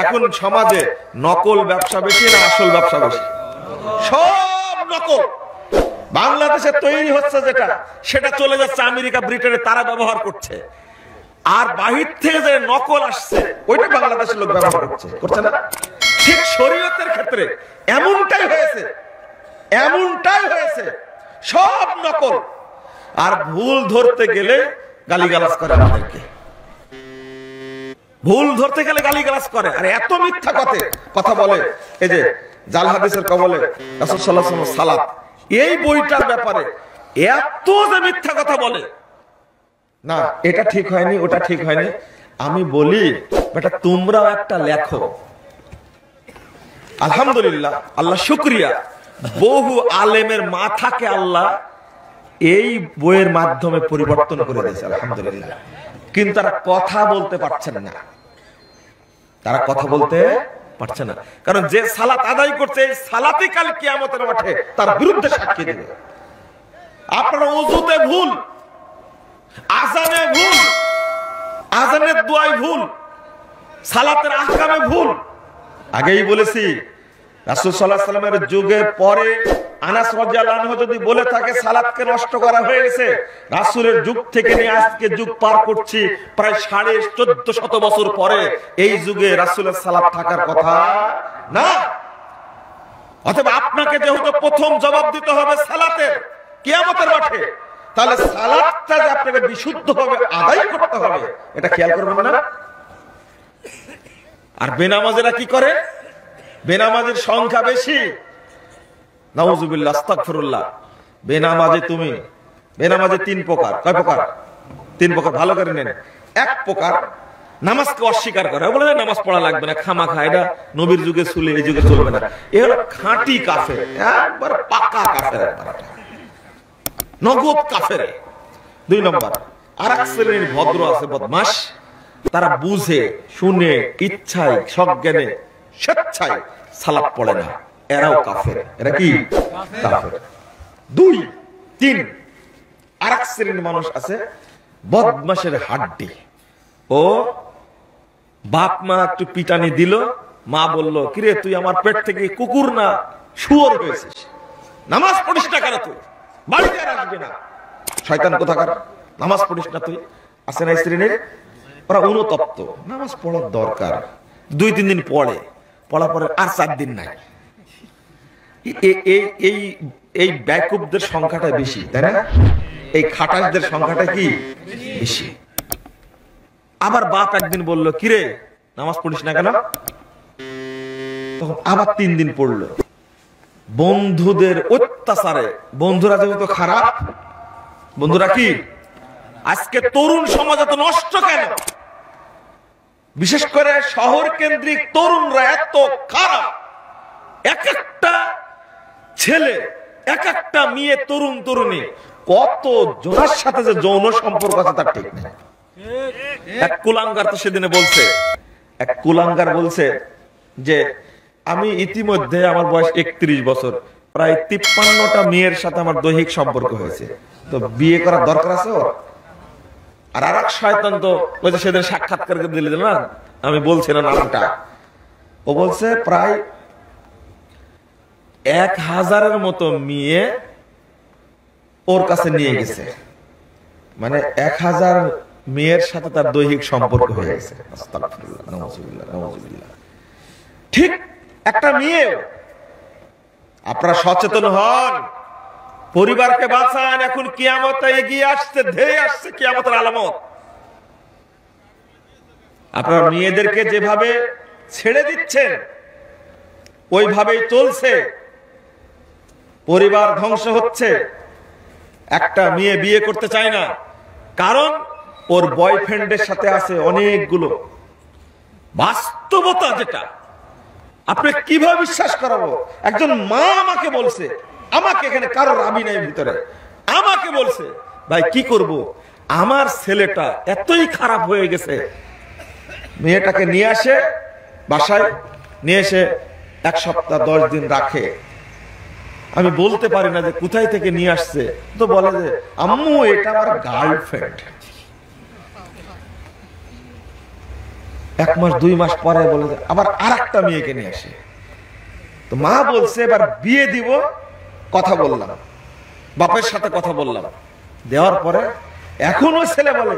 এখন সমাজে নকল ব্যবসা বেশি না আসল ব্যবসা বেশি? সব নকল। বাংলাদেশে তৈরি হচ্ছে যেটা, সেটা চলে যাচ্ছে আমেরিকা, ব্রিটেনে, তারা ব্যবহার করছে। আর বাহির থেকে যে নকল আসছে, ওইটা বাংলাদেশের লোক ব্যবহার করছে না? ঠিক শরীয়তের ক্ষেত্রে এমনটাই হয়েছে, এমনটাই হয়েছে। সব নকল। আর ভুল ধরতে গেলে গালিগালাজ করে আমাদেরকে, ভুল ধরতে গেলে গালিগালাজ করে। আর এত মিথ্যা কথা বলে। এই যে জাল হাদিসের কবলে রাসূল সাল্লাল্লাহু আলাইহি ওয়াসাল্লাম সালাত, এই বইটার ব্যাপারে এত যে মিথ্যা কথা বলে, না এটা ঠিক হয়নি, ওটা ঠিক হয়নি। আমি বলি, বেটা তোমরাও একটা লেখো। আলহামদুলিল্লাহ, আল্লাহ শুকরিয়া, বহু আলেমের মাথাকে আল্লাহ এই বইয়ের মাধ্যমে পরিবর্তন করে দিয়েছে, আলহামদুলিল্লাহ। কিন্তু তারা কথা বলতে পারছেন না, তারা কথা বলতে পারছে না। কারণ যে সালাত আদায় করছে, এই সালাতই কাল কিয়ামতের মাঠে তার বিরুদ্ধে সাক্ষী দেবে। আপনার ওযুতে ভুল, আযানে ভুল, আযানের দোয়ায় ভুল, সালাতের আহকামে ভুল। আগেই বলেছি, রাসূল সাল্লাল্লাহু আলাইহি ওয়াসাল্লামের যুগের পরে আনাস রাদিয়াল্লাহু আনহু যদি বলে থাকে সালাতকে নষ্ট করা হয়েছে, রাসূলের যুগ থেকে নিয়ে আজকে যুগ পার করছি প্রায় 1450 বছর পরে, এই যুগে রাসূলের সালাত থাকার কথা না। অতএব আপনাকে যেহেতু প্রথম জবাব দিতে হবে সালাতের কিয়ামতের মাঠে, তাহলে সালাতটা যে আপনাকে বিশুদ্ধভাবে আদায় করতে হবে, এটা খেয়াল করবেন না? আর বেনামাজিরা কি করে? বেনামাজির সংখ্যা বেশি, নাউযুবিল্লাহ, আস্তাগফিরুল্লাহ। বেনামাজি 3 প্রকার। কয় প্রকার? 3 প্রকার। ভালো করে নেন। এক প্রকার নামাজকে অস্বীকার করে, বলে নামাজ পড়া লাগবে না, খামাখা, এটা নবীর যুগে চলে, এই যুগে চলবে না। এ হলো খাঁটি কাফের, একবার পাকা কাফের, নগদ কাফের। 2 নম্বর, আরেক শ্রেণীর ভদ্র আছে, বদমাশ, তারা বুঝে শুনে ইচ্ছায় সজ্ঞানে স্বেচ্ছায় সালাত পড়ে না, এরাও কাফের। এরা কি? কাফের। 2, 3, আরেক শ্রেণীর মানুষ আছে বদমাশের হাড্ডি। ও বাপ মা একটু পিটানি দিল, মা বলল, কিরে তুই আমার পেট থেকে কুকুর না শুয়োর হয়েছিস, নামাজ পড়িস না কেন, তুই বাড়িতে আর আসবে না, শয়তান কোথাকার, নামাজ পড়িস না তুই। আছে না শ্রেণীর? ওরা অনুতপ্ত, নামাজ পড়ার দরকার, 2-3 দিন পড়ার পরে আর 4 দিন নাই। এই ব্যাকুবদের সংখ্যাটা বেশি, তাই না? এই খাটাসদের সংখ্যাটা কি বেশি। আবার বাপ একদিন বলল, কিরে নামাজ পড়িস না কেন? তখন আবার 3 দিন পড়লো। বন্ধুদের অত্যাচারে, বন্ধুরা যেহেতু খারাপ, বন্ধুরা কি আজকে তরুণ সমাজ এত নষ্ট কেন? বিশেষ করে শহর কেন্দ্রিক তরুণরা এত খারাপ। এক একটা ছেলে, এক একটা মেয়ে, তরুণ তরুণী, কত জনের সাথে যে যৌন সম্পর্ক আছে তার ঠিক নেই। এক কুলাঙ্গার তো সেদিনে বলছে, এক কুলাঙ্গার বলছে যে আমি ইতিমধ্যে, আমার বয়স 31 বছর, প্রায় 53টা মেয়ের সাথে আমার দৈহিক সম্পর্ক হয়েছে, তো বিয়ে করার দরকার আছে ওর? আর আরেক শয়তান তো ওই যে সেদিন সাক্ষাৎকার দিল না, আমি বলছি না নামটা, ও বলছে প্রায় 1000-এর মতো মেয়ে ওর কাছে নিয়ে গেছে, মানে 1000 মেয়ের সাথে তার দৈহিক সম্পর্ক হয়ে গেছে। আস্তাগফিরুল্লাহ, নাউযুবিল্লাহ, নাউযুবিল্লাহ। ঠিক একটা মেয়ে। আপনারা সচেতন হন, পরিবারকে বাঁচান। এখন কিয়ামত এগিয়ে আসছে, ধেয়ে আসছে কিয়ামতের আলামত। আপনার মেয়েদেরকে যেভাবে ছেড়ে দিচ্ছেন ওইভাবেই চলছে, পরিবার ধ্বংস হচ্ছে। একটা মেয়ে বিয়ে করতে চায় না, কারণ ওর বয়ফ্রেন্ডের সাথে আছে অনেকগুলো। বাস্তবতা যেটা, আপনি কিভাবে বিশ্বাস করাবো? একজন মা আমাকে বলছে, আমাকে এখানে কারো রাবি নাই ভিতরে, আমাকে বলছে ভাই কি করব, আমার ছেলেটা এতই খারাপ হয়ে গেছে। মেয়েটাকে নিয়ে আসে বাসায়, নিয়ে এসে 1 সপ্তাহ 10 দিন রাখে। আমি বলতে পারি না যে কোথায় থেকে নিয়ে আসছে, তো বলে যে আম্মু এটা আমার গার্লফ্রেন্ড। 1 মাস 2 মাস পরে বলে যে আবার আরেকটা মেয়েকে নিয়ে আসে। তো মা বলছে এবার বিয়ে দিব, কথা বললাম, বাপের সাথে কথা বললাম, দেওয়ার পরে এখন ওই ছেলে বলে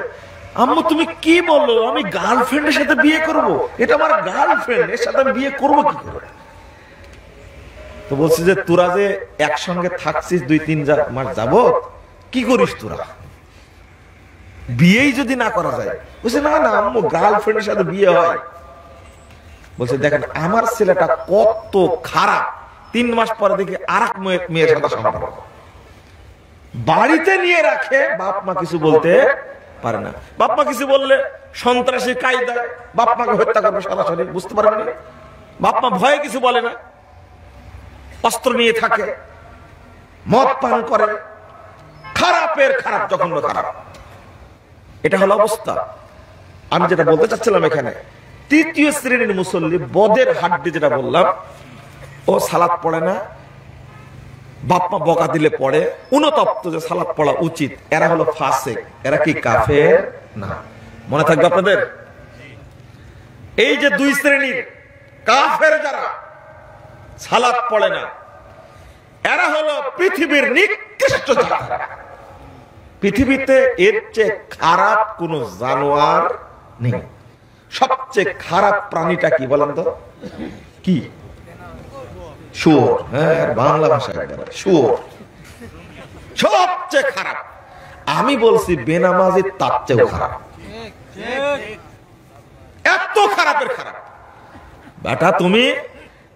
আম্মু তুমি কি বললো, আমি গার্লফ্রেন্ডের সাথে বিয়ে করব? এটা আমার গার্লফ্রেন্ড, এর সাথে আমি বিয়ে করবো কি করে? তো বলছে যে তোরা যে একসঙ্গে থাকছিস 2-3 মাস যাবত, কি করিস তোরা? বিয়েই যদি না করা যায়? বলছে না না আম্মু, গার্লফ্রেন্ডের সাথে বিয়ে হয়। বলছে দেখেন আমার ছেলেটা কত খারাপ, 3 মাস পরে দেখি আরেক মেয়ের সাথে সম্পর্ক, বাড়িতে নিয়ে রাখে, বাপ মা কিছু বলতে পারে না। বাপ মা কিছু বললে সন্ত্রাসী কায়দায় বাপ মাকে হত্যা করবে সরাসরি, বুঝতে পারেন না? বাপ মা ভয়ে কিছু বলে না, অস্ত্র নিয়ে থাকে, মদ পান করে, খারাপের খারাপ, জঘন্য খারাপ। এটা হলো অবস্থা। আমি যেটা বলতে চাচ্ছিলাম এখানে, 3য় শ্রেণীর মুসল্লি, বদের হাড্ডি যেটা বললাম, ও সালাত পড়ে না, বাপ মা বকা দিলে পড়ে, অনুতপ্ত যে সালাত পড়া উচিত, এরা হলো ফাসিক। এরা কি কাফের না? মনে থাকবে আপনাদের। এই যে 2 শ্রেণীর কাফের যারা সালাত পড়ে না, এরা হলো পৃথিবীর নিকৃষ্ট জাতি। পৃথিবীতে এর চেয়ে খারাপ কোন জানোয়ার নেই। সবচেয়ে খারাপ প্রাণীটা কি বলেন তো? কি? শুয়োর। হ্যাঁ, বাংলা ভাষায় শুয়োর সবচেয়ে খারাপ। আমি বলছি বেনামাজি তার চেয়েও খারাপ, এত খারাপের খারাপ। বেটা তুমি,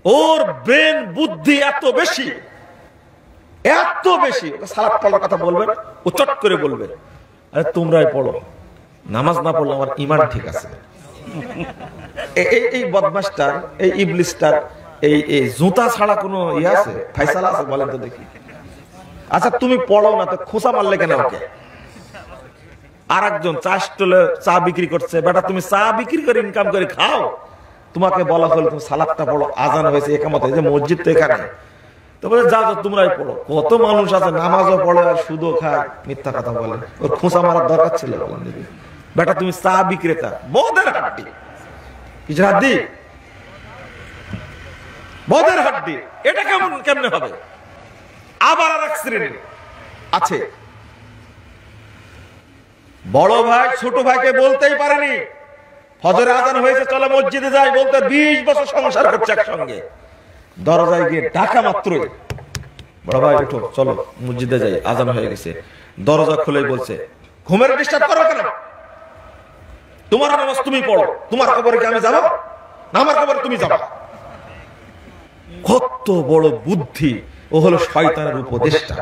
ওর ব্রেন বুদ্ধি এত বেশি, এত বেশি। সালাত পড়ার কথা বলবেন, ও চট করে বলবে আরে তোমরাই পড়ো, নামাজ না পড়লে আমার ঈমান ঠিক আছে। এই বদমাশটার, এই ইবলিসটার এই জুতা ছাড়া কোনো ইয়ে আছে, ফায়সালা আছে বলেন তো দেখি? আচ্ছা তুমি পড়ো না তো খোঁচা মারলে কেন ওকে? আর একজন চা স্টলে চা বিক্রি করছে, বেটা তুমি চা বিক্রি করে ইনকাম করে খাও, তোমাকে বলা হলো তুমি সালাতটা পড়ো, আজান হয়েছে, একামত হয়েছে, মসজিদ তো এখানে, তো বলে যা তোমরাই পড়ো। কত মানুষ আছে নামাজও পড়ে আর সুদও খায়, মিথ্যা কথা বলে, ওর খোঁচা মারার দরকার ছিল। বেটা তুমি চা বিক্রেতা, বদের হাড্ডি, কিসের হাড্ডি? বদের হাড্ডি। এটা কেমনে হবে? আবার আর এক শ্রেণী আছে, বড় ভাই ছোট ভাইকে বলতেই পারেনি, ফজরে আজান হয়েছে চলো মসজিদে যাই, বলতে 20 বছর সংসার করছে একসঙ্গে, দরজায় গিয়ে ডাকা মাত্রই বড় ভাই উঠো চলো মসজিদে যাই, আজান হয়ে গেছে। দরজা খুলে বলছে ঘুমের ডিস্টার্ব করো কেন? তোমার নামাজ তুমি পড়ো, তোমার কবরে কি আমি যাবো? না আমার কবরে তুমি যাবা। কত বড় বুদ্ধি! ও হলো শয়তানের উপদেষ্টা।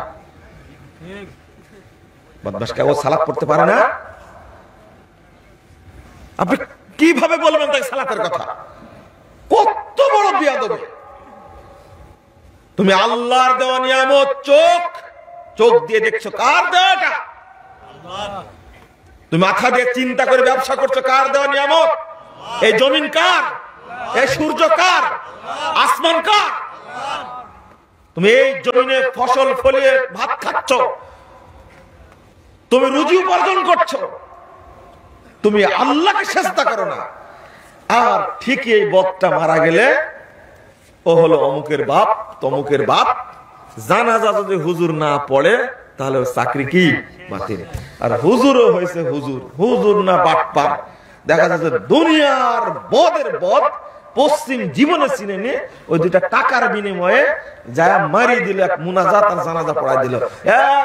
বদমাশকে ও সালাত পড়তে পারে না, আপনি কিভাবে বলবেন তাই সালাতের কথা? কত বড় বিয়াদবি! তুমি আল্লাহর দেওয়া নিয়ামত চোখ দিয়ে দেখছো, কার দেওয়া এটা? তুমি মাথা দিয়ে চিন্তা করে ব্যবসা করছো, কার দেওয়া নিয়ামত? এই জমিন কার? এই সূর্য কার? আসমান কার? তুমি এই জমিনে ফসল ফলিয়ে ভাত খাচ্ছ, তুমি রুজি উপার্জন করছো, তুমি আল্লাহকে সেজদা করো না। আর ঠিক এই বদটা মারা গেলে ও হলো অমুকের বাপ তমুকের বাপ, জানাজা যদি হুজুর না পড়ে তাহলে চাকরি কি বাতিল। আর হুজুরও হয়েছে হুজুর না বাটপার। দেখা যাচ্ছে দুনিয়ার বদের বদ পশ্চিম জীবনে চিনে নিয়ে ওই 2টা টাকার বিনিময়ে যায় মারি দিল, এক মুনাজাত আর জানাজা পড়াই দিল,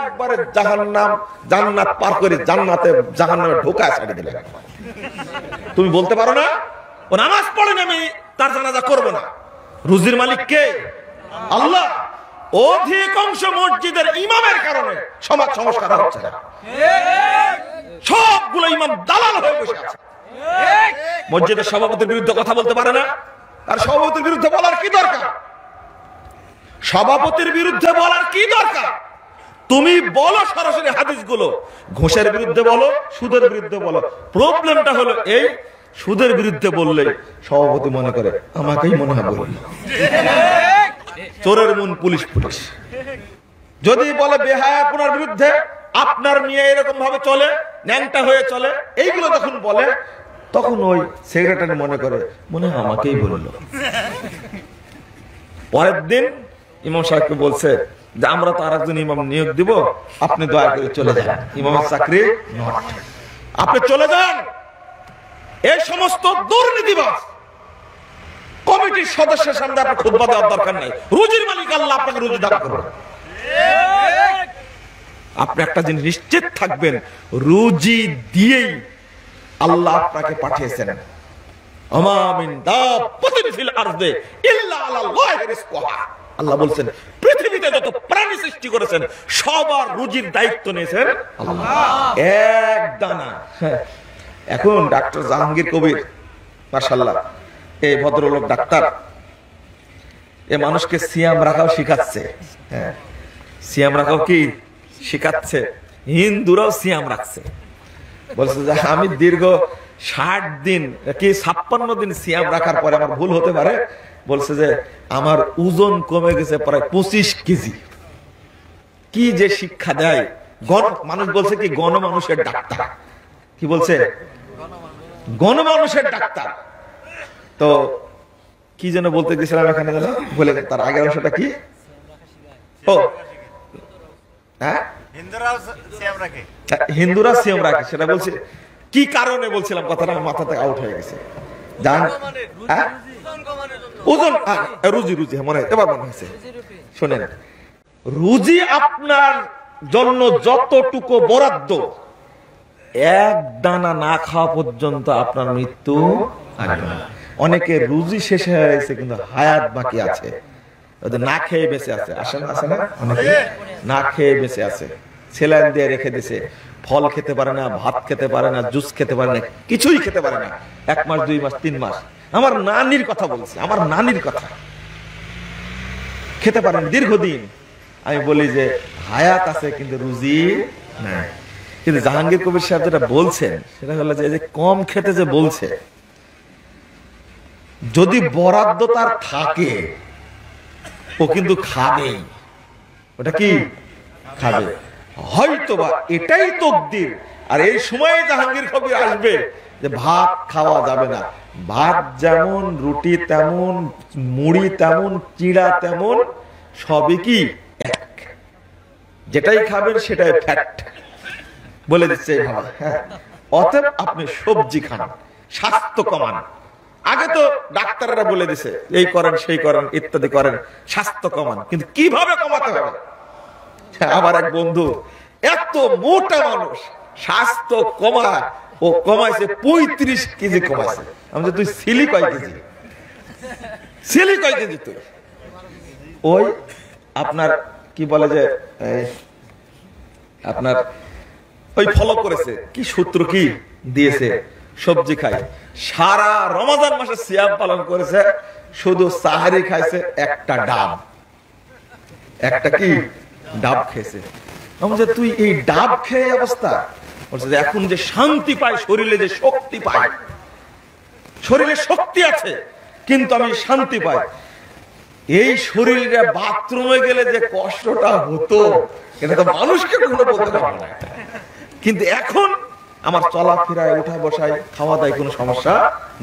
একবারে জাহান্নাম জান্নাত পার করে জান্নাতে জাহান্নামে ঢোকায় ছাড়ি দিল। তুমি বলতে পারো না ও নামাজ পড়েন, আমি তার জানাজা করব না। রুজির মালিক কে? আল্লাহ। অধিকাংশ মসজিদের ইমামের কারণে সমাজ সংস্কার হচ্ছে না। সবগুলো ইমাম দালাল হয়ে বসে আছে। মসজিদের সভাপতির বিরুদ্ধে কথা বলতে পারে না, আর সভাপতির বিরুদ্ধে বলার কি দরকার? সভাপতির বিরুদ্ধে বলার কি দরকার? তুমি বলো সরাসরি হাদিসগুলো, ঘুষের বিরুদ্ধে বলো, সুদের বিরুদ্ধে বলো। প্রবলেমটা হলো এই, সুদের বিরুদ্ধে বললে সভাপতি মনে করে আমাকেই মনে হয় বলি, চোরের মন পুলিশ পুলিশ। যদি বলে বেহায়াপনার বিরুদ্ধে, আপনার মেয়ে এরকম ভাবে চলে, ন্যাংটা হয়ে চলে, এইগুলো যখন বলে তখন ওই সেক্রেটারি মনে করে মনে হয় আমাকেই বললো। পরের দিন ইমাম সাহেবকে বলছে যে আমরা তো আরেকজন ইমাম নিয়োগ দিব, আপনি দয়া করে চলে যান, ইমামের চাকরি নট, আপনি চলে যান। এই সমস্ত দুর্নীতিবাজ কমিটির সদস্যের সামনে আপনার খুতবা দেওয়ার দরকার নাই। রুজির মালিক আল্লাহ, আপনাকে রুজি দান করবেন। আপনি একটা জিনিস নিশ্চিত থাকবেন, রুজি দিয়েই আল্লাহ আপনাকে পাঠিয়েছেন। আমা মিন দাব্বাতিন ফিল আরদি ইল্লা আলাল্লাহি রিজকুহা। আল্লাহ বলছেন পৃথিবীতে যত প্রাণী সৃষ্টি করেছেন সবার রুজির দায়িত্ব নিয়েছেন আল্লাহ। এক দানা। এখন ডাক্তার জাহাঙ্গীর কবির মাশাআল্লাহ, এই ভদ্রলোক ডাক্তার, এ মানুষকে সিয়াম রাখাও শিখাচ্ছে। হ্যাঁ, সিয়াম রাখাও কি শিখাচ্ছে। হিন্দুরাও সিয়াম রাখছে। বলছে যে আমি দীর্ঘ 60 দিন কি 56 দিন সিয়াম রাখার পরে আমার ভুল হতে পারে, বলছে যে আমার ওজন কমে গেছে প্রায় 25 কেজি। কি যে শিক্ষা দেয়। মানুষ বলছে কি গণমানুষের ডাক্তার, কি বলছে গণমানুষের ডাক্তার। তো কি যেন বলতে গেছিলাম এখানে, যেন বলে তার আগের অংশটা কি? ও হ্যাঁ, হিন্দুরা সিয়াম রাখে, সেটা বলছে কি কারণে বলছিলাম, কথাটা মাথা থেকে আউট হয়ে গেছে। জান ওজন, রুজি, রুজি মনে হয়, এবার মনে হয়েছে। শোনেন, রুজি আপনার জন্য যতটুকু বরাদ্দ, এক দানা না খাওয়া পর্যন্ত আপনার মৃত্যু আসবে না। অনেকে রুজি শেষ হয়ে গেছে কিন্তু হায়াত বাকি আছে, ওদের না খেয়ে বেঁচে আছে। আসে না, আসে না, অনেকে না খেয়ে বেঁচে আছে, সেলাইন দিয়ে রেখে দিছে, ফল খেতে পারে না, ভাত খেতে পারে না, জুস খেতে পারে না, কিছুই খেতে পারে না। 1 মাস 2 মাস 3 মাস। আমার নানির কথা বলছি, আমার নানির কথা, খেতে পারেন দীর্ঘদিন। আমি বলি যে হায়াত আছে কিন্তু রুজি নাই। কিন্তু জাহাঙ্গীর কবির সাহেব যেটা বলছেন সেটা হলো যে কম খেতে যে বলছে, যদি বরাদ্দ তার থাকে ও কিন্তু খাবেই। ওটা কি খাবে, হয়তোবা এটাই তকদির। আর এই সময় জাহাঙ্গীর কবির আসবে যে ভাত খাওয়া যাবে না। ভাত যেমন, রুটি তেমন, মুড়ি তেমন, চিড়া তেমন, সবই কি এক। যেটাই খাবেন সেটাই ফ্যাট, বলে দিচ্ছে এইভাবে। অতএব আপনি সবজি খান, স্বাস্থ্য কমান। আগে তো ডাক্তাররা বলে দিছে এই করেন সেই করেন ইত্যাদি করেন, স্বাস্থ্য কমান। কিন্তু কিভাবে কমাতে হবে? আমার এক বন্ধু এত মোটা মানুষ, স্বাস্থ্য কমা, ও কমাইছে 35 কেজি কমাইছে। আমি যে তুই ছিলি কয় কেজি, ছিলি কয় কেজি তুই? ওই আপনার কি বলে যে আপনার ওই ফলো করেছে, কি সূত্র কি দিয়েছে, সবজি খায়। সারা রমাদান মাসে সিয়াম পালন করেছে, শুধু সাহারি খাইছে একটা ডাব, একটা কি ডাব খেয়েছে। আমি যে তুই এই ডাব খেয়ে অবস্থা, বলছে যে এখন যে শান্তি পায় শরীরে, যে শক্তি পায়, শরীরে শক্তি আছে কিন্তু আমি শান্তি পাই। এই শরীরে বাথরুমে গেলে যে কষ্টটা হতো এটা তো মানুষকে কোনো বলতে পারে না। কিন্তু এখন আমার চলাফেরায়, উঠা বসায়, খাওয়া দাওয়ায় কোনো সমস্যা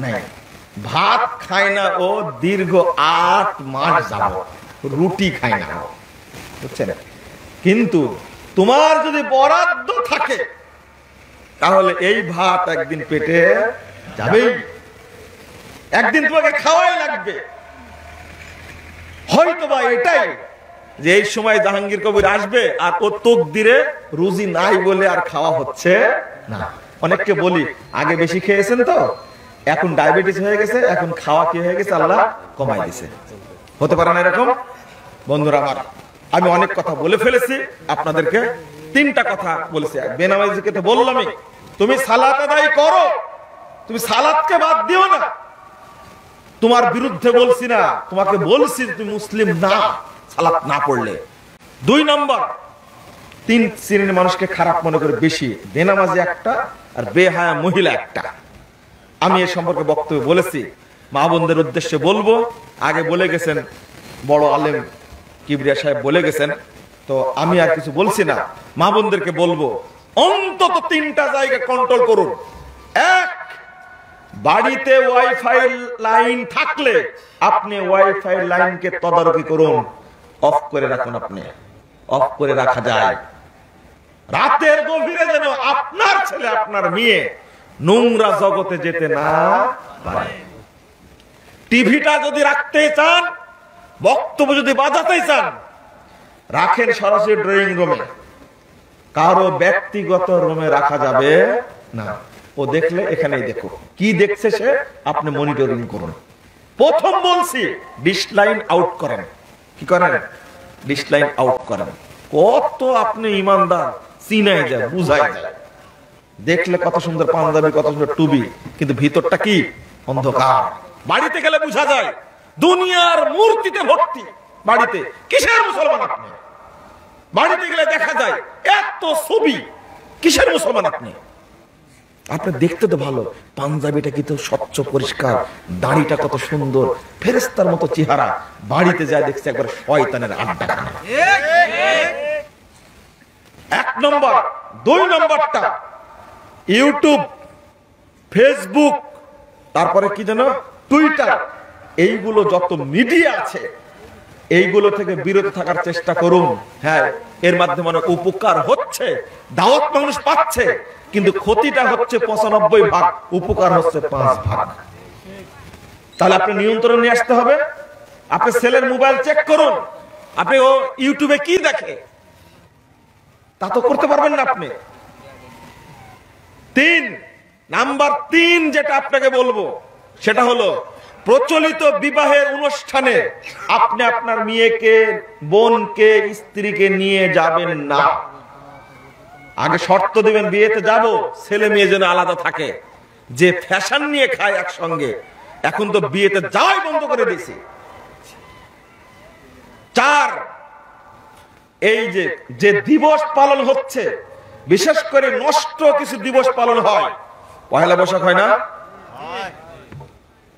নাই। ভাত খায় না ও দীর্ঘ 8 মাস যাবত, রুটি খায় না, বুঝছেন? কিন্তু তোমার যদি বরাদ্দ থাকে তাহলে এই ভাত একদিন পেটে যাবেই, একদিন তোমাকে খাওয়াই লাগবে। হয়তোবা এটাই যে এই সময় জাহাঙ্গীর কবির আসবে আর ও তকদিরে রুজি নাই বলে আর খাওয়া হচ্ছে না। অনেককে বলি আগে বেশি খেয়েছেন তো, এখন ডায়াবেটিস হয়ে গেছে, এখন খাওয়া কি হয়ে গেছে আল্লাহ কমাই দিয়েছে। হতে পারে না এরকম? বন্ধুরা আমার, আমি অনেক কথা বলে ফেলেছি, আপনাদেরকে 3টা কথা বলেছি। বেনামাজিকে তো বললামই, তুমি সালাত আদায় করো, তুমি সালাতকে বাদ দিও না। তোমার বিরুদ্ধে বলছি না, তোমাকে বলছি তুমি মুসলিম না সালাত না পড়লে। 2 নম্বর, 3 শ্রেণীর মানুষকে খারাপ মনে করে বেশি, বেনামাজি একটা আর বেহায়া মহিলা একটা। আমি এ সম্পর্কে বক্তব্য বলেছি, মা বোনদের উদ্দেশ্যে বলবো। আগে বলে গেছেন বড় আলেম কিবরিয়া সাহেব, বলে গেছেন, তো আমি আর কিছু বলছি না। মা বোনদেরকে বলবো অন্তত 3টা জায়গা কন্ট্রোল করুন। 1, বাড়িতে ওয়াইফাই লাইন থাকলে আপনি ওয়াইফাই লাইনকে তদারকি করুন, অফ করে রাখুন। আপনি অফ করে রাখা যায়, রাতের গভীরে যেন আপনার ছেলে আপনার মেয়ে নোংরা জগতে যেতে না পারে। টিভিটা যদি রাখতে চান, বক্তব্য যদি বাজাতে চান, রাখেন সরাসরি ড্রয়িং রুমে, কারো ব্যক্তিগত রুমে রাখা যাবে না। ও দেখলে এখানেই দেখো, কি দেখছে সে আপনি মনিটরিং করুন। প্রথম বলছি ডিশ লাইন আউট করেন। কি করেন? ডিশ লাইন আউট করেন। কত আপনি ইমানদার চিনায় যায়, বুঝায় যায়। দেখলে কত সুন্দর পাঞ্জাবি, কত সুন্দর টুবি, কিন্তু ভিতরটা কি অন্ধকার। বাড়িতে গেলে বুঝা যায় দুনিয়ার মূর্তিতে ভর্তি। বাড়িতে কিসের মুসলমান আপনি? বাড়িতে গেলে দেখা যায় এত ছবি, কিসের মুসলমান আপনি? আপনি দেখতে তো ভালো, পাঞ্জাবিটা কিন্তু স্বচ্ছ পরিষ্কার, দাড়িটা কত সুন্দর, ফেরেশতার মতো চেহারা। বাড়িতে যায় দেখছে একবার শয়তানের আড্ডা। 1 নম্বর। 2 নম্বরটা ইউটিউব, ফেসবুক, তারপরে কি যেন টুইটার, এইগুলো যত মিডিয়া আছে এইগুলো থেকে বিরত থাকার চেষ্টা করুন। হ্যাঁ, এর মাধ্যমে অনেক উপকার হচ্ছে, দাওয়াত মানুষ পাচ্ছে, কিন্তু ক্ষতিটা হচ্ছে 95 ভাগ, উপকার হচ্ছে 5 ভাগ। তাহলে আপনি নিয়ন্ত্রণ নিয়ে আসতে হবে। আপনি ছেলের মোবাইল চেক করুন, আপনি ও ইউটিউবে কি দেখে তা তো করতে পারবেন না আপনি। 3 নাম্বার 3 যেটা আপনাকে বলবো সেটা হলো, প্রচলিত বিবাহের অনুষ্ঠানে আপনি আপনার মেয়েকে, বোনকে, স্ত্রীকে নিয়ে যাবেন না। আগে শর্ত দিবেন, বিয়েতে যাব, ছেলে মেয়ে যেন আলাদা থাকে। যে ফ্যাশন নিয়ে খায় একসঙ্গে, এখন তো বিয়েতে যাওয়াই বন্ধ করে দিয়েছি। 4, এই যে দিবস পালন হচ্ছে, বিশেষ করে নষ্ট কিছু দিবস পালন হয়। পহেলা বৈশাখ হয় না?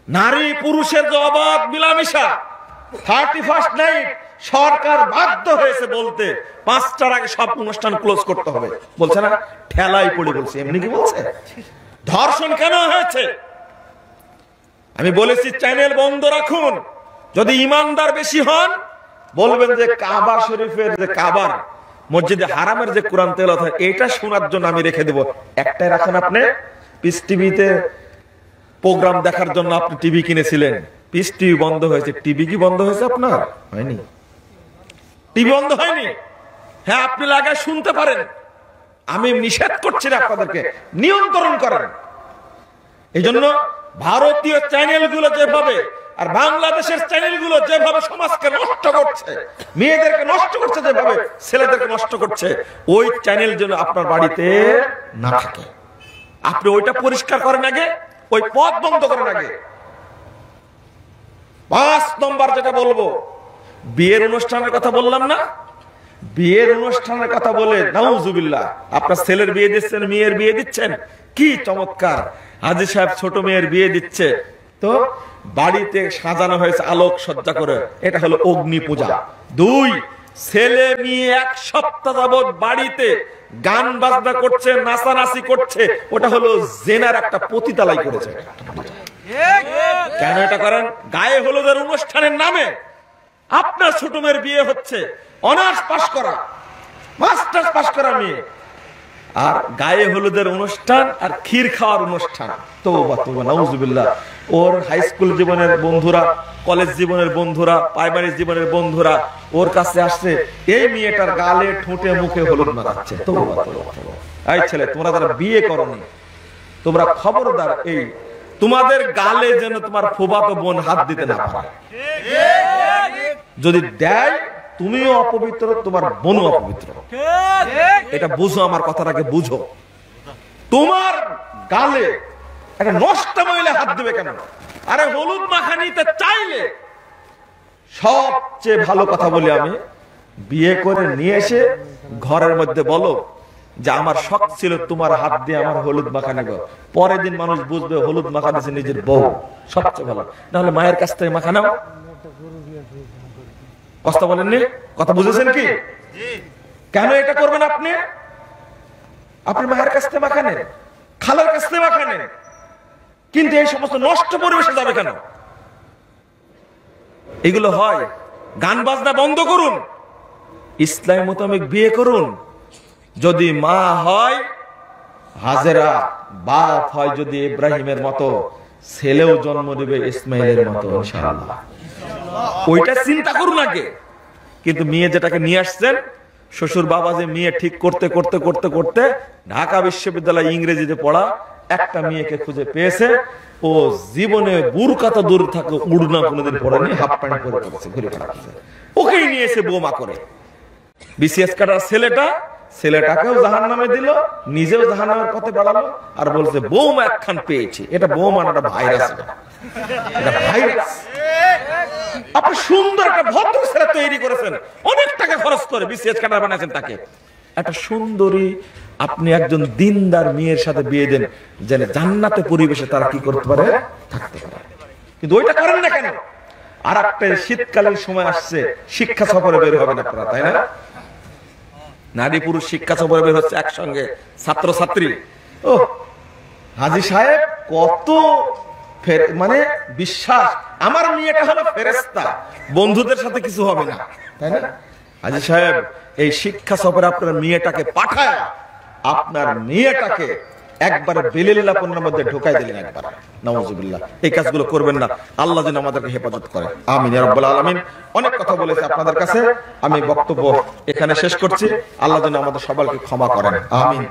নারী পুরুষের যে অবাধ মিলামেশা, 31st নাইট সরকার বাধ্য হয়েছে বলতে 5টার আগে সব অনুষ্ঠান ক্লোজ করতে হবে। বলছে না? ঠেলাই পড়ে বলছে, এমনি কি বলছে? ধর্ষণ কেন হয়েছে? আমি বলেছি চ্যানেল বন্ধ রাখুন। যদি ইমানদার বেশি হন, বলবেন যে কাবা শরীফের যে কাবার মসজিদে হারামের যে কোরআন তেলাওয়াত হয়, এটা শোনার জন্য আমি রেখে দেব। একটাই রাখেন আপনি। পিস টিভিতে প্রোগ্রাম দেখার জন্য আপনি টিভি কিনেছিলেন, পিস টিভি বন্ধ হয়েছে। টিভি কি বন্ধ হয়েছে আপনার? হয়নি। টিভি বন্ধ হয়নি। হ্যাঁ, আপনি লাগায় শুনতে পারেন, আমি নিষেধ করছি না, আপনাদেরকে নিয়ন্ত্রণ করেন। এই জন্য ভারতীয় চ্যানেলগুলো যেভাবে আর বাংলাদেশের চ্যানেলগুলো যেভাবে সমাজকে নষ্ট করছে, মেয়েদেরকে নষ্ট করছে, যেভাবে ছেলেদেরকে নষ্ট করছে, ওই চ্যানেল যেন আপনার বাড়িতে না থাকে। আপনি ওইটা পরিষ্কার করেন আগে, ওই পথ বন্ধ করেন আগে। 5 নম্বর যেটা বলবো, বিয়ের অনুষ্ঠানের কথা বললাম না? বিয়ের অনুষ্ঠানের কথা বলে নাউজুবিল্লাহ, আপনার ছেলের বিয়ে দিচ্ছেন, মেয়ের বিয়ে দিচ্ছেন, কি চমৎকার। হাজী সাহেব ছোট মেয়ের বিয়ে দিচ্ছে, তো বাড়িতে সাজানো হয়েছে আলোক সজ্জা করে, এটা হলো অগ্নি পূজা। 2, ছেলে মেয়ে 1 সপ্তাহ যাবত বাড়িতে গান বাজনা করছে, নাচানাচি করছে, ওটা হলো জেনার একটা পতিতালাই করেছে। কেন এটা করেন? গায়ে হলুদের অনুষ্ঠানের নামে আপনার ছোট মেয়ের বিয়ে হচ্ছে, অনার্স পাস করা, মাস্টার্স পাস করা মেয়ে, আর গায়ে হলুদের অনুষ্ঠান আর ক্ষীর খাওয়ার অনুষ্ঠান। তওবা তওবা, নাউজুবিল্লাহ। ওর হাই স্কুল জীবনের বন্ধুরা, কলেজ জীবনের বন্ধুরা, প্রাইমারি জীবনের বন্ধুরা ওর কাছে আসছে, এই মেয়েটার গালে, ঠোঁটে, মুখে হলুদ মাখাচ্ছে। তওবা তওবা। এই ছেলে, তোমরা যারা বিয়ে করনি, তোমরা খবরদার এই তোমাদের গালে যেন তোমার ফুফাতো বোন হাত দিতে না পারে। যদি দেয় তুমিও অপবিত্র, তোমার বোনও অপবিত্র। এটা বুঝো, আমার কথাটাকে বুঝো। তোমার গালে একটা নষ্ট মহিলা হাত দেবে কেন? আরে হলুদ মাখা নিতে চাইলে সবচেয়ে ভালো কথা বলি আমি, বিয়ে করে নিয়ে এসে ঘরের মধ্যে বলো যে আমার শখ ছিল তোমার হাত দিয়ে আমার হলুদ মাখা নেব। পরের দিন মানুষ বুঝবে হলুদ মাখা দিয়েছে নিজের বউ, সবচেয়ে ভালো। নাহলে মায়ের কাছ থেকে মাখা নাও। কথা বলেননি? কথা বুঝেছেন কি? কেন এটা করবেন আপনি? আপনি মায়ের কাছ থেকে মাখা নেন, খালার কাছ থেকে মাখা নেন, কিন্তু এই সমস্ত নষ্ট পরিবেশে যাবে কেন? এগুলো হয়। গান বাজনা বন্ধ করুন, ইসলাম মোতাবেক বিয়ে করুন। যদি মা হয় হাজেরা, বাপ হয় যদি ইব্রাহিমের মতো, ছেলেও জন্ম দেবে ইসমাইলের মতো ইনশাআল্লাহ। ওইটা চিন্তা করুন আগে। কিন্তু মেয়ে যেটাকে নিয়ে আসছেন, শ্বশুর বাবা যে মেয়ে ঠিক করতে করতে করতে করতে ঢাকা বিশ্ববিদ্যালয়ে ইংরেজিতে পড়া একটা মেয়েকে খুঁজে পেয়েছে। ও জীবনে বুরকা তো দূর থাকে, উড়না কোনোদিন পড়েনি, হাফ প্যান্ট পরে পড়েছে, ঘুরে ফেলাচ্ছে। ওকেই নিয়েছে বোমা করে। বিসিএস কাটার ছেলেটাকেও জাহান্নামে দিল, নিজেও জাহান্নামের পথে বাড়ালো, আর বলছে বোমা একখান পেয়েছি। এটা বোমা না, এটা ভাইরাস। এটা ভাইরাস। আপনি সুন্দর একটা ভদ্র ছেলে তৈরি করেছেন, অনেক টাকা খরচ করে বিসিএস কাটার বানাইছেন তাকে। একটা সুন্দরী আপনি একজন দিনদার মেয়ের সাথে বিয়ে দেন, যেন জান্নাতে পরিবেশে তারা কি করতে পারে, থাকতে পারে। কিন্তু ওইটা করেন না কেন? আর একটা শীতকালীন সময় আসছে, শিক্ষা সফরে বের হবেন আপনারা, তাই না? নারী পুরুষ শিক্ষা সফরে বের হচ্ছে একসঙ্গে, ছাত্র ছাত্রী। ও হাজী সাহেব কত মানে বিশ্বাস, আমার মেয়েটা হলো ফেরেশতা, বন্ধুদের সাথে কিছু হবে না, তাই না? হাজী সাহেব এই শিক্ষা সফরে আপনার মেয়েটাকে পাঠায়, আপনার মেয়েটাকে একবারে বেলিল্লাপনের মধ্যে ঢোকাই দিলেন একবার। নাউজুবিল্লাহ। এই কাজগুলো করবেন না। আল্লাহ যেন আমাদেরকে হেফাজত করে। আমিন ইয়া রাব্বাল আলামিন। অনেক কথা বলেছি আপনাদের কাছে, আমি বক্তব্য এখানে শেষ করছি। আল্লাহ যেন আমাদের সবাইকে ক্ষমা করেন। আমিন।